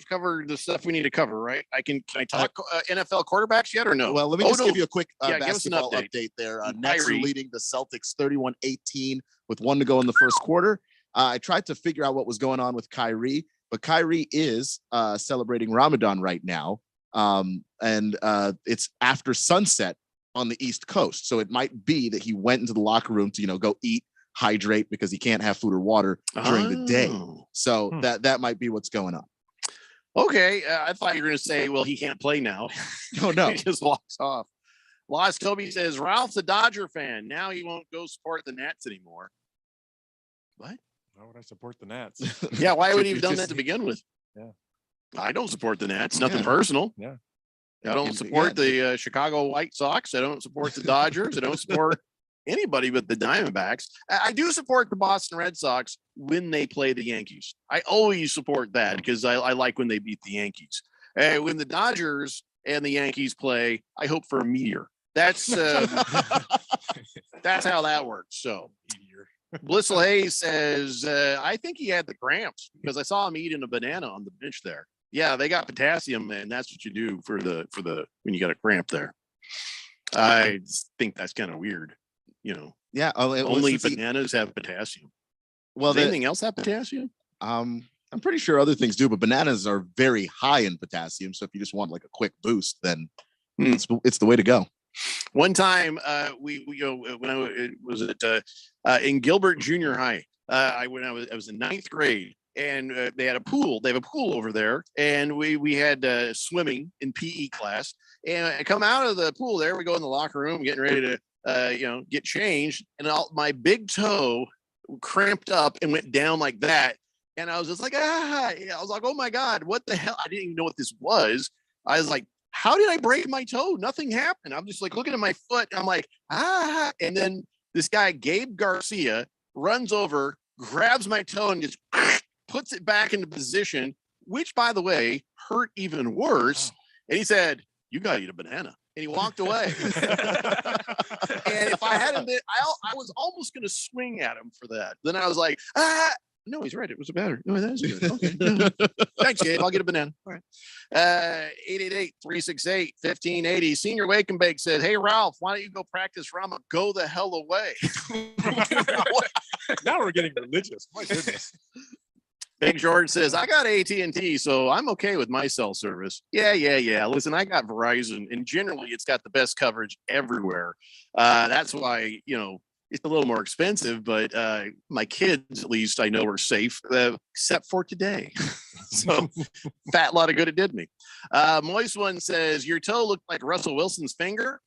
covered the stuff we need to cover, right? Can I talk NFL quarterbacks yet or no? Well, let me give you a quick basketball give us an update there. Nets are leading the Celtics 31-18 with 1 to go in the first quarter. I tried to figure out what was going on with Kyrie, but Kyrie is celebrating Ramadan right now. And it's after sunset on the East Coast. So it might be that he went into the locker room to, go eat, hydrate, because he can't have food or water during the day. So that might be what's going on. Okay. I thought you were going to say, well, he can't play now. Oh, no. He just walks off. Lost Toby says, Ralph's a Dodger fan. Now he won't go support the Nats anymore. What? Why would I support the Nats? Yeah, why would he have done that to begin with? Yeah. I don't support the Nats. Nothing personal. Yeah. I don't support the Chicago White Sox. I don't support the Dodgers. I don't support anybody but the Diamondbacks. I do support the Boston Red Sox when they play the Yankees. I always support that because I like when they beat the Yankees. When the Dodgers and the Yankees play, I hope for a meteor. That's that's how that works. So Blissful Hayes says, I think he had the cramps because I saw him eating a banana on the bench there. Yeah, they got potassium, and that's what you do for the when you got a cramp there. I think that's kind of weird, Yeah, only bananas have potassium. Well, does anything else have potassium? I'm pretty sure other things do, but bananas are very high in potassium. So if you just want like a quick boost, then it's the way to go. One time, we when I was at in Gilbert Junior High, I was in 9th grade. And they had a pool. They have a pool over there, and we had swimming in PE class. And I come out of the pool there. We go in the locker room, getting ready to get changed. And my big toe cramped up and went down like that. And I was just like, I was like, oh my God, what the hell? I didn't even know what this was. I was like, how did I break my toe? Nothing happened. I'm just like looking at my foot. I'm like, and then this guy, Gabe Garcia, runs over, grabs my toe and just puts it back into position, which, by the way, hurt even worse. And he said, you got to eat a banana. And he walked away. And if I hadn't been, I was almost going to swing at him for that. Then I was like, no, he's right. It was a batter. No, that was good. Okay. Thanks, Gabe. I'll get a banana. All right. 888-368-1580. Senior Wake and Bake said, hey, Ralph, why don't you go practice Rama? Go the hell away. Now we're getting religious. My goodness. Big George says, I got AT&T, so I'm okay with my cell service. Yeah. Listen, I got Verizon, and generally it's got the best coverage everywhere. That's why, it's a little more expensive, but my kids, at least, I know are safe, except for today. So fat lot of good it did me. Moist One says, your toe looked like Russell Wilson's finger.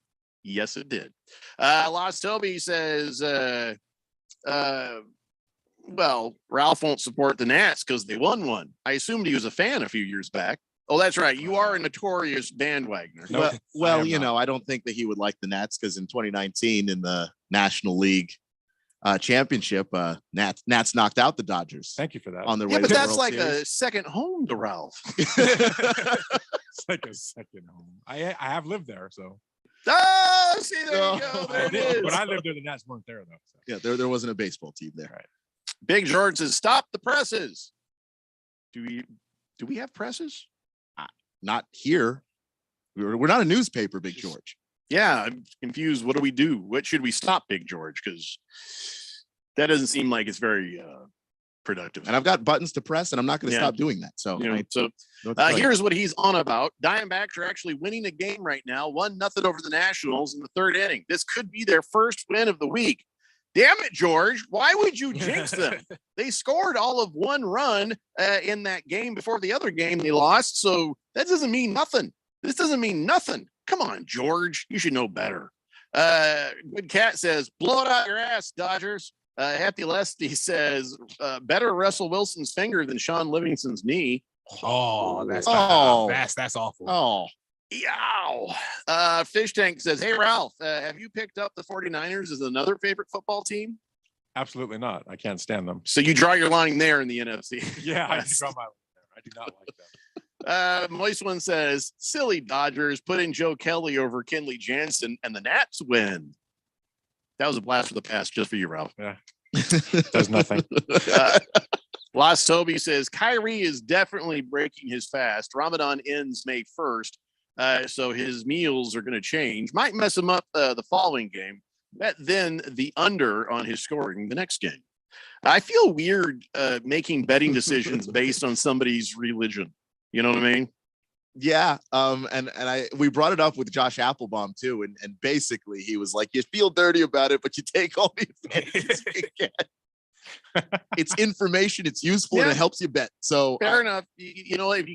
Yes, it did. Lost Toby says, well, Ralph won't support the Nats because they won one. I assumed he was a fan a few years back. Oh, that's right. You are a notorious bandwagoner. Well, I don't think that he would like the Nats because in 2019 in the National League championship, Nats knocked out the Dodgers. Thank you for that. On their way Yeah, but to the that's World like Series. a second home to Ralph. It's like a second home. I have lived there, so. Oh, see, there you go. There it is. When I lived there, the Nats weren't there, though. So. Yeah, there wasn't a baseball team there. Right. Big George says, stop the presses. Do we have presses? Not here. We're not a newspaper, Big George. Yeah, I'm confused. What do we do? What should we stop, Big George? Because that doesn't seem like it's very productive. And I've got buttons to press, and I'm not going to stop doing that. So, here's what he's on about. Diamondbacks are actually winning a game right now, 1-0 over the Nationals in the third inning. This could be their first win of the week. Damn it, George. Why would you jinx them? They scored all of one run in that game before the other game they lost. So that doesn't mean nothing. This doesn't mean nothing. Come on, George. You should know better. Good Cat says, blow it out your ass, Dodgers. Happy Lesty says, better Russell Wilson's finger than Sean Livingston's knee. Oh, that's awful. Oh. Yow. Fish Tank says, hey, Ralph, have you picked up the 49ers as another favorite football team? Absolutely not. I can't stand them. So you draw your line there in the NFC. Yeah, I draw my line there. I do not like them. Moist One says, silly Dodgers, put in Joe Kelly over Kenley Jansen and the Nats win. That was a blast for the past just for you, Ralph. Yeah. Does nothing. Lost Toby says, Kyrie is definitely breaking his fast. Ramadan ends May 1st. So his meals are going to change. Might mess him up the following game. Bet then the under on his scoring the next game. I feel weird making betting decisions based on somebody's religion. You know what I mean? Yeah. We brought it up with Josh Applebaum too. And basically he was like, you feel dirty about it, but you take all the advantages you get. It's information, it's useful, and it helps you bet. So fair enough. If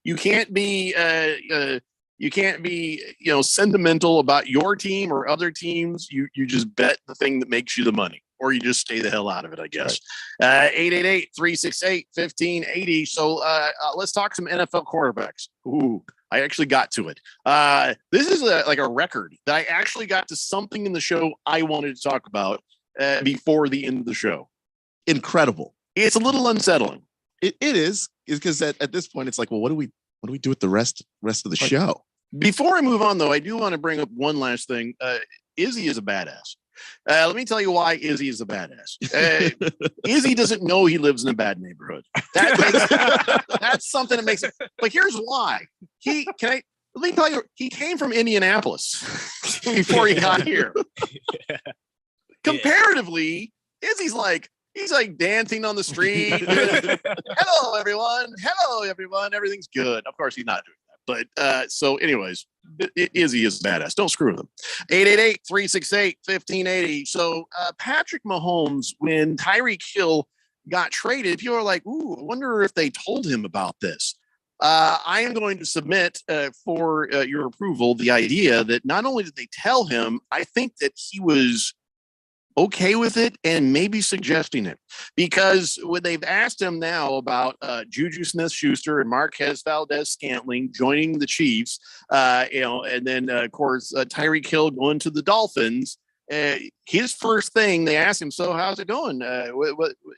you can't be sentimental about your team or other teams. You just bet the thing that makes you the money, or you just stay the hell out of it, I guess. 888-368-1580. So let's talk some NFL quarterbacks. Ooh, I actually got to it. This is like a record that I actually got to something in the show I wanted to talk about before the end of the show. Incredible. It's a little unsettling. It is because at this point it's like, well, what do we do with the rest of the show? Before I move on, though, I do want to bring up one last thing. Izzy is a badass. Let me tell you why Izzy is a badass. Izzy doesn't know he lives in a bad neighborhood. That's something that makes it. But here's why. Let me tell you, he came from Indianapolis before he got here. Comparatively, Izzy's like, he's like dancing on the street. Hello, everyone. Hello, everyone. Everything's good. Of course, he's not doing that. But so anyways, Izzy is badass. Don't screw with him. 888-368-1580. So Patrick Mahomes, when Tyreek Hill got traded, people are like, ooh, I wonder if they told him about this. I am going to submit for your approval the idea that not only did they tell him, I think that he was okay with it and maybe suggesting it, because when they've asked him now about Juju Smith-Schuster and Marquez Valdez-Scantling joining the Chiefs, and then of course Tyreek Hill going to the Dolphins. His first thing they asked him, so how's it going?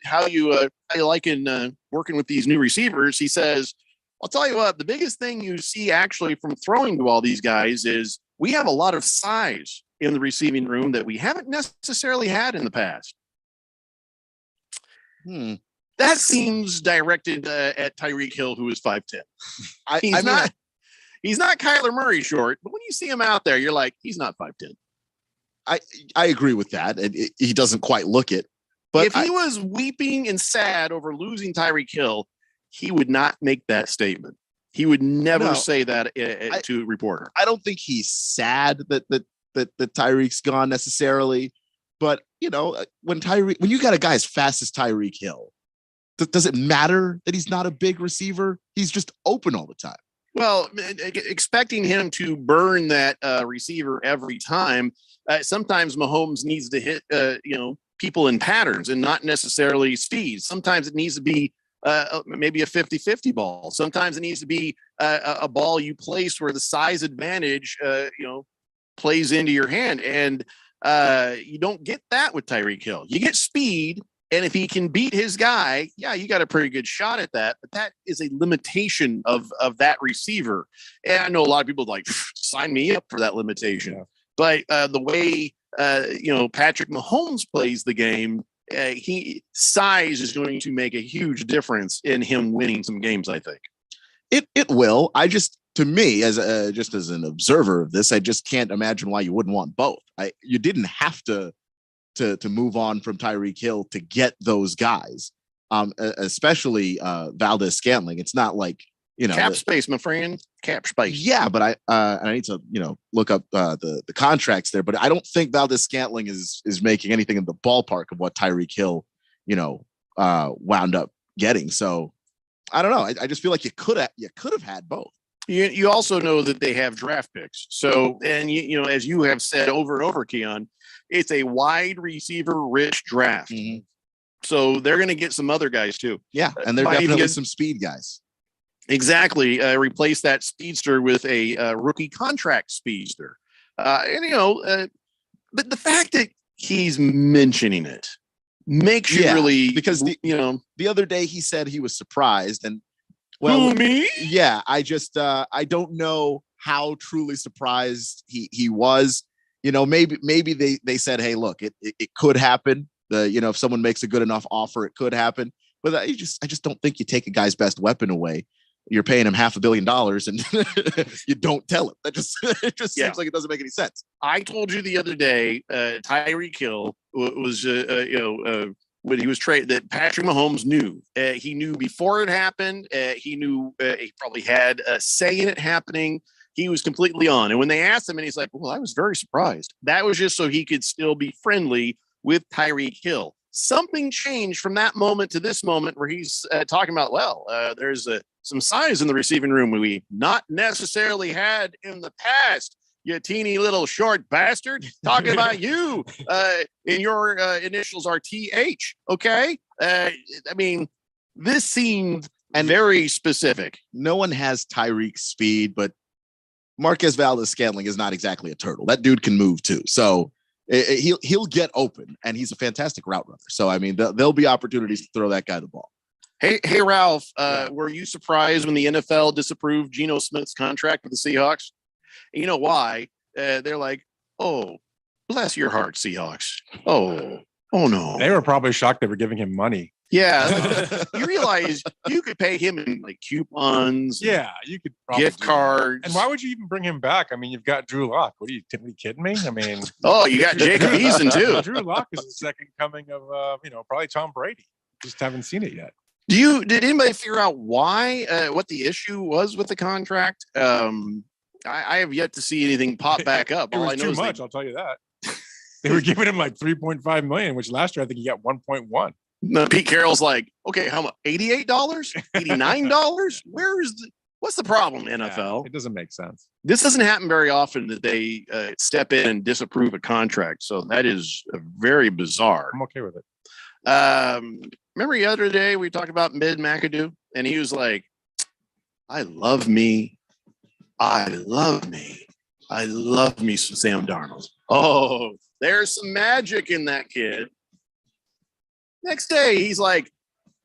How you liking working with these new receivers? He says, I'll tell you what, the biggest thing you see actually from throwing to all these guys is we have a lot of size in the receiving room that we haven't necessarily had in the past. That seems directed at Tyreek Hill, who is 5'10". He's not Kyler Murray short, but when you see him out there, you're like, he's not 5'10". I agree with that. And he doesn't quite look it. But if he was weeping and sad over losing Tyreek Hill, he would not make that statement. He would never say that to a reporter. I don't think he's sad that Tyreek's gone necessarily. But, when you got a guy as fast as Tyreek Hill, does it matter that he's not a big receiver? He's just open all the time. Well, expecting him to burn that receiver every time, sometimes Mahomes needs to hit, people in patterns and not necessarily speed. Sometimes it needs to be maybe a 50-50 ball. Sometimes it needs to be a ball you place where the size advantage, plays into your hand. And you don't get that with Tyreek Hill. You get speed. And if he can beat his guy, yeah, you got a pretty good shot at that. But that is a limitation of that receiver. And I know a lot of people like, sign me up for that limitation. Yeah. But the way, Patrick Mahomes plays the game, size is going to make a huge difference in him winning some games, I think. It will. To me, as an observer of this, I just can't imagine why you wouldn't want both. You didn't have to move on from Tyreek Hill to get those guys, especially Valdez-Scantling. It's not like, cap space, my friend, cap space. Yeah, but I need to, look up the contracts there, but I don't think Valdez-Scantling is making anything in the ballpark of what Tyreek Hill, wound up getting. So I don't know. I just feel like you could have had both. You also know that they have draft picks. So, and as you have said over and over, Keon, it's a wide receiver rich draft. Mm-hmm. So they're going to get some other guys too. Yeah. And they're definitely some speed guys. Exactly. Replace that speedster with a rookie contract speedster. But the fact that he's mentioning it makes you really, because the other day he said he was surprised, and well, me? Yeah, I don't know how truly surprised he was. Maybe they said, hey, look, it could happen. If someone makes a good enough offer, it could happen. But I just don't think you take a guy's best weapon away. You're paying him $500 million and you don't tell him. That just seems like it doesn't make any sense. I told you the other day, Tyreek Hill was when he was traded, that Patrick Mahomes knew. He knew before it happened. He knew he probably had a say in it happening. He was completely on. And when they asked him, and he's like, well, I was very surprised. That was just so he could still be friendly with Tyreek Hill. Something changed from that moment to this moment where he's talking about, there's some size in the receiving room we not necessarily had in the past. You teeny little short bastard, talking about you in your initials are TH. Okay. This seemed very specific. No one has Tyreek's speed, but Marquez Valdez-Scantling is not exactly a turtle. That dude can move too. So he'll get open, and he's a fantastic route runner. So, there'll be opportunities to throw that guy the ball. Hey, Ralph, were you surprised when the NFL disapproved Geno Smith's contract with the Seahawks? You know why? They're like, oh, bless your heart, Seahawks. Oh no. They were probably shocked they were giving him money. Yeah. You realize you could pay him in like coupons. Yeah, you could gift cards. And why would you even bring him back? You've got Drew Lock. What are you kidding me? Oh, you got Jacob Eason too. Drew Lock is the second coming of probably Tom Brady. Just haven't seen it yet. Did anybody figure out why, what the issue was with the contract? I have yet to see anything pop back up. It was too much, I'll tell you that. They were giving him like $3.5 million, which last year I think he got 1.1. No, Pete Carroll's like, okay, how much? $88? $89? What's the problem, NFL? It doesn't make sense. This doesn't happen very often that they step in and disapprove a contract. So that is very bizarre. I'm okay with it. Remember the other day we talked about Mid McAdoo, and he was like, I love me. I love me. I love me some Sam Darnold. Oh, there's some magic in that kid. Next day, he's like,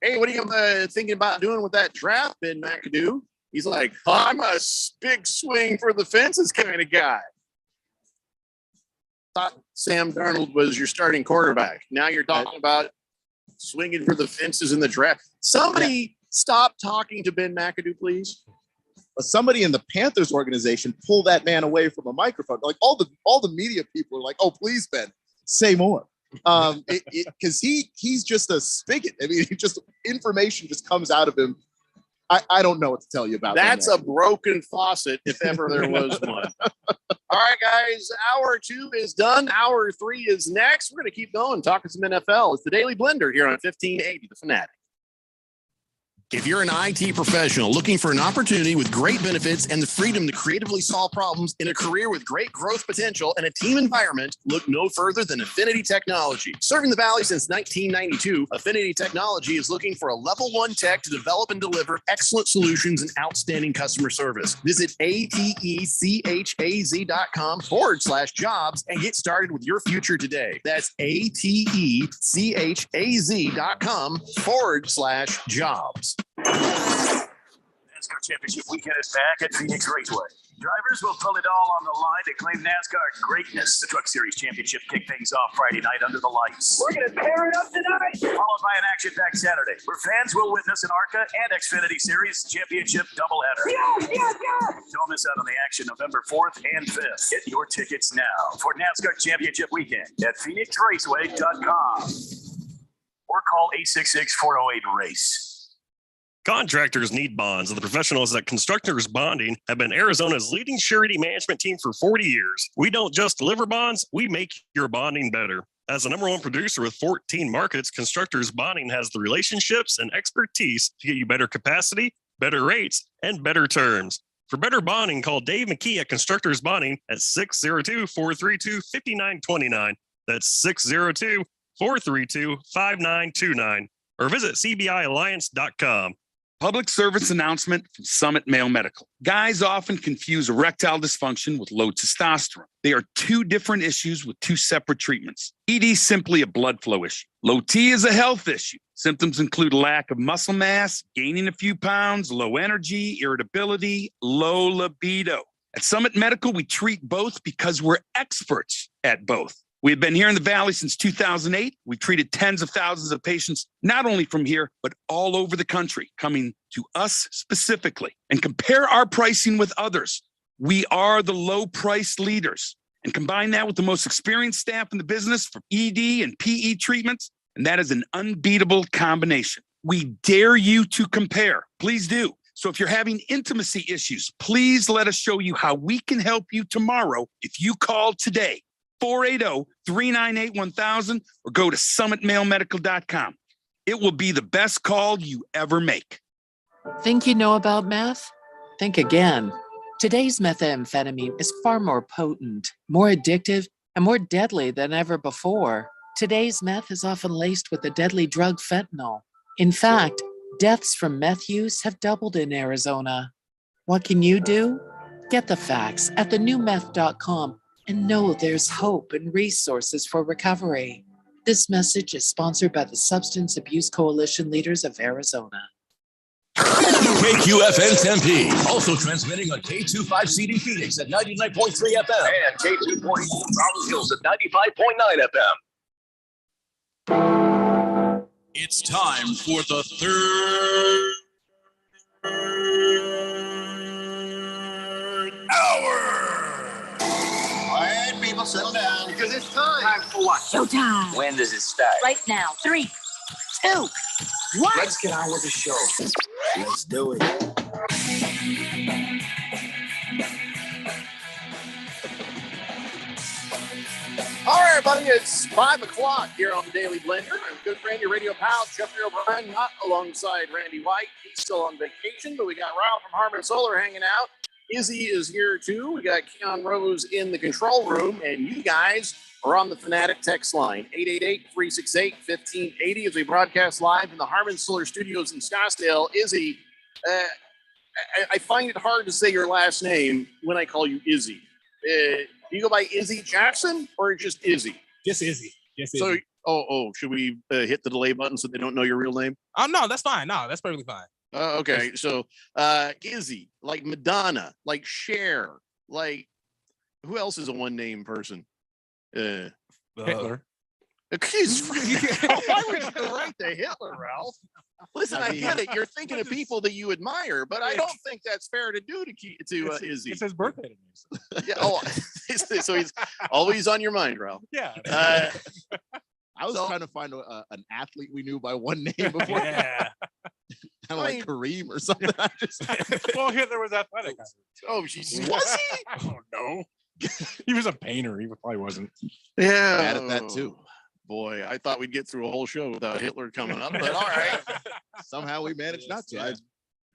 hey, what are you thinking about doing with that draft, Mid McAdoo? He's like, I'm a big swing for the fences kind of guy. Thought Sam Darnold was your starting quarterback. Now you're talking about swinging for the fences in the draft. Somebody stop talking to Ben McAdoo, please. But somebody in the Panthers organization pull that man away from a microphone. Like all the media people are like, "Oh, please, Ben, say more," because he's just a spigot. I mean, information just comes out of him. I don't know what to tell you about that. That's a broken faucet, if ever there was one. All right, guys, hour 2 is done. Hour 3 is next. We're going to keep going, talking some NFL. It's the Daily Blender here on 1580 The Fanatic. If you're an IT professional looking for an opportunity with great benefits and the freedom to creatively solve problems in a career with great growth potential and a team environment, look no further than Affinity Technology. Serving the Valley since 1992, Affinity Technology is looking for a level 1 tech to develop and deliver excellent solutions and outstanding customer service. Visit atechaz.com/jobs and get started with your future today. That's atechaz.com/jobs. NASCAR Championship weekend is back at Phoenix Raceway. Drivers will pull it all on the line to claim NASCAR greatness. The Truck Series Championship kick things off Friday night under the lights. We're going to tear it up tonight. Followed by an action-packed Saturday, where fans will witness an ARCA and Xfinity Series Championship doubleheader. Don't miss out on the action November 4th and 5th. Get your tickets now for NASCAR Championship weekend at PhoenixRaceway.com or call 866-408-RACE. Contractors need bonds, and the professionals at Constructors Bonding have been Arizona's leading surety management team for 40 years. We don't just deliver bonds, we make your bonding better. As the #1 producer with 14 markets, Constructors Bonding has the relationships and expertise to get you better capacity, better rates, and better terms. For better bonding, call Dave McKee at Constructors Bonding at 602-432-5929. That's 602-432-5929. Or visit cbialliance.com. Public service announcement from Summit Male Medical. Guys often confuse erectile dysfunction with low testosterone. They are two different issues with two separate treatments. ED is simply a blood flow issue. Low T is a health issue. Symptoms include lack of muscle mass, gaining a few pounds, low energy, irritability, low libido. At Summit Medical, we treat both because we're experts at both. We have been here in the Valley since 2008. We've treated tens of thousands of patients, not only from here, but all over the country, coming to us specifically. And compare our pricing with others. We are the low price leaders. And combine that with the most experienced staff in the business for ED and PE treatments, and that is an unbeatable combination. We dare you to compare. Please do. So if you're having intimacy issues, please let us show you how we can help you tomorrow if you call today. 480-398-1000 or go to summitmalemedical.com. It will be the best call you ever make. Think you know about meth? Think again. Today's methamphetamine is far more potent, more addictive, and more deadly than ever before. Today's meth is often laced with the deadly drug fentanyl. In fact, deaths from meth use have doubled in Arizona. What can you do? Get the facts at thenewmeth.com. And know there's hope and resources for recovery. This message is sponsored by the Substance Abuse Coalition Leaders of Arizona. KQFN Tempe, also transmitting on K25CD Phoenix at 99.3 FM And K2.4 Rolling Hills at 95.9 FM. It's time for the third hour. Quiet, people, settle down. Because it's time. Time for what? Showtime. When does it start? Right now. 3, 2, 1. Let's get on with the show. Let's do it. All right, right, buddy, it's 5 o'clock here on the Daily Blender. I'm good friend, your radio pal, Jeffrey O'Brien, not alongside Randy White. He's still on vacation, but we got Ralph from Harmon Solar hanging out. Izzy is here too. We got Keon Rose in the control room, and you guys are on the Fanatic text line, 888-368-1580 as we broadcast live from the Harmon Solar Studios in Scottsdale. Izzy, I find it hard to say your last name when I call you Izzy. Do you go by Izzy Jackson or just Izzy? Just Izzy. Just So, Izzy. should we hit the delay button so they don't know your real name? Oh, no, that's fine. No, that's perfectly fine. Okay, so Izzy, like Madonna, like Cher, like who else is a one-name person? Hitler. Why would you go right to Hitler, Ralph? Listen, I get it. You're thinking of people that you admire, but I don't think that's fair to do to Izzy. It's his birthday today. Yeah. So he's always on your mind, Ralph. Yeah. I was trying to find an athlete we knew by one name before. Yeah. Kind of like Kareem or something. Well, Hitler was athletic. Oh, was he? Oh no. He was a painter. He probably wasn't. Yeah. Bad at that too. Boy, I thought we'd get through a whole show without Hitler coming up, but all right. Somehow we managed not to. Yeah.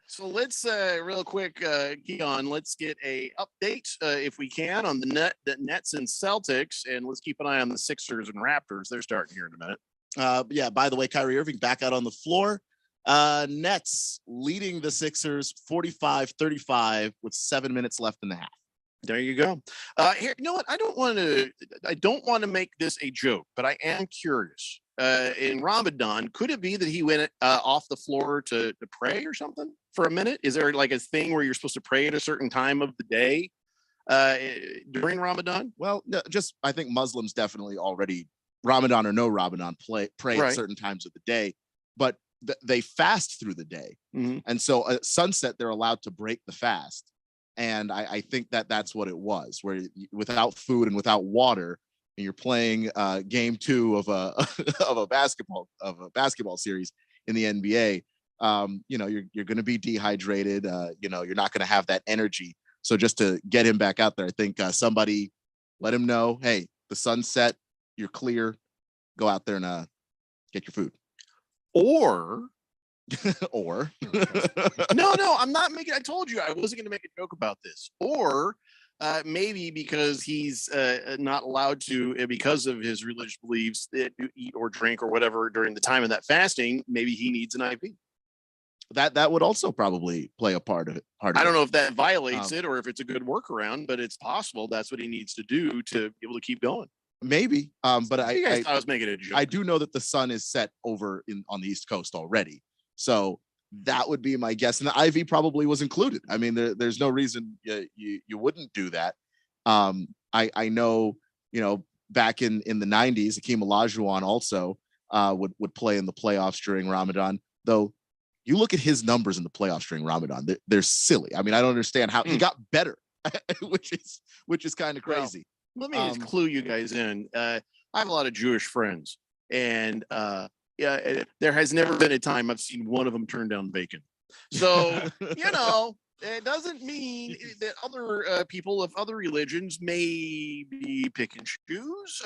So let's real quick, Keon, let's get a update if we can on the Nets and Celtics, and let's keep an eye on the Sixers and Raptors. They're starting here in a minute. Yeah, by the way, Kyrie Irving back out on the floor. Nets leading the Sixers 45-35 with 7 minutes left in the half. There you go. Here, you know what? I don't want to make this a joke, but I am curious. In Ramadan, could it be that he went off the floor to pray or something for a minute? Is there like a thing where you're supposed to pray at a certain time of the day during Ramadan? Well, no, I think Muslims definitely already, Ramadan or no Ramadan, pray Right. at certain times of the day, but they fast through the day. Mm-hmm. And so at sunset, they're allowed to break the fast. And I think that's what it was, where without food and without water, and you're playing game 2 of a basketball series in the NBA. You're going to be dehydrated. You're not going to have that energy. So just to get him back out there, I think somebody let him know, hey, the sun's set, you're clear. Go out there and get your food. Or no, I'm not making. I told you I wasn't going to make a joke about this. Or maybe because he's not allowed to, because of his religious beliefs, that eat or drink or whatever during the time of that fasting. Maybe he needs an IV. That would also probably play a part of it. I don't know if that violates it or if it's a good workaround, but it's possible that's what he needs to do to be able to keep going. Maybe, but I was making a joke. I do know that the sun is set over on the East Coast already, so that would be my guess. And the IV probably was included. I mean, there's no reason you wouldn't do that. I know, back in the 90s, Hakeem Olajuwon also would play in the playoffs during Ramadan. Though, you look at his numbers in the playoffs during Ramadan, they're silly. I mean, I don't understand how he got better, which is kind of crazy. Let me just clue you guys in. I have a lot of Jewish friends, and there has never been a time I've seen one of them turn down bacon. So, it doesn't mean that other people of other religions may be pick and choose.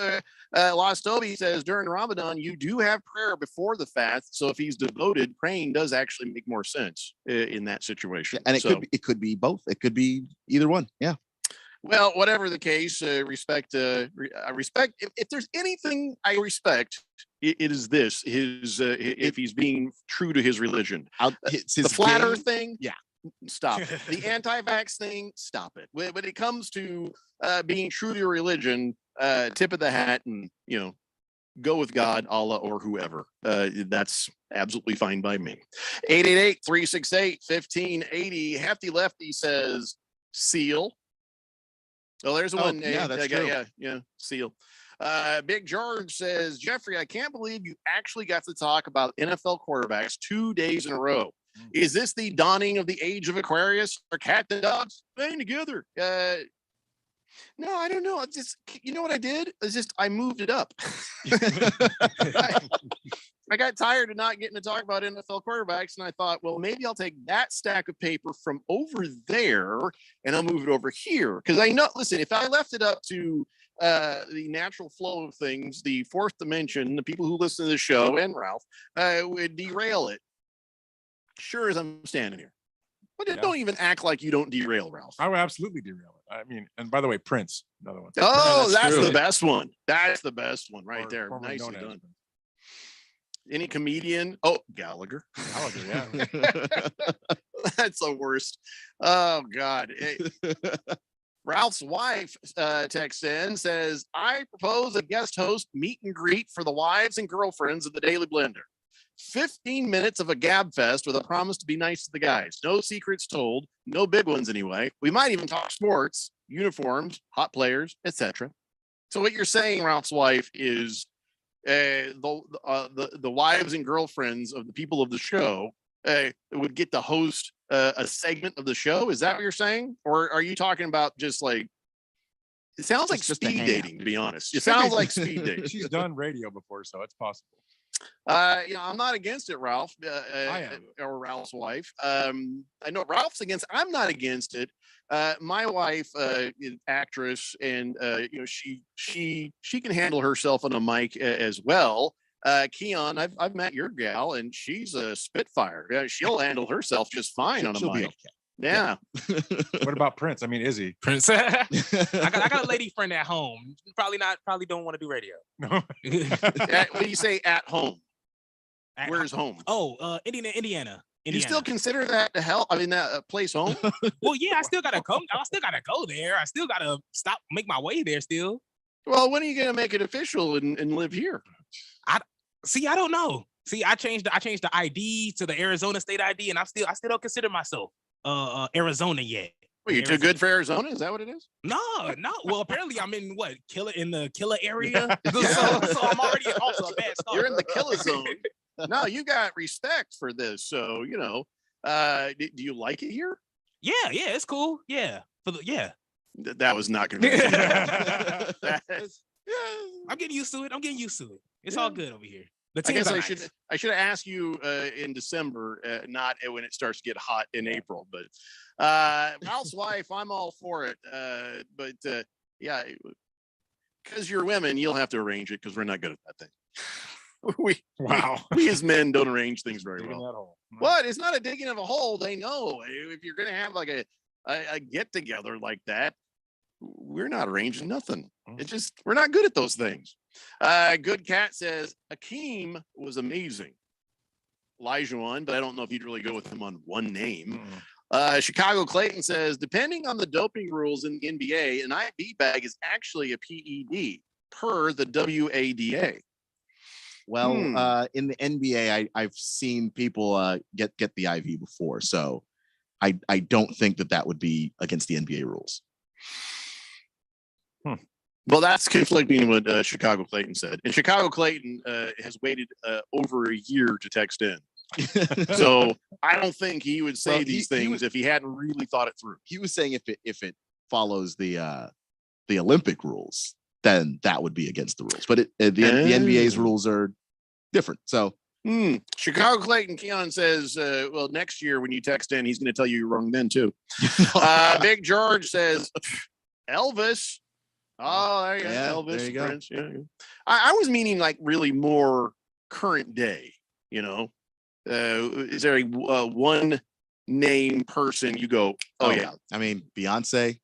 Lost Toby says during Ramadan, you do have prayer before the fast. So if he's devoted, praying does actually make more sense in that situation. And it could be both. It could be either one. Yeah. Well, whatever the case, respect. I respect. If there's anything I respect, it is this: if he's being true to his religion. The flat Earth thing, yeah, stop it. The anti-vax thing, stop it. When it comes to being true to your religion, tip of the hat, and go with God, Allah, or whoever. That's absolutely fine by me. 888-368-1580. Hefty Lefty says seal. Oh, there's one. Yeah, that's true. Yeah, seal. Big George says, Jeffrey, I can't believe you actually got to talk about NFL quarterbacks 2 days in a row. Is this the dawning of the age of Aquarius or cat and dogs playing together? No, I don't know. I just, what I did? I moved it up. I got tired of not getting to talk about NFL quarterbacks, and I thought, well, maybe I'll take that stack of paper from over there and I'll move it over here. Because I know, listen, if I left it up to the natural flow of things, the fourth dimension, the people who listen to the show, and Ralph would derail it. Sure as I'm standing here. But don't even act like you don't derail, Ralph. I would absolutely derail it. I mean, and by the way, Prince, another one. Oh, that's true. the best one. That's the best one right there. Formerly Nicely known as done. Any comedian? Oh, Gallagher. Gallagher, yeah. That's the worst. Oh God. Hey. Ralph's wife texts in, says, I propose a guest host meet and greet for the wives and girlfriends of the Daily Blender. 15 minutes of a gab fest with a promise to be nice to the guys. No secrets told, no big ones anyway. We might even talk sports, uniforms, hot players, etc. So what you're saying, Ralph's wife, is the wives and girlfriends of the people of the show would get to host a segment of the show. Is that what you're saying? Or are you talking about just like, it sounds like just a speed hangout. dating, to be honest. It sounds like speed dating. She's done radio before, so it's possible. I'm not against it, Ralph, I am. or Ralph's wife. I know Ralph's against. I'm not against it. My wife is actress, and she can handle herself on a mic as well. Keon, I've met your gal, and she's a spitfire. Yeah, she'll handle herself just fine on a She'll be mic. okay. Yeah. What about Prince? I mean, is he? Prince. I got a lady friend at home. Probably don't want to do radio. No. What do you say at home? Where's home? Oh, Indiana. You still consider that the hell? I mean, that place home? Well, yeah, I still gotta come. I still gotta go there. I still gotta make my way there still. Well, when are you gonna make it official and live here? I don't know. See, I changed the ID to the Arizona state ID, and I still don't consider myself Arizona yet. Well, you're too good for Arizona? Is that what it is? No. Well, apparently I'm in the killer area. So I'm already off to a bad start. You're in the killer zone. No, you got respect for this. So, do you like it here? Yeah, it's cool. Yeah. That was not going to be. I'm getting used to it. It's all good over here. I guess I should have asked you in December, not when it starts to get hot in April. But Ralph's wife, I'm all for it. But yeah, because you're women, you'll have to arrange it because we're not good at that thing. We as men don't arrange things very well. What? It's not a digging of a hole. They know if you're going to have like a get together like that, we're not arranging nothing. It's just we're not good at those things. Good Cat says Akeem was amazing. Elijah, but I don't know if you'd really go with him on one name. Chicago Clayton says, depending on the doping rules in the NBA, an IV bag is actually a PED per the WADA. Well, in the NBA, I've seen people get the IV before, so I don't think that would be against the NBA rules. Well, that's conflicting with what Chicago Clayton said. And Chicago Clayton has waited over a year to text in. So I don't think he would say these things if he hadn't really thought it through. He was saying if it follows the Olympic rules, then that would be against the rules. But the NBA's rules are different. So Chicago Clayton Keon says, well, next year when you text in, he's going to tell you you're wrong then too. Big George says, Elvis. Oh, there you go. Elvis. There you go. Prince. Yeah. I was meaning like really more current day, is there a one name person you go, oh yeah. I mean, Beyonce.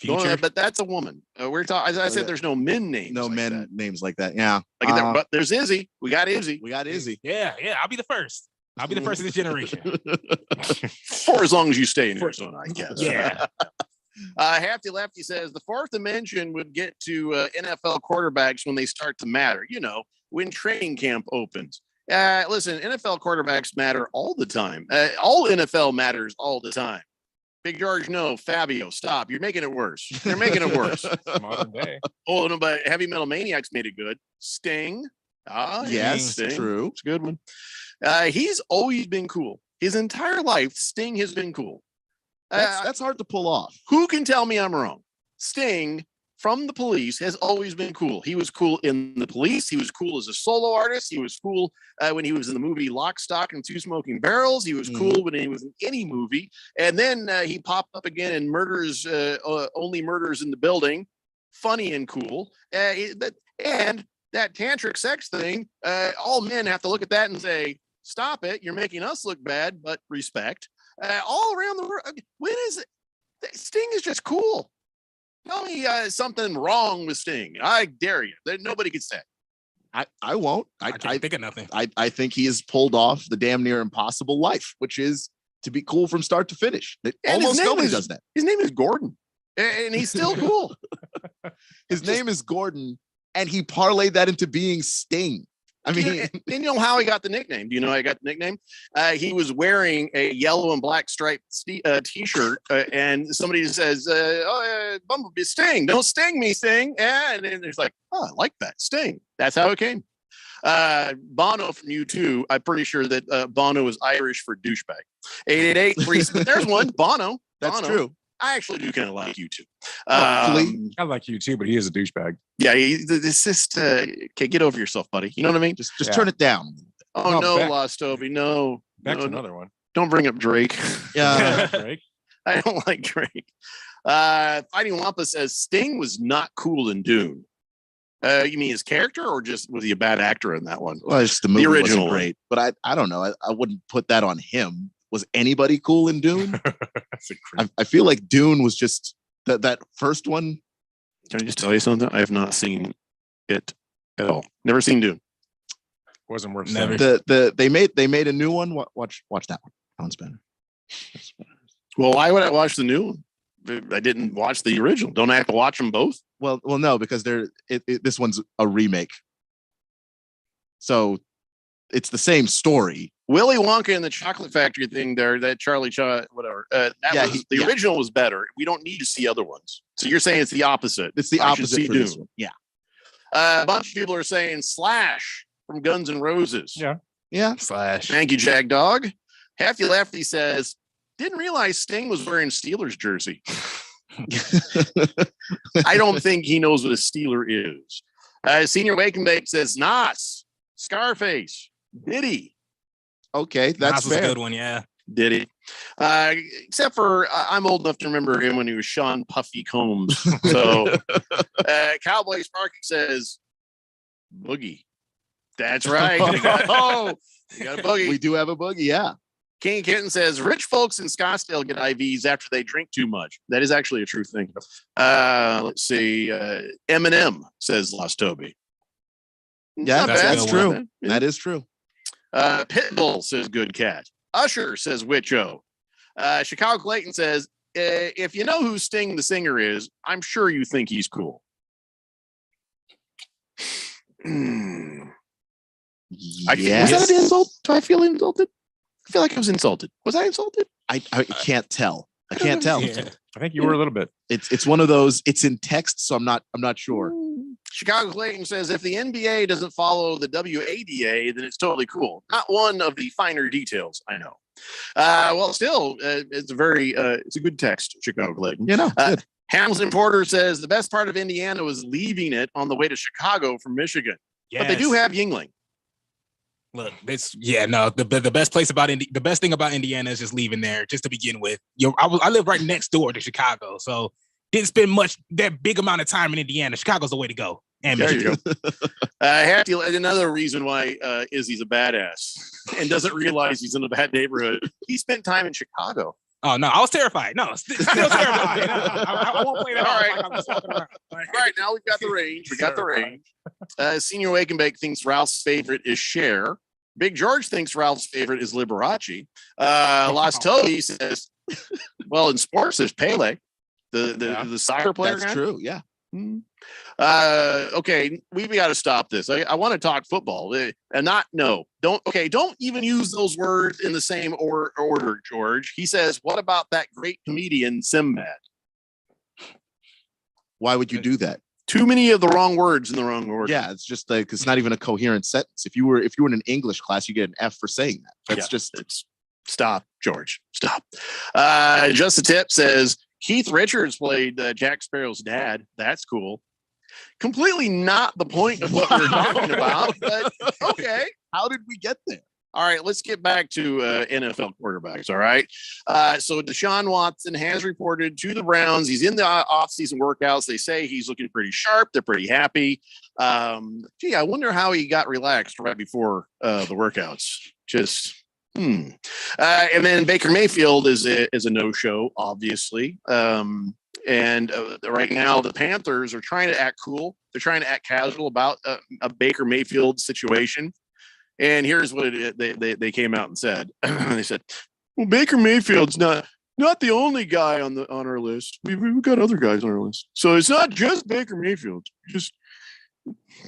No, but that's a woman. We're talking. As I said, there's no men names. No men names like that. Yeah. But there's Izzy. We got Izzy. Yeah. I'll be the first. I'll be the first of this generation. For as long as you stay in Arizona, I guess. Yeah. Hefty Lefty says the fourth dimension would get to NFL quarterbacks when they start to matter. When training camp opens. Listen, NFL quarterbacks matter all the time. All NFL matters all the time. Big George, no. Fabio, stop. You're making it worse. They're making it worse. Modern day. Oh, no, but Heavy Metal Maniacs made it good. Sting. Yes, Sting. true. It's a good one. He's always been cool. His entire life, Sting has been cool. That's hard to pull off. Who can tell me I'm wrong? Sting from the Police has always been cool. He was cool in the Police. He was cool as a solo artist. He was cool when he was in the movie Lock, Stock, and Two Smoking Barrels. He was cool when he was in any movie. And then he popped up again in Only Murders in the Building. funny and cool. And that tantric sex thing, all men have to look at that and say, stop it. You're making us look bad, but respect. All around the world. When is it? Sting is just cool. Tell me something wrong with Sting. I dare you. Nobody can say. I won't. I can't think of nothing. I think he has pulled off the damn near impossible life, which is to be cool from start to finish. Almost nobody does that. His name is Gordon, and he's still cool. His name is Gordon, and he parlayed that into being Sting. I mean, and you know how he got the nickname? Do you know how he got the nickname? He was wearing a yellow and black striped t-shirt, and somebody says, Bumblebee, Sting, don't sting me, Sting. And then there's like, oh, I like that, Sting. That's how it came. Bono from U2, I'm pretty sure that Bono is Irish for douchebag. 888 there's one, Bono. That's true. I actually do kind of like U2. I like U2, but he is a douchebag. Yeah, it's just okay. Get over yourself, buddy. You know what I mean? Just turn it down. Oh no, Lost Toby, no. Back's another one. Don't bring up Drake. Yeah, Drake. I don't like Drake. Fighting Wampa says Sting was not cool in Dune. You mean his character, or just was he a bad actor in that one? Well, just the movie original wasn't great, but I don't know. I wouldn't put that on him. Was anybody cool in Dune? I feel like Dune was just that first one. Can I just tell you something? I have not seen it at all. Never seen Dune. Wasn't worth Never. They made a new one. Watch that one. That one's better. Well, why would I watch the new one? I didn't watch the original. Don't I have to watch them both? Well, no, because this one's a remake. So it's the same story. Willy Wonka and the Chocolate Factory thing there, that Charlie whatever. The original was better. We don't need to see other ones. So you're saying it's the opposite. It's the opposite for this one. Yeah. A bunch of people are saying Slash from Guns N' Roses. Yeah. Slash. Thank you, Jag Dog. Hefty Lefty says, didn't realize Sting was wearing Steelers jersey. I don't think he knows what a Steeler is. Senior Wake and Bake says, Nas, Scarface, Diddy. Okay, that's a good one, yeah. Did he? Except for I'm old enough to remember him when he was Sean Puffy Combs. So Cowboy Sparky says Boogie. That's right. You got a boogie. We do have a boogie, yeah. King Kitten says rich folks in Scottsdale get IVs after they drink too much. That is actually a true thing. Let's see. Eminem says Lost Toby. Yeah, that's true. That is true. Pitbull says good cat. Usher says Witcho. Chicago Clayton says, if you know who Sting the singer is, I'm sure you think he's cool. Was that an insult? Do I feel insulted? I feel like I was insulted. Was I insulted? I can't tell. I can't tell. Yeah. I think you were a little bit. It's one of those. It's in text, so I'm not sure. Chicago Clayton says if the NBA doesn't follow the WADA, then it's totally cool. Not one of the finer details, I know. Well, still, it's a good text, Chicago Clayton. Good. Hamilton Porter says the best part of Indiana was leaving it on the way to Chicago from Michigan. But they do have Yingling. Look, the best place about the best thing about Indiana is just leaving there, just to begin with. I live right next door to Chicago, so didn't spend that big amount of time in Indiana. Chicago's the way to go. And there you go. Another reason why Izzy's a badass and doesn't realize he's in a bad neighborhood. He spent time in Chicago. Oh no, I was terrified. No, still terrified. I won't play that. All right. Like all right, now we've got the range. We got the range. Senior Wake and Bake thinks Ralph's favorite is Cher. Big George thinks Ralph's favorite is Liberace. Lost Toby says, well, in sports, there's Pele, the soccer player. That's true. Yeah. Okay, we got to stop this. I want to talk football and don't even use those words in the same order, George. He says, what about that great comedian Sinbad? Why would you do that? Too many of the wrong words in the wrong order. Yeah, it's just like it's not even a coherent sentence. If you were in an English class, you get an F for saying that. That's stop, George. Stop. Just a Tip says Keith Richards played Jack Sparrow's dad. That's cool. Completely not the point of what we're talking about, but okay. How did we get there? All right, let's get back to NFL quarterbacks. All right. So Deshaun Watson has reported to the Browns. He's in the offseason workouts. They say he's looking pretty sharp. They're pretty happy. I wonder how he got relaxed right before the workouts. And then Baker Mayfield is a no-show, obviously. And right now the Panthers are trying to act cool. They're trying to act casual about a Baker Mayfield situation. And here's what they came out and said. They said, "Well, Baker Mayfield's not the only guy on our list. We've got other guys on our list. So it's not just Baker Mayfield. He's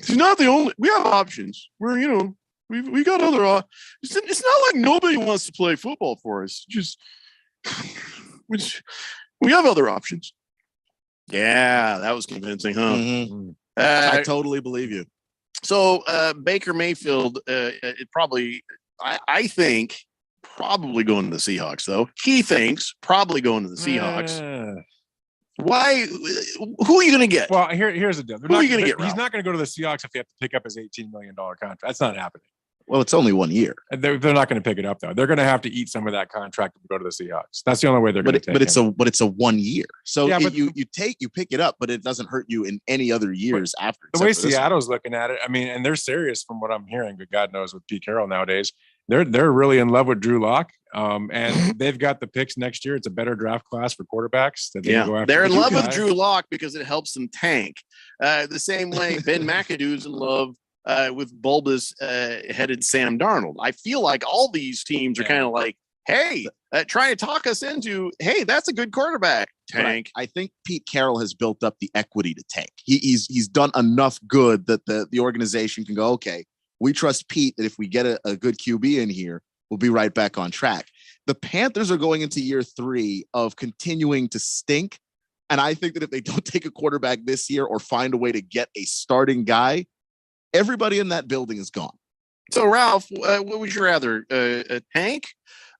not the only. We have options. We got other. It's not like nobody wants to play football for us. We have other options." Yeah, that was convincing, huh? Mm-hmm. I totally believe you. So Baker Mayfield, I think probably going to the Seahawks, though. He thinks probably going to the Seahawks. Why? Who are you going to get? Well, here's the deal. Who are you going to get? He's Ralph? not going to go to the Seahawks if they have to pick up his $18 million contract. That's not happening. Well, it's only 1 year. They're not going to pick it up though. They're going to have to eat some of that contract to go to the Seahawks. That's the only way they're going to take it. But it's a 1 year. So Yeah, you pick it up, but it doesn't hurt you in any other years after. The way except for this one. Seattle's looking at it, I mean, and they're serious from what I'm hearing, but God knows with Pete Carroll nowadays, they're really in love with Drew Lock. And they've got the picks next year. It's a better draft class for quarterbacks. That they can go after they're in the love guy. with Drew Lock because it helps them tank. The same way Ben McAdoo's in love with bulbous headed Sam Darnold. I feel like all these teams are kind of like, hey, trying to talk us into, hey, that's a good quarterback. Tank. I think Pete Carroll has built up the equity to tank. He's done enough good that the organization can go, okay, we trust Pete that if we get a good QB in here, we'll be right back on track. The Panthers are going into year 3 of continuing to stink. And I think that if they don't take a quarterback this year or find a way to get a starting guy, everybody in that building is gone. So, Ralph, what would you rather, a tank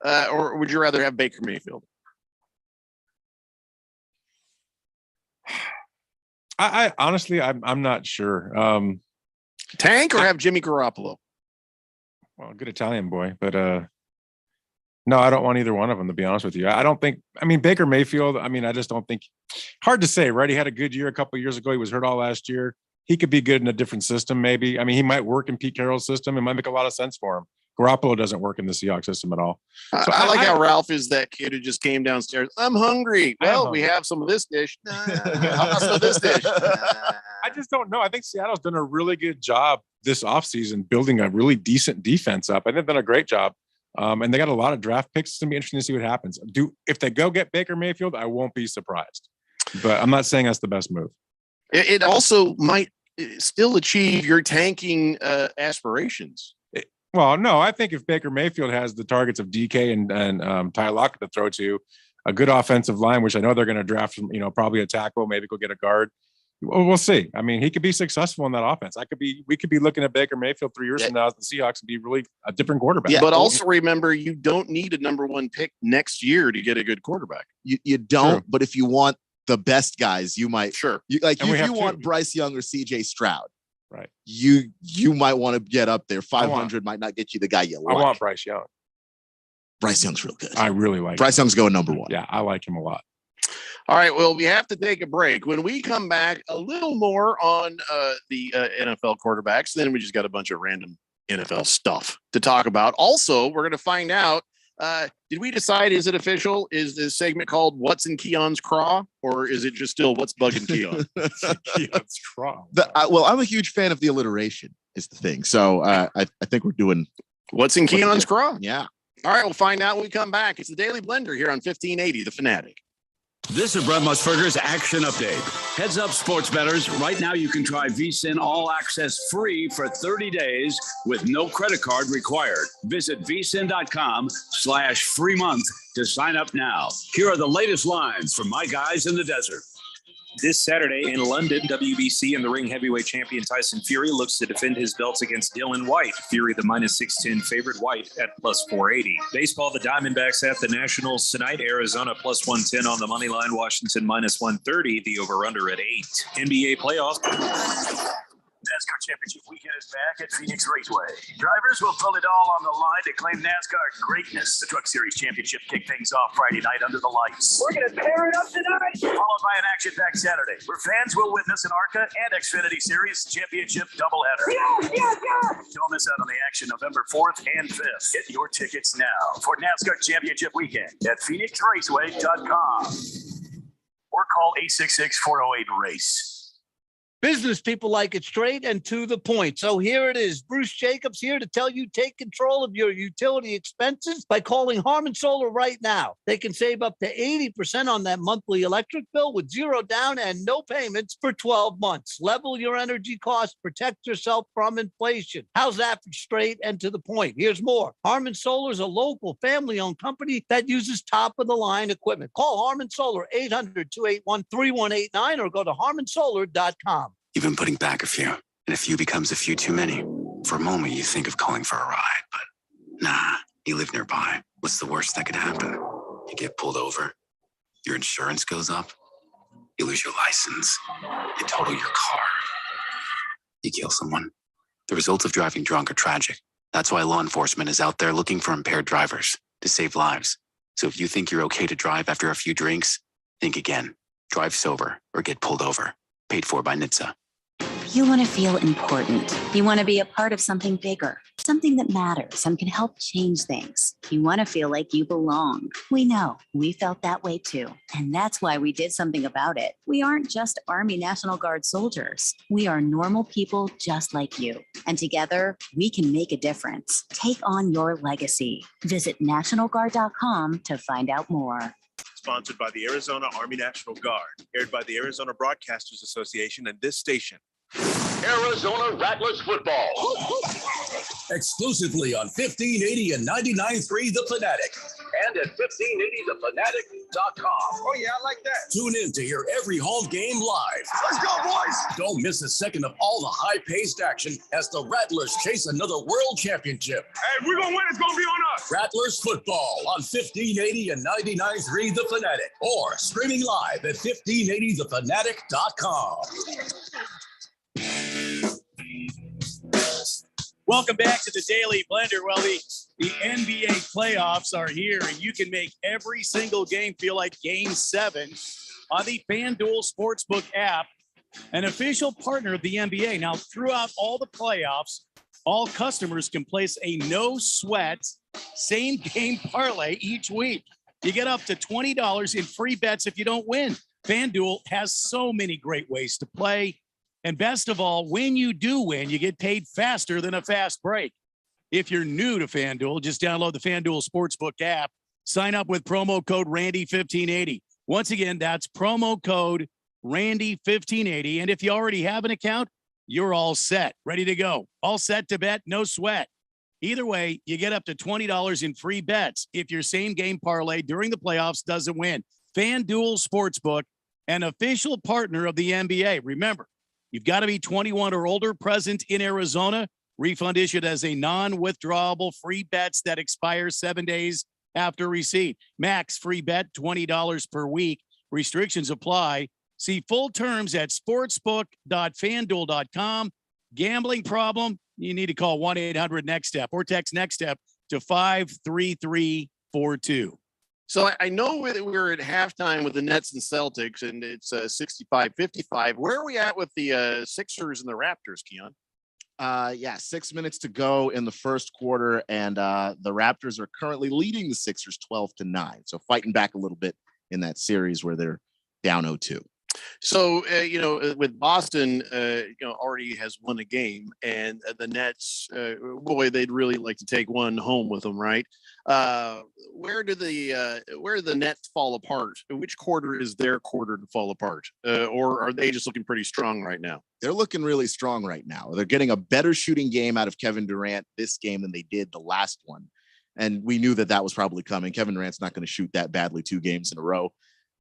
or would you rather have Baker Mayfield? I honestly, I'm not sure. Tank or have Jimmy Garoppolo? Well, good Italian boy, but no, I don't want either one of them, to be honest with you. I don't think, I mean, Baker Mayfield, I mean, I just don't think, hard to say, right? He had a good year a couple of years ago. He was hurt all last year. He could be good in a different system, maybe. I mean, he might work in Pete Carroll's system. It might make a lot of sense for him. Garoppolo doesn't work in the Seahawks system at all. So I like how Ralph is that kid who just came downstairs. I'm hungry. Well, we have some of this dish. How about some of this dish? I just don't know. I think Seattle's done a really good job this offseason building a really decent defense up. I think they've done a great job. And they got a lot of draft picks. It's going to be interesting to see what happens. If they go get Baker Mayfield, I won't be surprised. But I'm not saying that's the best move. It also might still achieve your tanking aspirations. Well, no, I think if Baker Mayfield has the targets of DK and Ty Lockett to throw to, a good offensive line, which I know they're going to draft, probably a tackle, maybe go get a guard. We'll see. I mean, he could be successful in that offense. We could be looking at Baker Mayfield 3 years from now as the Seahawks would be really a different quarterback. Yeah, but also remember, you don't need a number 1 pick next year to get a good quarterback. You don't, True. But if you want the best guys, you might. Sure. If you want Bryce Young or CJ Stroud, right? You might want to get up there. 500 might not get you the guy you like. I want Bryce Young. Bryce Young's real good. I really like Bryce Young's going number 1. Yeah, I like him a lot. All right, well, we have to take a break. When we come back, a little more on the NFL quarterbacks. Then we just got a bunch of random NFL stuff to talk about. Also, we're going to find out, did we decide, is it official? Is this segment called What's in Keon's Craw? Or is it just still What's Bugging Keon? Keon's Craw. Well, I'm a huge fan of the alliteration is the thing. So I think we're doing What's in Keon's Craw? Yeah. All right, we'll find out when we come back. It's the Daily Blender here on 1580, The Fanatic. This is Brent Musburger's Action Update. Heads up, sports bettors. Right now, you can try VSiN All Access free for 30 days with no credit card required. Visit vsin.com/free month to sign up now. Here are the latest lines from my guys in the desert. This Saturday in London, WBC and the ring heavyweight champion Tyson Fury looks to defend his belts against Dylan White. Fury, the -610 favorite, White at +480. Baseball, the Diamondbacks at the Nationals tonight. Arizona +110 on the money line. Washington -130. The over-under at 8. NBA playoffs. NASCAR NASCAR Championship weekend is back at Phoenix Raceway. Drivers will put it all on the line to claim NASCAR greatness. The Truck Series Championship kicked things off Friday night under the lights. We're going to tear it up tonight. Followed by an action-packed Saturday, where fans will witness an ARCA and Xfinity Series Championship doubleheader. Don't miss out on the action November 4th and 5th. Get your tickets now for NASCAR Championship weekend at PhoenixRaceway.com or call 866-408-RACE. Business people like it straight and to the point. So here it is. Bruce Jacobs here to tell you take control of your utility expenses by calling Harmon Solar right now. They can save up to 80% on that monthly electric bill with zero down and no payments for 12 months. Level your energy costs, protect yourself from inflation. How's that for straight and to the point? Here's more. Harmon Solar is a local family-owned company that uses top-of-the-line equipment. Call Harmon Solar 800-281-3189 or go to harmonsolar.com. You've been putting back a few, and a few becomes a few too many. For a moment, you think of calling for a ride, but nah, you live nearby. What's the worst that could happen? You get pulled over, your insurance goes up, you lose your license, you total your car, you kill someone. The results of driving drunk are tragic. That's why law enforcement is out there looking for impaired drivers to save lives. So if you think you're okay to drive after a few drinks, think again. Drive sober or get pulled over. Paid for by NHTSA. You want to feel important. You want to be a part of something bigger, something that matters and can help change things. You want to feel like you belong. We know. We felt that way too. And that's why we did something about it. We aren't just Army National Guard soldiers. We are normal people just like you. And together, we can make a difference. Take on your legacy. Visit NationalGuard.com to find out more. Sponsored by the Arizona Army National Guard, aired by the Arizona Broadcasters Association and this station. Arizona Rattlers football. Exclusively on 1580 and 99.3 The Fanatic. And at 1580thefanatic.com. Oh, yeah, I like that. Tune in to hear every home game live. Let's go, boys. Don't miss a second of all the high-paced action as the Rattlers chase another world championship. Hey, if we're going to win, it's going to be on us. Rattlers football on 1580 and 99.3 The Fanatic. Or streaming live at 1580thefanatic.com. Welcome back to the Daily Blender. Well, the NBA playoffs are here, and you can make every single game feel like Game 7 on the FanDuel Sportsbook app, an official partner of the NBA. Now, throughout all the playoffs, all customers can place a no-sweat same-game parlay each week. You get up to $20 in free bets if you don't win. FanDuel has so many great ways to play. And best of all, when you do win, you get paid faster than a fast break. If you're new to FanDuel, just download the FanDuel Sportsbook app. Sign up with promo code Randy1580. Once again, that's promo code Randy1580. And if you already have an account, you're all set, ready to go. All set to bet, no sweat. Either way, you get up to $20 in free bets if your same-game parlay during the playoffs doesn't win. FanDuel Sportsbook, an official partner of the NBA. Remember, you've got to be 21 or older, present in Arizona. Refund issued as a non-withdrawable free bets that expires 7 days after receipt. Max free bet, $20 per week. Restrictions apply. See full terms at sportsbook.fanduel.com. Gambling problem? You need to call 1-800-NEXT-STEP or text NEXT STEP to 53342. So I know we're at halftime with the Nets and Celtics, and it's 65-55. Where are we at with the Sixers and the Raptors, Keon? 6 minutes to go in the first quarter, and the Raptors are currently leading the Sixers 12-9. So fighting back a little bit in that series where they're down 0-2. So, with Boston, already has won a game, and the Nets, boy, they'd really like to take one home with them, right? Where do the Nets fall apart? Which quarter is their quarter to fall apart? Or are they just looking pretty strong right now? They're looking really strong right now. They're getting a better shooting game out of Kevin Durant this game than they did the last one. And we knew that was probably coming. Kevin Durant's not going to shoot that badly 2 games in a row.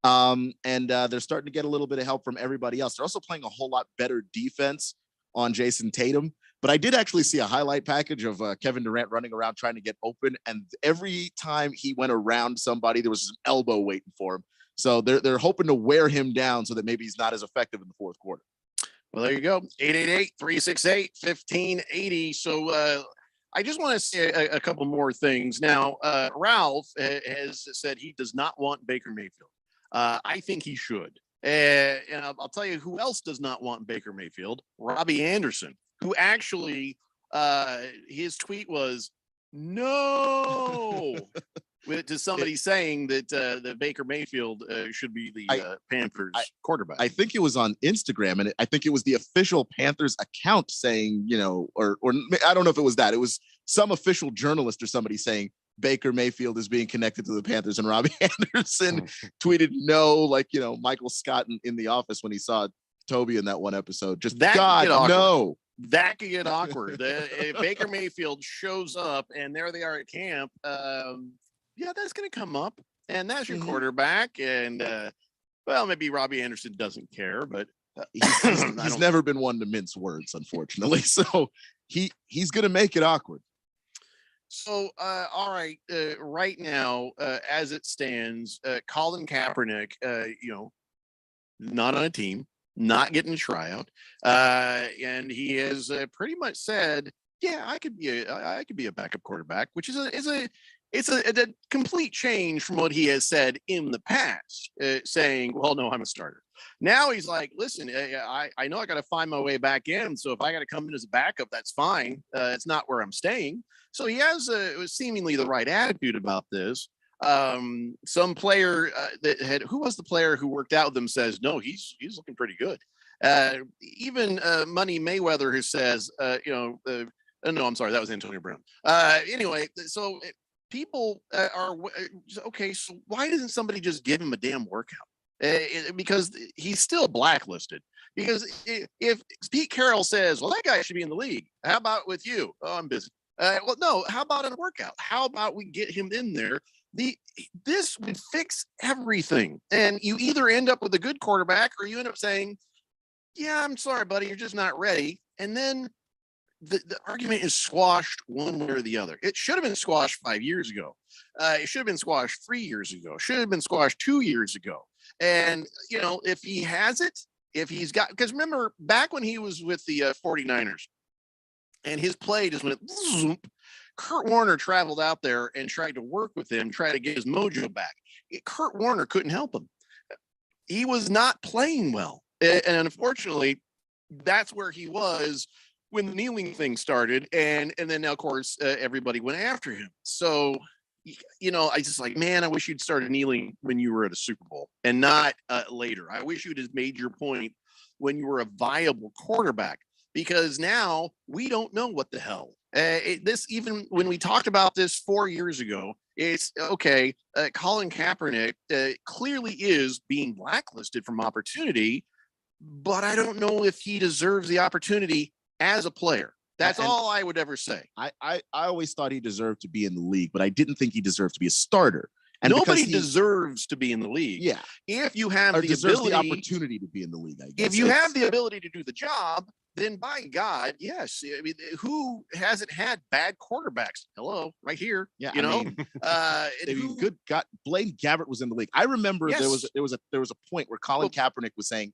They're starting to get a little bit of help from everybody else. They're also playing a whole lot better defense on Jason Tatum. But I did actually see a highlight package of Kevin Durant running around trying to get open. And every time he went around somebody, there was an elbow waiting for him. So they're hoping to wear him down so that maybe he's not as effective in the fourth quarter. Well, there you go. 888-368-1580. So I just want to say a couple more things. Now, Ralph has said he does not want Baker Mayfield. I think he should. And I'll tell you who else does not want Baker Mayfield. Robbie Anderson, who actually his tweet was no to somebody saying that Baker Mayfield should be the Panthers quarterback. I think it was on Instagram, and I think it was the official Panthers account saying, or I don't know if it was that. It was some official journalist or somebody saying Baker Mayfield is being connected to the Panthers, and Robbie Anderson tweeted no, like, Michael Scott in The Office when he saw Toby in that one episode. Just that God, no. That could get awkward. If Baker Mayfield shows up and there they are at camp, yeah, that's going to come up, and that's your quarterback. And well, maybe Robbie Anderson doesn't care, but he's never been one to mince words, unfortunately. So he's going to make it awkward. So, all right, right now, as it stands, Colin Kaepernick, not on a team, not getting a tryout, and he has pretty much said, "Yeah, I could be a backup quarterback," which is a complete change from what he has said in the past, saying, "Well, no, I'm a starter." Now he's like, "Listen, I know I got to find my way back in, so if I got to come in as a backup, that's fine. It's not where I'm staying." So he has seemingly the right attitude about this. Some player who was the player who worked out with him says, no, he's looking pretty good. Even Money Mayweather, who says, no, I'm sorry, that was Antonio Brown. Anyway, so people are okay. So why doesn't somebody just give him a damn workout? Because he's still blacklisted. Because if Pete Carroll says, well, that guy should be in the league, how about with you? Oh, I'm busy. Well, no, how about a workout? How about we get him in there? This would fix everything. And you either end up with a good quarterback or you end up saying, yeah, I'm sorry, buddy, you're just not ready. And then the argument is squashed one way or the other. It should have been squashed 5 years ago. It should have been squashed 3 years ago. Should have been squashed 2 years ago. And, if he has it, if he's got, because remember back when he was with the 49ers, and his play just went zoop. Kurt Warner traveled out there and tried to work with him, try to get his mojo back. Kurt Warner couldn't help him. He was not playing well. And unfortunately, that's where he was when the kneeling thing started. And then now, of course, everybody went after him. So, I just like, man, I wish you'd started kneeling when you were at a Super Bowl and not later. I wish you'd have made your point when you were a viable quarterback. Because now we don't know what the hell. Even when we talked about this 4 years ago, it's okay. Colin Kaepernick clearly is being blacklisted from opportunity, but I don't know if he deserves the opportunity as a player. That's all I would ever say. I always thought he deserved to be in the league, but I didn't think he deserved to be a starter. And nobody deserves to be in the league. Yeah. If you have the opportunity to be in the league, I guess. If you have the ability to do the job, then by God, yes. I mean, who hasn't had bad quarterbacks? Hello, right here. Yeah, good. Blaine Gabbert was in the league. I remember there was a point where Colin Kaepernick was saying,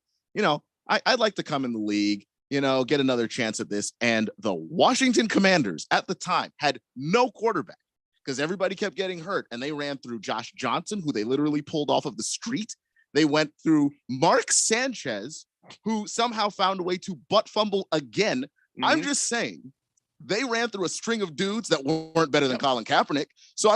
I'd like to come in the league, get another chance at this. And the Washington Commanders at the time had no quarterback because everybody kept getting hurt, and they ran through Josh Johnson, who they literally pulled off of the street. They went through Mark Sanchez, who somehow found a way to butt fumble again. Mm-hmm. I'm just saying, they ran through a string of dudes that weren't better than Colin Kaepernick. So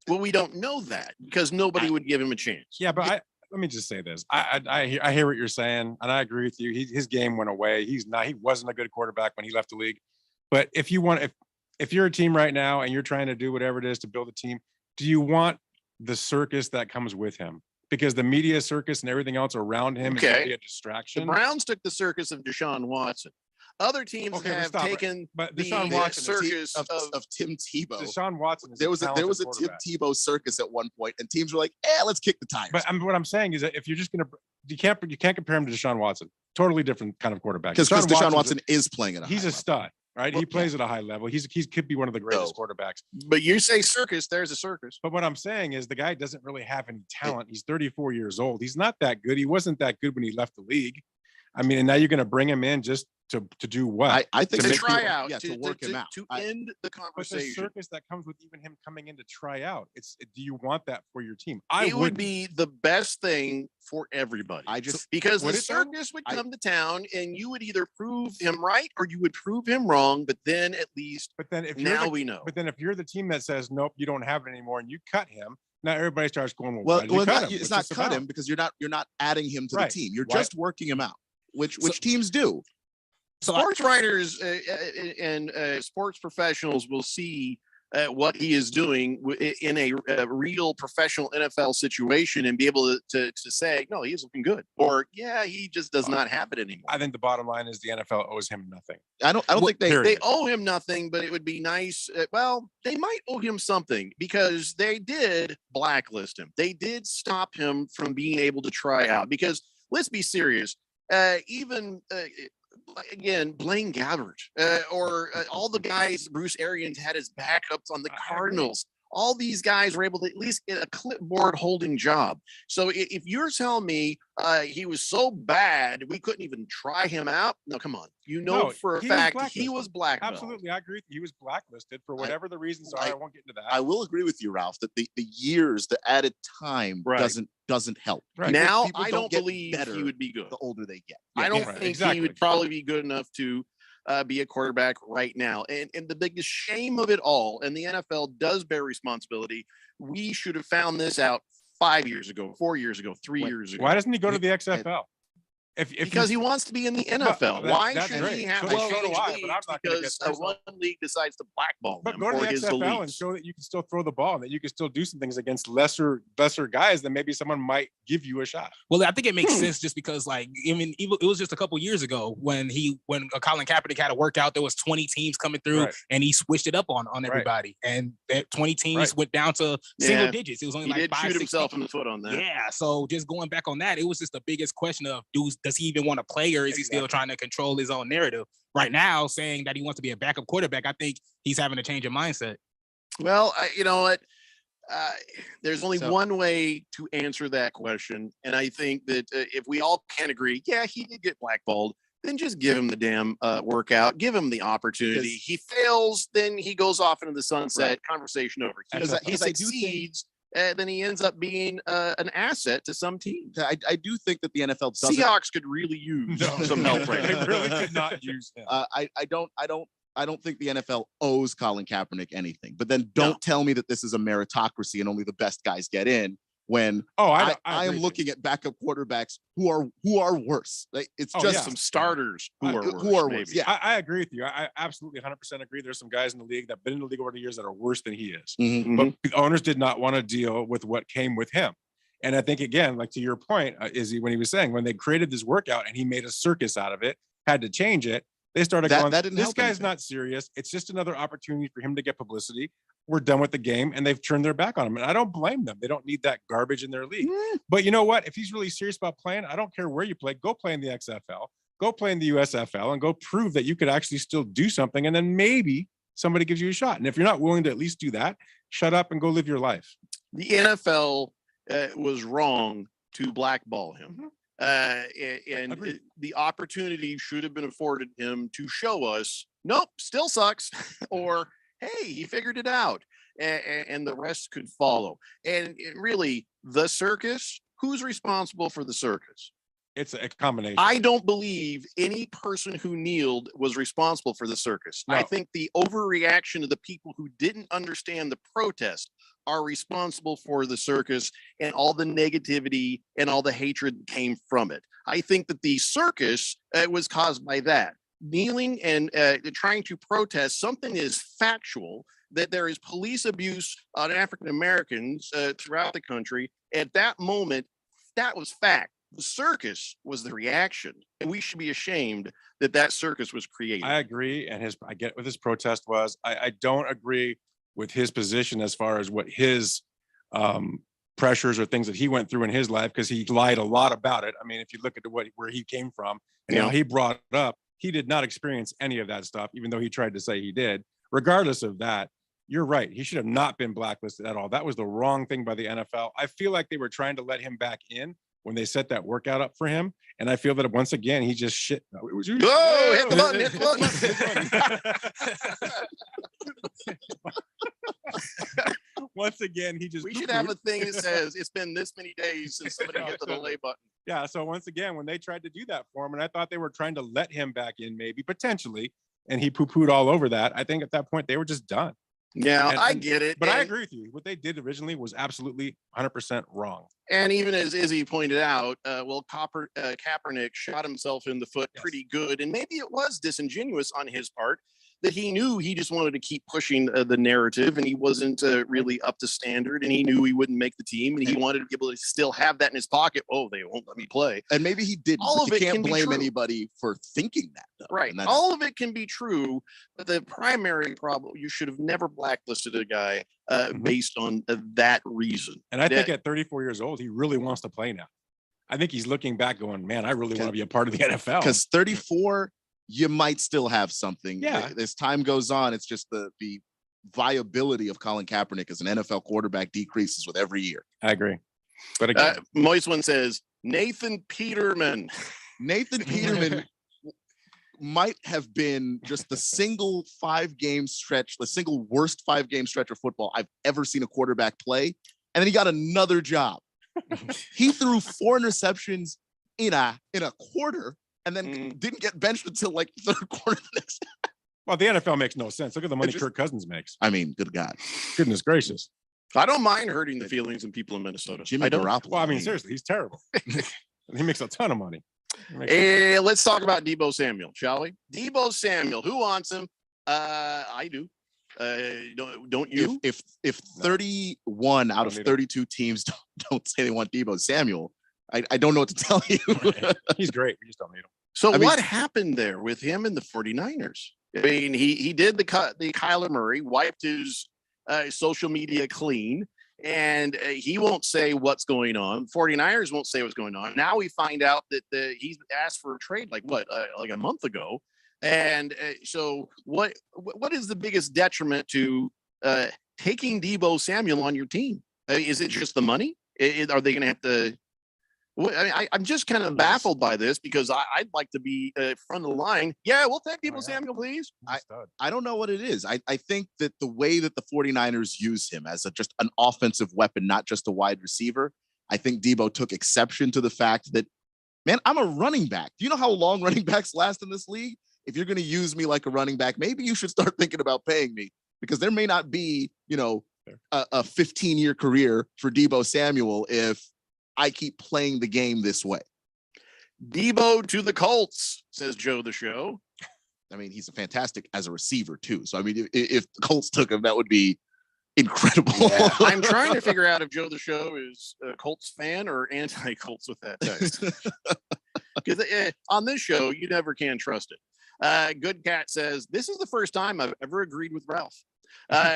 well, we don't know that because nobody would give him a chance. Yeah, but let me just say this. I hear what you're saying, and I agree with you. His game went away. He wasn't a good quarterback when he left the league. But if you're a team right now and you're trying to do whatever it is to build a team, do you want the circus that comes with him? Because the media circus and everything else around him is going to be a distraction. The Browns took the circus of Deshaun Watson. Other teams have taken Deshaun Watson circus of Tim Tebow. Deshaun Watson. There was a Tim Tebow circus at one point, and teams were like, let's kick the tires. But what I'm saying is that if you're just going to, you can't compare him to Deshaun Watson. Totally different kind of quarterback. Because Deshaun Watson is playing at a high level. He's a stud. Right, he plays at a high level. He could be one of the greatest quarterbacks. But you say circus, there's a circus. But what I'm saying is the guy doesn't really have any talent. He's 34 years old. He's not that good. He wasn't that good when he left the league. I mean, and now you're going to bring him in just to do what? I think to they try should- out, yeah, to work him out. to I- end the But the conversation. circus that comes with even him coming in to try out, do you want that for your team? It would wouldn't. be the best thing for everybody. Because would the it though? circus would come to town and you would either prove him right or you would prove him wrong. But then at least But then if now we know. But then if you're the team that says nope, you don't have it anymore, and you cut him, now everybody starts going, Well, why did you cut him? it's What's not this cut about? him because you're not adding him to Right. the team. You're Why- just working him out, which teams do. Sports writers and sports professionals will see what he is doing in a real professional NFL situation and be able to say, no, he's looking good, or yeah, he just does not have it anymore. I think the bottom line is the NFL owes him nothing. I don't think they owe him nothing, but it would be nice. Well, they might owe him something because they did blacklist him. They did stop him from being able to try out. Because let's be serious, even again, Blaine Gabbert or all the guys Bruce Arians had as backups on the Cardinals. All these guys were able to at least get a clipboard holding job. So if you're telling me he was so bad we couldn't even try him out, no, come on. You know No, for a he was fact he blacklisted. was blackballed. Absolutely, I agree. He was blacklisted for whatever the reasons are. I won't get into that. I will agree with you, Ralph, that the years, the added time Right. doesn't help. Right. Now People I don't get believe better he would be good. the older they get. I don't right, think exactly. he would probably be good enough to be a quarterback right now. And the biggest shame of it all, and the NFL does bear responsibility, we should have found this out 5 years ago, 4 years ago, 3 years ago. Why doesn't he go to the XFL? If Because he wants to be in the NFL. that- Why that's should great. he have So to so do change I, but I'm leagues not gonna get because personal. one league decides to blackball But him go to or the his XFL and elites? show that you can still throw the ball and that you can still do some things against lesser guys that maybe someone might give you a shot. Well, I think it makes sense just because, like, I mean, it was just a couple years ago when Colin Kaepernick had a workout. There was 20 teams coming through, Right. and he switched it up on everybody, and that 20 teams went down to single Yeah. digits. It was only He like did 5, shoot 6 himself teams. in the foot on that. Yeah, so just going back on that, it was just the biggest question of does he even want to play, or is he still trying to control his own narrative? Right now, saying that he wants to be a backup quarterback, I think he's having a change of mindset. Well, you know what? There's only So- one way to answer that question. And I think that if we all can agree, yeah, he did get blackballed, then just give him the damn workout, give him the opportunity. He fails, then he goes off into the sunset, Right. conversation over. Because I do think- Succeeds, then he ends up being an asset to some teams. I do think that the NFL doesn't. Seahawks could really use some help right They now. really could not use him. I don't think the NFL owes Colin Kaepernick anything. But then don't tell me that this is a meritocracy and only the best guys get in. When I I am agree. looking at backup quarterbacks who are worse. Like, it's Oh, just yeah. Some starters who are who are maybe. worse. Yeah. I agree with you. I absolutely 100% agree. There's some guys in the league that have been in the league over the years that are worse than he is. Mhm. But the owners did not want to deal with what came with him. And I think, again, like to your point, Izzy, when he was saying, when they created this workout and he made a circus out of it, had to change it, they started That- going, that didn't this help guy's anything. not serious. It's just another opportunity for him to get publicity. We're done with the game. And they've turned their back on him. And I don't blame them. They don't need that garbage in their league. But you know what? If he's really serious about playing, I don't care where you play. Go play in the XFL, go play in the USFL, and go prove that you could actually still do something. And then maybe somebody gives you a shot. And if you're not willing to at least do that, shut up and go live your life. The NFL was wrong to blackball him. And the opportunity should have been afforded him to show us, nope, still sucks, or hey, he figured it out, and the rest could follow. And really, the circus, who's responsible for the circus? It's a combination. I don't believe any person who kneeled was responsible for the circus. I No. think the overreaction of the people who didn't understand the protest are responsible for the circus and all the negativity and all the hatred that came from it. I think that the circus was caused by that. Kneeling and trying to protest something is factual, that there is police abuse on African Americans throughout the country. At that moment, that was fact. The circus was the reaction, and we should be ashamed that that circus was created. I agree. And I get what his protest was. I don't agree with his position as far as what his pressures or things that he went through in his life, because he lied a lot about it. I mean, if you look at where he came from and how he brought it up, he did not experience any of that stuff, even though he tried to say he did. Regardless of that, you're right. He should have not been blacklisted at all. That was the wrong thing by the NFL. I feel like they were trying to let him back in when they set that workout up for him. And I feel that once again, he just shit. No, it was you. Whoa, hit the button, hit the button. Once again, he just. We should have a thing that says it's been this many days since somebody hit the delay button. Yeah. So once again, when they tried to do that for him, and I thought they were trying to let him back in, maybe potentially, and he poo-pooed all over that. I think at that point they were just done. Yeah, I get it. But I agree with you. What they did originally was absolutely 100% wrong. And even as Izzy pointed out, Kaepernick shot himself in the foot pretty good. And maybe it was disingenuous on his part that he knew he just wanted to keep pushing the narrative and he wasn't really up to standard and he knew he wouldn't make the team and he wanted to be able to still have that in his pocket. Oh, they won't let me play. And maybe he didn't. All of you it can't can be blame true. anybody for thinking that. Though. Right. And that's- All of it can be true, but the primary problem, you should have never blacklisted a guy based on that reason. And I think at 34 years old, he really wants to play now. I think he's looking back going, man, I really want to be a part of the NFL. Because 34, you might still have something. Yeah. As time goes on, it's just the viability of Colin Kaepernick as an NFL quarterback decreases with every year. I agree. But again, Moist one says, Nathan Peterman. Nathan Peterman might have been just the single 5-game stretch, the single worst 5-game stretch of football I've ever seen a quarterback play. And then he got another job. He threw 4 interceptions in a quarter and then didn't get benched until like the third quarter the next. Well, the NFL makes no sense. Look at the money Kirk Cousins makes. I mean, good God. Goodness gracious. I don't mind hurting the feelings of people in Minnesota. I don't. Well, I mean, seriously, he's terrible. He makes a ton of money. Hey, let's talk about Deebo Samuel, shall we? Deebo Samuel, who wants him? I do. Don't you? If 31 out of 32 teams don't say they want Deebo Samuel, I don't know what to tell you. He's great. We just don't need him. So what happened there with him and the 49ers? I mean, he did the Kyler Murray, wiped his social media clean, and he won't say what's going on. 49ers won't say what's going on. Now we find out that he's asked for a trade like a month ago. And so what is the biggest detriment to taking Deebo Samuel on your team? Is it just the money? Are they going to have to? I mean, I'm just kind of baffled by this because I'd like to be front of the line. Yeah, we'll take Deebo Samuel, please. I don't know what it is. I think that the way that the 49ers use him as just an offensive weapon, not just a wide receiver, I think Deebo took exception to the fact that, man, I'm a running back. Do you know how long running backs last in this league? If you're going to use me like a running back, maybe you should start thinking about paying me because there may not be, a 15-year career for Deebo Samuel if I keep playing the game this way. Deebo to the Colts, says Joe the Show. I mean, he's fantastic as a receiver too. So, I mean, if the Colts took him, that would be incredible. Yeah. I'm trying to figure out if Joe the Show is a Colts fan or anti-Colts with that text. Because on this show, you never can trust it. Good Cat says, this is the first time I've ever agreed with Ralph.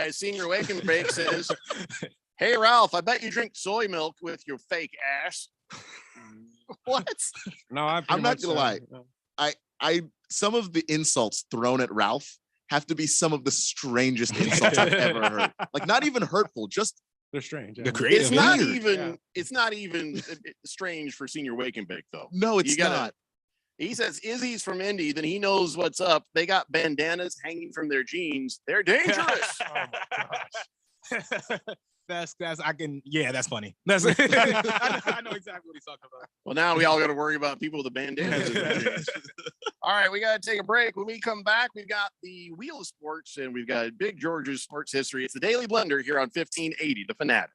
Senior Wake and Bake says, hey, Ralph, I bet you drink soy milk with your fake ass. What? No, I'm not gonna lie. I some of the insults thrown at Ralph have to be some of the strangest insults I've ever heard. Like, not even hurtful, just they're strange. The creative. It's not even strange for Senior Wake and Bake, though. No, it's not. He says Izzy's from Indy, then he knows what's up. They got bandanas hanging from their jeans. They're dangerous. Oh my gosh. That's funny. That's I know exactly what he's talking about. Well, now we all got to worry about people with the bandanas. in their jeans. All right, we got to take a break. When we come back, we've got the Wheel of Sports and we've got Big George's Sports History. It's the Daily Blender here on 1580, The Fanatic.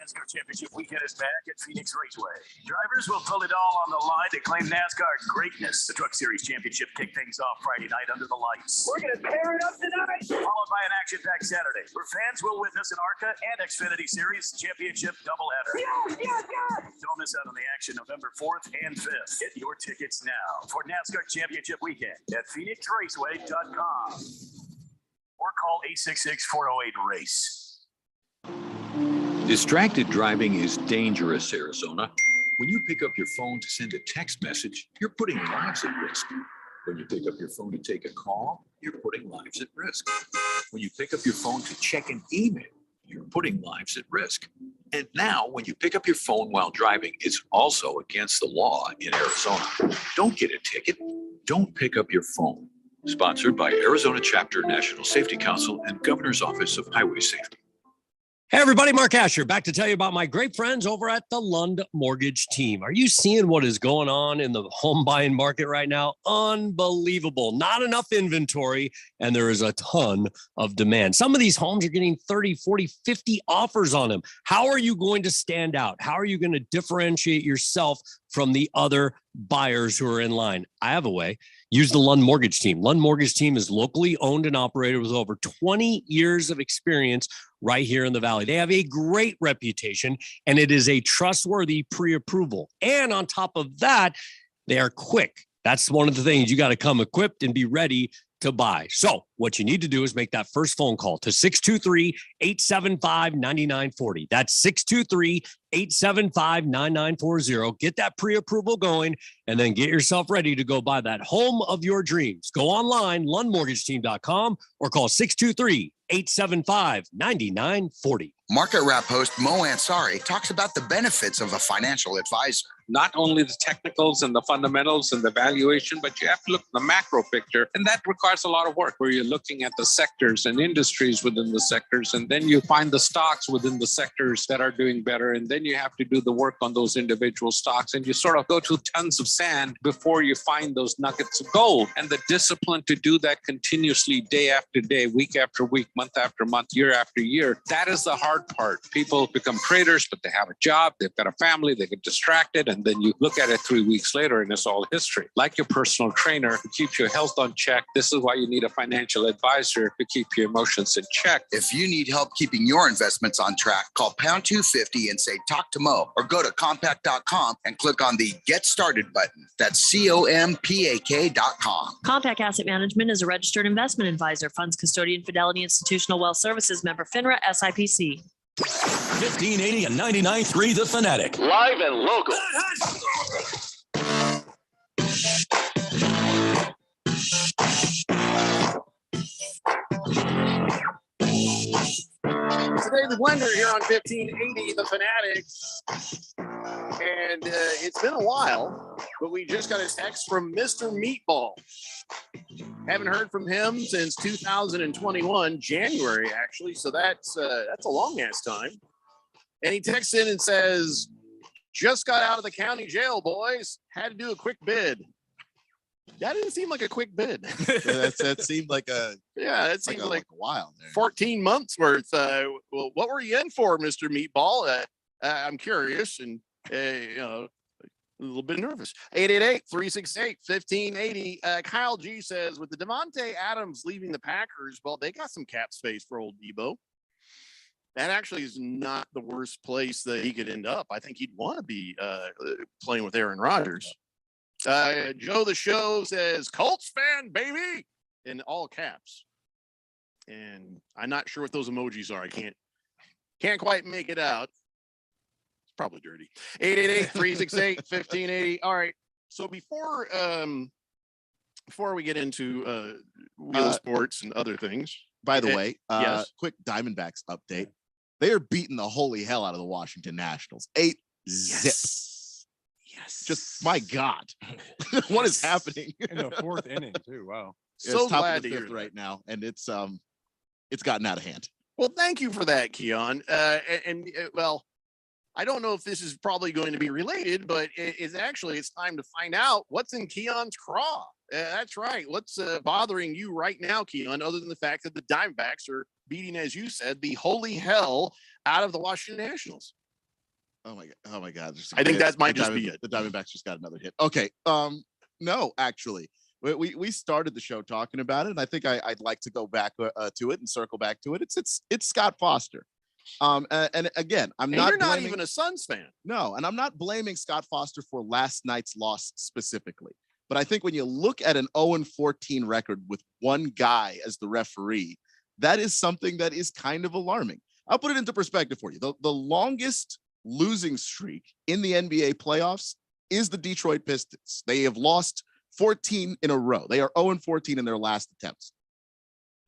NASCAR Championship weekend is back at Phoenix Raceway. Drivers will put it all on the line to claim NASCAR greatness. The Truck Series Championship kicked things off Friday night under the lights. We're going to tear it up tonight. Followed by an action-packed Saturday, where fans will witness an ARCA and Xfinity Series Championship doubleheader. Don't miss out on the action November 4th and 5th. Get your tickets now for NASCAR Championship weekend at PhoenixRaceway.com or call 866-408-RACE. Distracted driving is dangerous, Arizona. When you pick up your phone to send a text message, you're putting lives at risk. When you pick up your phone to take a call, you're putting lives at risk. When you pick up your phone to check an email, you're putting lives at risk. And now, when you pick up your phone while driving, it's also against the law in Arizona. Don't get a ticket. Don't pick up your phone. Sponsored by Arizona Chapter National Safety Council and Governor's Office of Highway Safety. Hey, everybody, Mark Asher back to tell you about my great friends over at the Lund Mortgage Team. Are you seeing what is going on in the home buying market right now? Unbelievable. Not enough inventory, and there is a ton of demand. Some of these homes are getting 30, 40, 50 offers on them. How are you going to stand out? How are you going to differentiate yourself from the other buyers who are in line? I have a way. Use the Lund Mortgage Team. Lund Mortgage Team is locally owned and operated with over 20 years of experience right here in the Valley. They have a great reputation, and it is a trustworthy pre-approval. And on top of that, they are quick. That's one of the things. You got to come equipped and be ready to buy. So what you need to do is make that first phone call to 623-875-9940. That's 623-875-9940. Get that pre-approval going, and then get yourself ready to go buy that home of your dreams. Go online, lundmortgageteam.com, or call 623-875-9940. Market Wrap host Mo Ansari talks about the benefits of a financial advisor. Not only the technicals and the fundamentals and the valuation, but you have to look at the macro picture. And that requires a lot of work where you're looking at the sectors and industries within the sectors. And then you find the stocks within the sectors that are doing better. And then you have to do the work on those individual stocks. And you sort of go to tons of sand before you find those nuggets of gold. And the discipline to do that continuously, day after day, week after week, month after month, year after year, that is the hard part. People become traders, but they have a job, they've got a family, they get distracted, and then you look at it 3 weeks later and it's all history. Like your personal trainer who keeps your health on check, this is why you need a financial advisor to keep your emotions in check. If you need help keeping your investments on track, call pound 250 and say talk to Mo, or go to compact.com and click on the Get Started button. That's COMPAK.com. Compact Asset Management is a registered investment advisor, funds custodian, Fidelity Institutional Wealth Services, member FINRA, SIPC. 1580 and 99.3 The Fanatic. Live and local. Today the blender here on 1580 The Fanatic. And it's been a while, but we just got a text from Mr. Meatball. Haven't heard from him since 2021, January, actually. So that's a long ass time. And he texts in and says, just got out of the county jail, boys. Had to do a quick bid. That didn't seem like a quick bid. that seemed like a that seemed like a while there. 14 months worth. Well, what were you in for, Mr. Meatball? I'm curious and a little bit nervous. 888-368-1580. Kyle G says, with the Devontae Adams leaving the Packers, well, they got some cap space for old Debo. That actually is not the worst place that he could end up. I think he'd want to be playing with Aaron Rodgers. Joe the Show says, Colts fan, baby, in all caps. And I'm not sure what those emojis are. I can't quite make it out. It's probably dirty. 888-368-1580. All right. So before we get into wheel sports and other things. By the way, yes. Quick Diamondbacks update. They are beating the holy hell out of the Washington Nationals. 8-0. Yes. Just my God. What is happening? In the fourth inning, too. Wow. So it's top glad of the to fifth hear right now, and it's gotten out of hand. Well, thank you for that, Keon. Well, I don't know if this is probably going to be related, but it's time to find out what's in Keon's craw. That's right. What's bothering you right now, Keon, other than the fact that the Diamondbacks are beating, as you said, the holy hell out of the Washington Nationals? Oh my God. I think that might just be it. The Diamondbacks just got another hit. Okay. No, actually. We started the show talking about it, and I think I'd like to go back to it and circle back to it. It's Scott Foster. And again, you're not even a Suns fan. No, and I'm not blaming Scott Foster for last night's loss specifically. But I think when you look at an 0-14 record with one guy as the referee, that is something that is kind of alarming. I'll put it into perspective for you. The longest losing streak in the NBA playoffs is the Detroit Pistons. They have lost 14 in a row. They are 0-14 in their last attempts.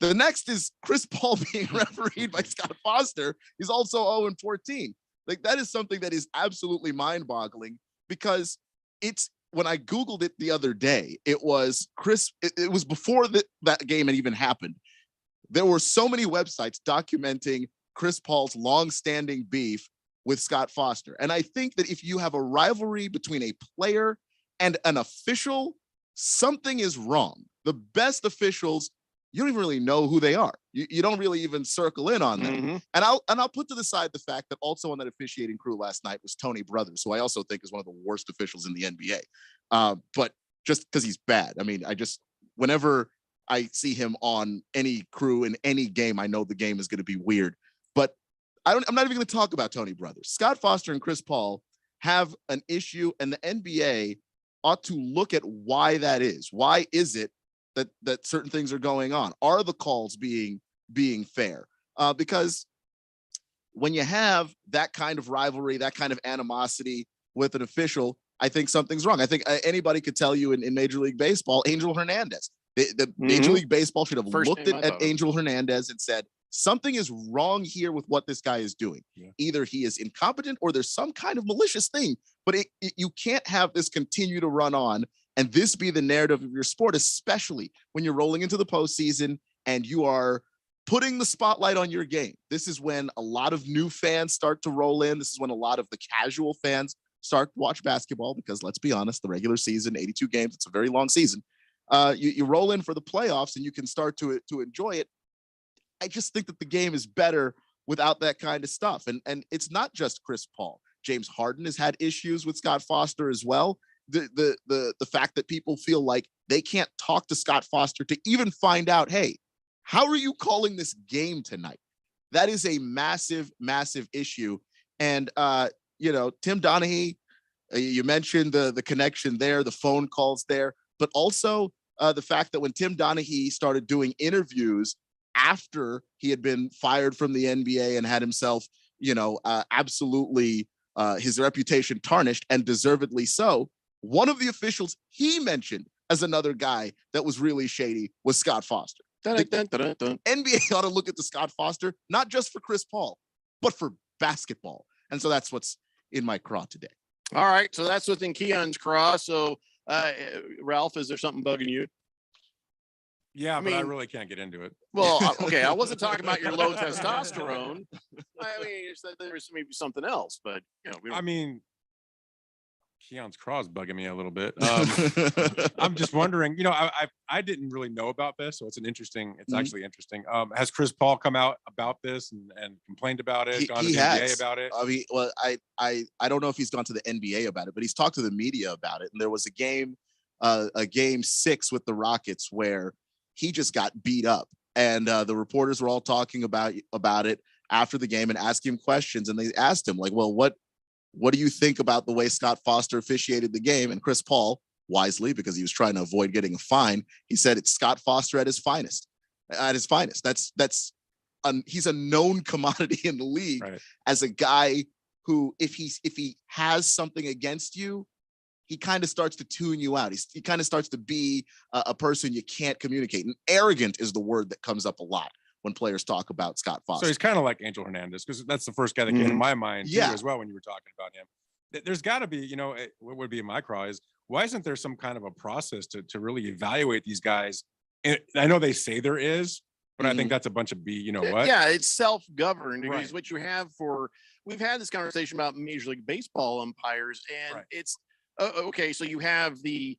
The next is Chris Paul being refereed by Scott Foster. He's also 0-14. Like, that is something that is absolutely mind-boggling, because it's, when I Googled it the other day, it was it was before that game had even happened. There were so many websites documenting Chris Paul's long-standing beef with Scott Foster. And I think that if you have a rivalry between a player and an official, something is wrong. The best officials, you don't even really know who they are. You don't really even circle in on them. Mm-hmm. And I'll put to the side the fact that also on that officiating crew last night was Tony Brothers, who I also think is one of the worst officials in the NBA. But just because he's bad. I mean, whenever I see him on any crew in any game, I know the game is going to be weird. But I'm not even going to talk about Tony Brothers. Scott Foster and Chris Paul have an issue, and the NBA ought to look at why that is. Why is it that certain things are going on? Are the calls being fair? Because when you have that kind of rivalry, that kind of animosity with an official, I think something's wrong. I think anybody could tell you in Major League Baseball, Angel Hernandez. The Major League Baseball should have looked at Angel Hernandez and said, something is wrong here with what this guy is doing. Yeah. Either he is incompetent or there's some kind of malicious thing, but you can't have this continue to run on and this be the narrative of your sport, especially when you're rolling into the postseason and you are putting the spotlight on your game. This is when a lot of new fans start to roll in. This is when a lot of the casual fans start to watch basketball, because let's be honest, the regular season, 82 games, it's a very long season. You roll in for the playoffs and you can start to enjoy it. I just think that the game is better without that kind of stuff. And it's not just Chris Paul. James Harden has had issues with Scott Foster as well. The fact that people feel like they can't talk to Scott Foster to even find out, hey, how are you calling this game tonight? That is a massive, massive issue. And Tim Donaghy, you mentioned the connection there, the phone calls there, but also the fact that when Tim Donaghy started doing interviews after he had been fired from the NBA and had himself, absolutely his reputation tarnished, and deservedly so, one of the officials he mentioned as another guy that was really shady was Scott Foster. NBA ought to look at the Scott Foster, not just for Chris Paul, but for basketball. And so that's what's in my craw today. All right. So that's within Keon's craw. So, Ralph, is there something bugging you? Yeah, but I really can't get into it. Well, okay. I wasn't talking about your low testosterone. I mean, there's maybe something else, but Keon's craw is bugging me a little bit. I'm just wondering, I didn't really know about this, so it's actually interesting. Has Chris Paul come out about this and complained about it, gone to the NBA about it? I mean, well, I don't know if he's gone to the NBA about it, but he's talked to the media about it. And there was a game 6 with the Rockets where he just got beat up, and the reporters were all talking about it after the game and asking him questions. And they asked him, like, well, what do you think about the way Scott Foster officiated the game? And Chris Paul, wisely, because he was trying to avoid getting a fine, he said it's Scott Foster at his finest. At his finest. He's a known commodity in the league, right, as a guy who, if he has something against you, he kind of starts to tune you out. He kind of starts to be a person you can't communicate. And arrogant is the word that comes up a lot when players talk about Scott Foster. So he's kind of like Angel Hernandez, because that's the first guy that came to my mind too, as well when you were talking about him. There's got to be, what would be in my craw is, why isn't there some kind of a process to really evaluate these guys? And I know they say there is, but I think that's a bunch of what? Yeah, it's self-governed, because what you have we've had this conversation about Major League Baseball umpires, and it's okay. So you have the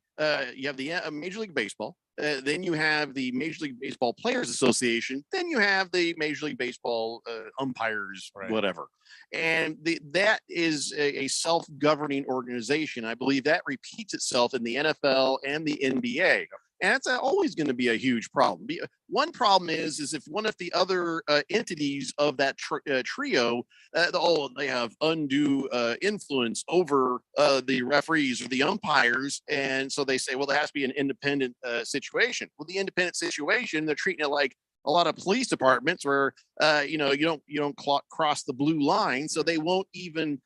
Major League Baseball. Then you have the Major League Baseball Players Association. Then you have the Major League Baseball umpires, whatever. And that is a self-governing organization. I believe that repeats itself in the NFL and the NBA. And that's always going to be a huge problem. One problem is if one of the other entities of that trio, they have undue influence over the referees or the umpires. And so they say, well, there has to be an independent situation. Well, the independent situation, they're treating it like a lot of police departments where, you don't cross the blue line. So they won't even,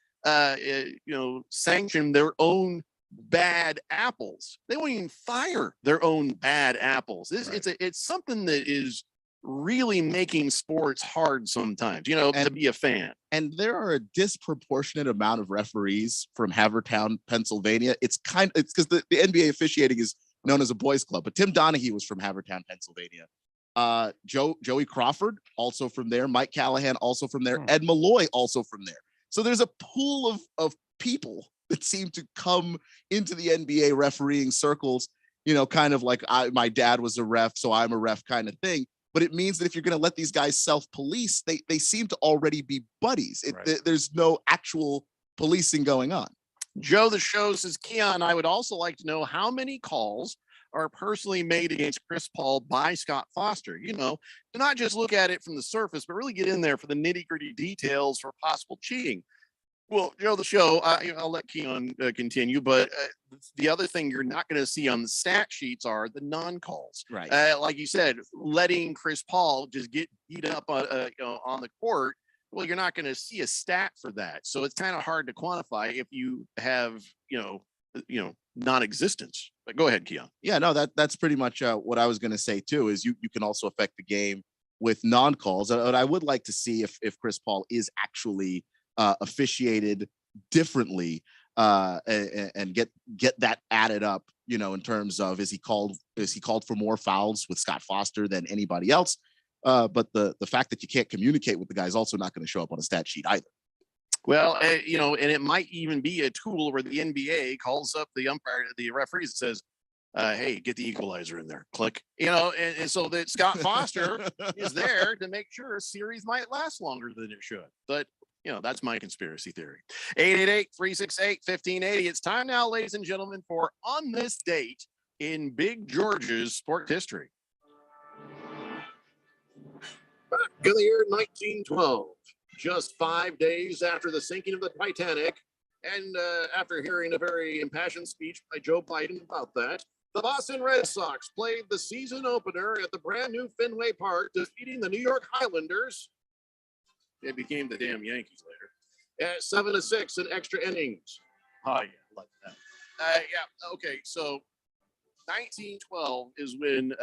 sanction their own bad apples. They won't even fire their own bad apples. It's something that is really making sports hard sometimes, to be a fan. And there are a disproportionate amount of referees from Havertown, Pennsylvania. It's because the NBA officiating is known as a boys club, but Tim Donaghy was from Havertown, Pennsylvania. Joey Crawford, also from there. Mike Callahan, also from there. Ed Malloy, also from there. So there's a pool of people that seem to come into the NBA refereeing circles, kind of like my dad was a ref, so I'm a ref kind of thing. But it means that if you're going to let these guys self-police, they seem to already be buddies. There's no actual policing going on. Joe the Show says, Keon, I would also like to know how many calls are personally made against Chris Paul by Scott Foster. To not just look at it from the surface, but really get in there for the nitty-gritty details for possible cheating. Well, Joe the Show, I'll let Keon continue, but the other thing you're not going to see on the stat sheets are the non-calls. Right. Like you said, letting Chris Paul just get beat up on the court. Well, you're not going to see a stat for that. So it's kind of hard to quantify if you have, non-existence. But go ahead, Keon. Yeah, no, that's pretty much what I was going to say too, is you can also affect the game with non-calls. But I would like to see if Chris Paul is actually officiated differently and get that added up, in terms of is he called for more fouls with Scott Foster than anybody else? But the fact that you can't communicate with the guy is also not going to show up on a stat sheet either. Well, and it might even be a tool where the NBA calls up the umpire, the referees, and says, hey, get the equalizer in there. Click. And so that Scott Foster is there to make sure a series might last longer than it should. But that's my conspiracy theory. 888-368-1580. It's time now, ladies and gentlemen, for On This Date in Big George's Sport History. Back in the year 1912, just 5 days after the sinking of the Titanic, and after hearing a very impassioned speech by Joe Biden about that, the Boston Red Sox played the season opener at the brand new Fenway Park, defeating the New York Highlanders. They became the damn Yankees later. At 7-6 in extra innings. Oh, yeah, like that. Okay, so 1912 is when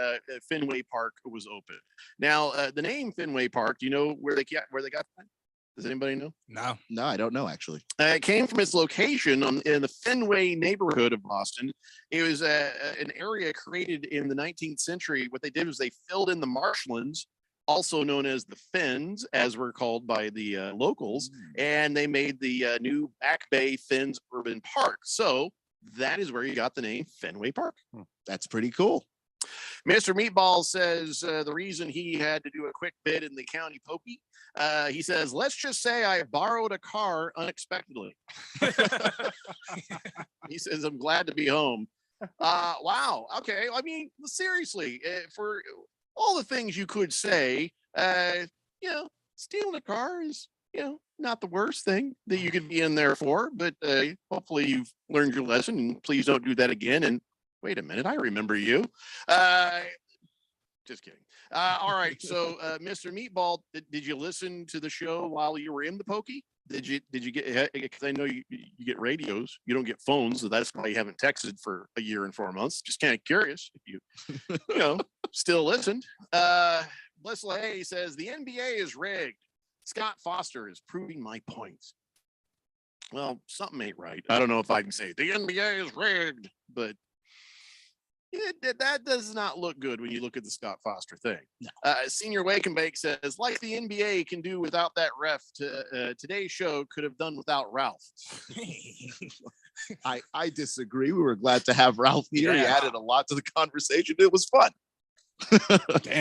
Fenway Park was open. Now, the name Fenway Park, do you know where they got that? Does anybody know? No, I don't know, actually. It came from its location in the Fenway neighborhood of Boston. It was an area created in the 19th century. What they did was they filled in the marshlands, also known as the Fens, as were called by the locals, and they made the new Back Bay Fens Urban Park. So that is where you got the name Fenway Park. That's pretty cool. Mr. Meatball says the reason he had to do a quick bid in the county pokey, he says, let's just say I borrowed a car unexpectedly. He says, I'm glad to be home. Wow. Okay. I mean, seriously, for all the things you could say, stealing a car is, not the worst thing that you could be in there for, but hopefully you've learned your lesson, and please don't do that again. And wait a minute, I remember you. Just kidding. All right. So, Mr. Meatball, did you listen to the show while you were in the pokey? Did you get, because I know you get radios, you don't get phones, so that's why you haven't texted for a year and 4 months. Just kind of curious if you, still listened. Bless LaHaye says the NBA is rigged. Scott Foster is proving my point. Well, something ain't right. I don't know if I can say the NBA is rigged, but that does not look good when you look at the Scott Foster thing. No. Senior Wake and Bake says, like the NBA can do without that ref, today's show could have done without Ralph. I disagree. We were glad to have Ralph here. Yeah. He added a lot to the conversation. It was fun.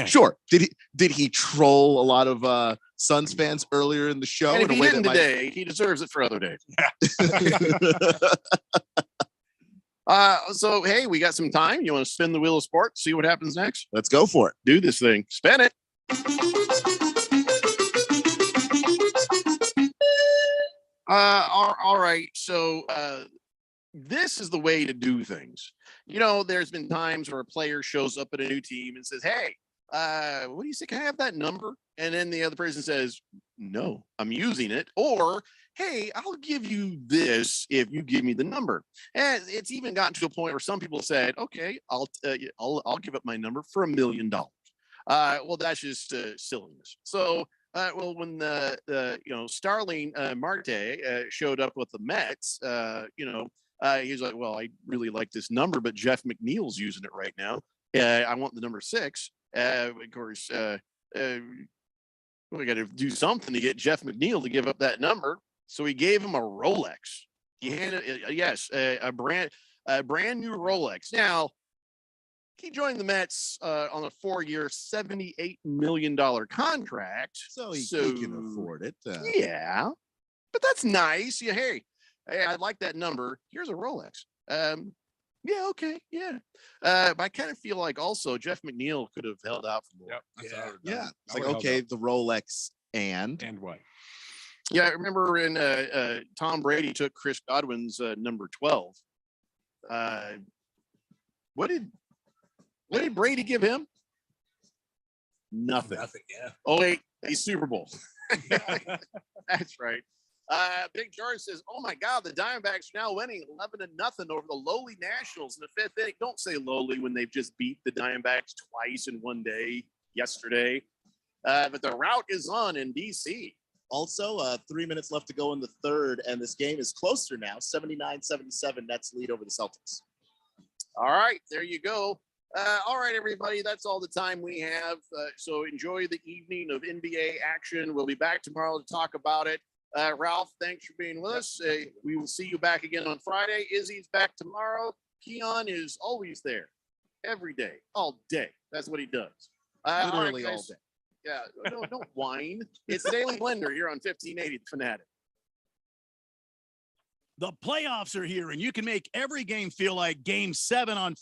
Sure. Did he troll a lot of Suns fans earlier in the show? And if he didn't today, he deserves it for other days. So, hey, we got some time. You want to spin the wheel of sports, see what happens next? Let's go for it. Do this thing. Spin it. All right. So, this is the way to do things. There's been times where a player shows up at a new team and says, hey, what do you say? Can I have that number? And then the other person says, no, I'm using it. Or, hey, I'll give you this if you give me the number. And it's even gotten to a point where some people said, okay, I'll give up my number for $1 million. Well, that's just silliness. So, when the Starling Marte showed up with the Mets, he's like, well, I really like this number, but Jeff McNeil's using it right now. I want the number 6. Of course, we got to do something to get Jeff McNeil to give up that number. So he gave him a Rolex. He handed, a brand new Rolex. Now, he joined the Mets on a 4-year, $78 million contract. So he can afford it. Yeah, but that's nice. Yeah, hey, I like that number. Here's a Rolex. Yeah, okay, yeah. But I kind of feel like also Jeff McNeil could have held out for more. Yeah. It's like, okay, the Rolex and what? Yeah, I remember when Tom Brady took Chris Godwin's number 12. What did Brady give him? Nothing. Yeah. Oh, wait, a Super Bowl. That's right. Big George says, "Oh my God, the Diamondbacks are now winning 11-0 over the lowly Nationals in the 5th inning." Don't say lowly when they've just beat the Diamondbacks twice in one day yesterday. But the route is on in DC. Also, 3 minutes left to go in the 3rd, and this game is closer now. 79-77 Nets lead over the Celtics. All right, there you go. All right, everybody, that's all the time we have. So enjoy the evening of NBA action. We'll be back tomorrow to talk about it. Ralph, thanks for being with us. We will see you back again on Friday. Izzy's back tomorrow. Keon is always there, every day, all day. That's what he does. Literally all, right, all day. Yeah, don't whine. It's the Daily Blender here on 1580 The Fanatic. The playoffs are here, and you can make every game feel like Game 7 on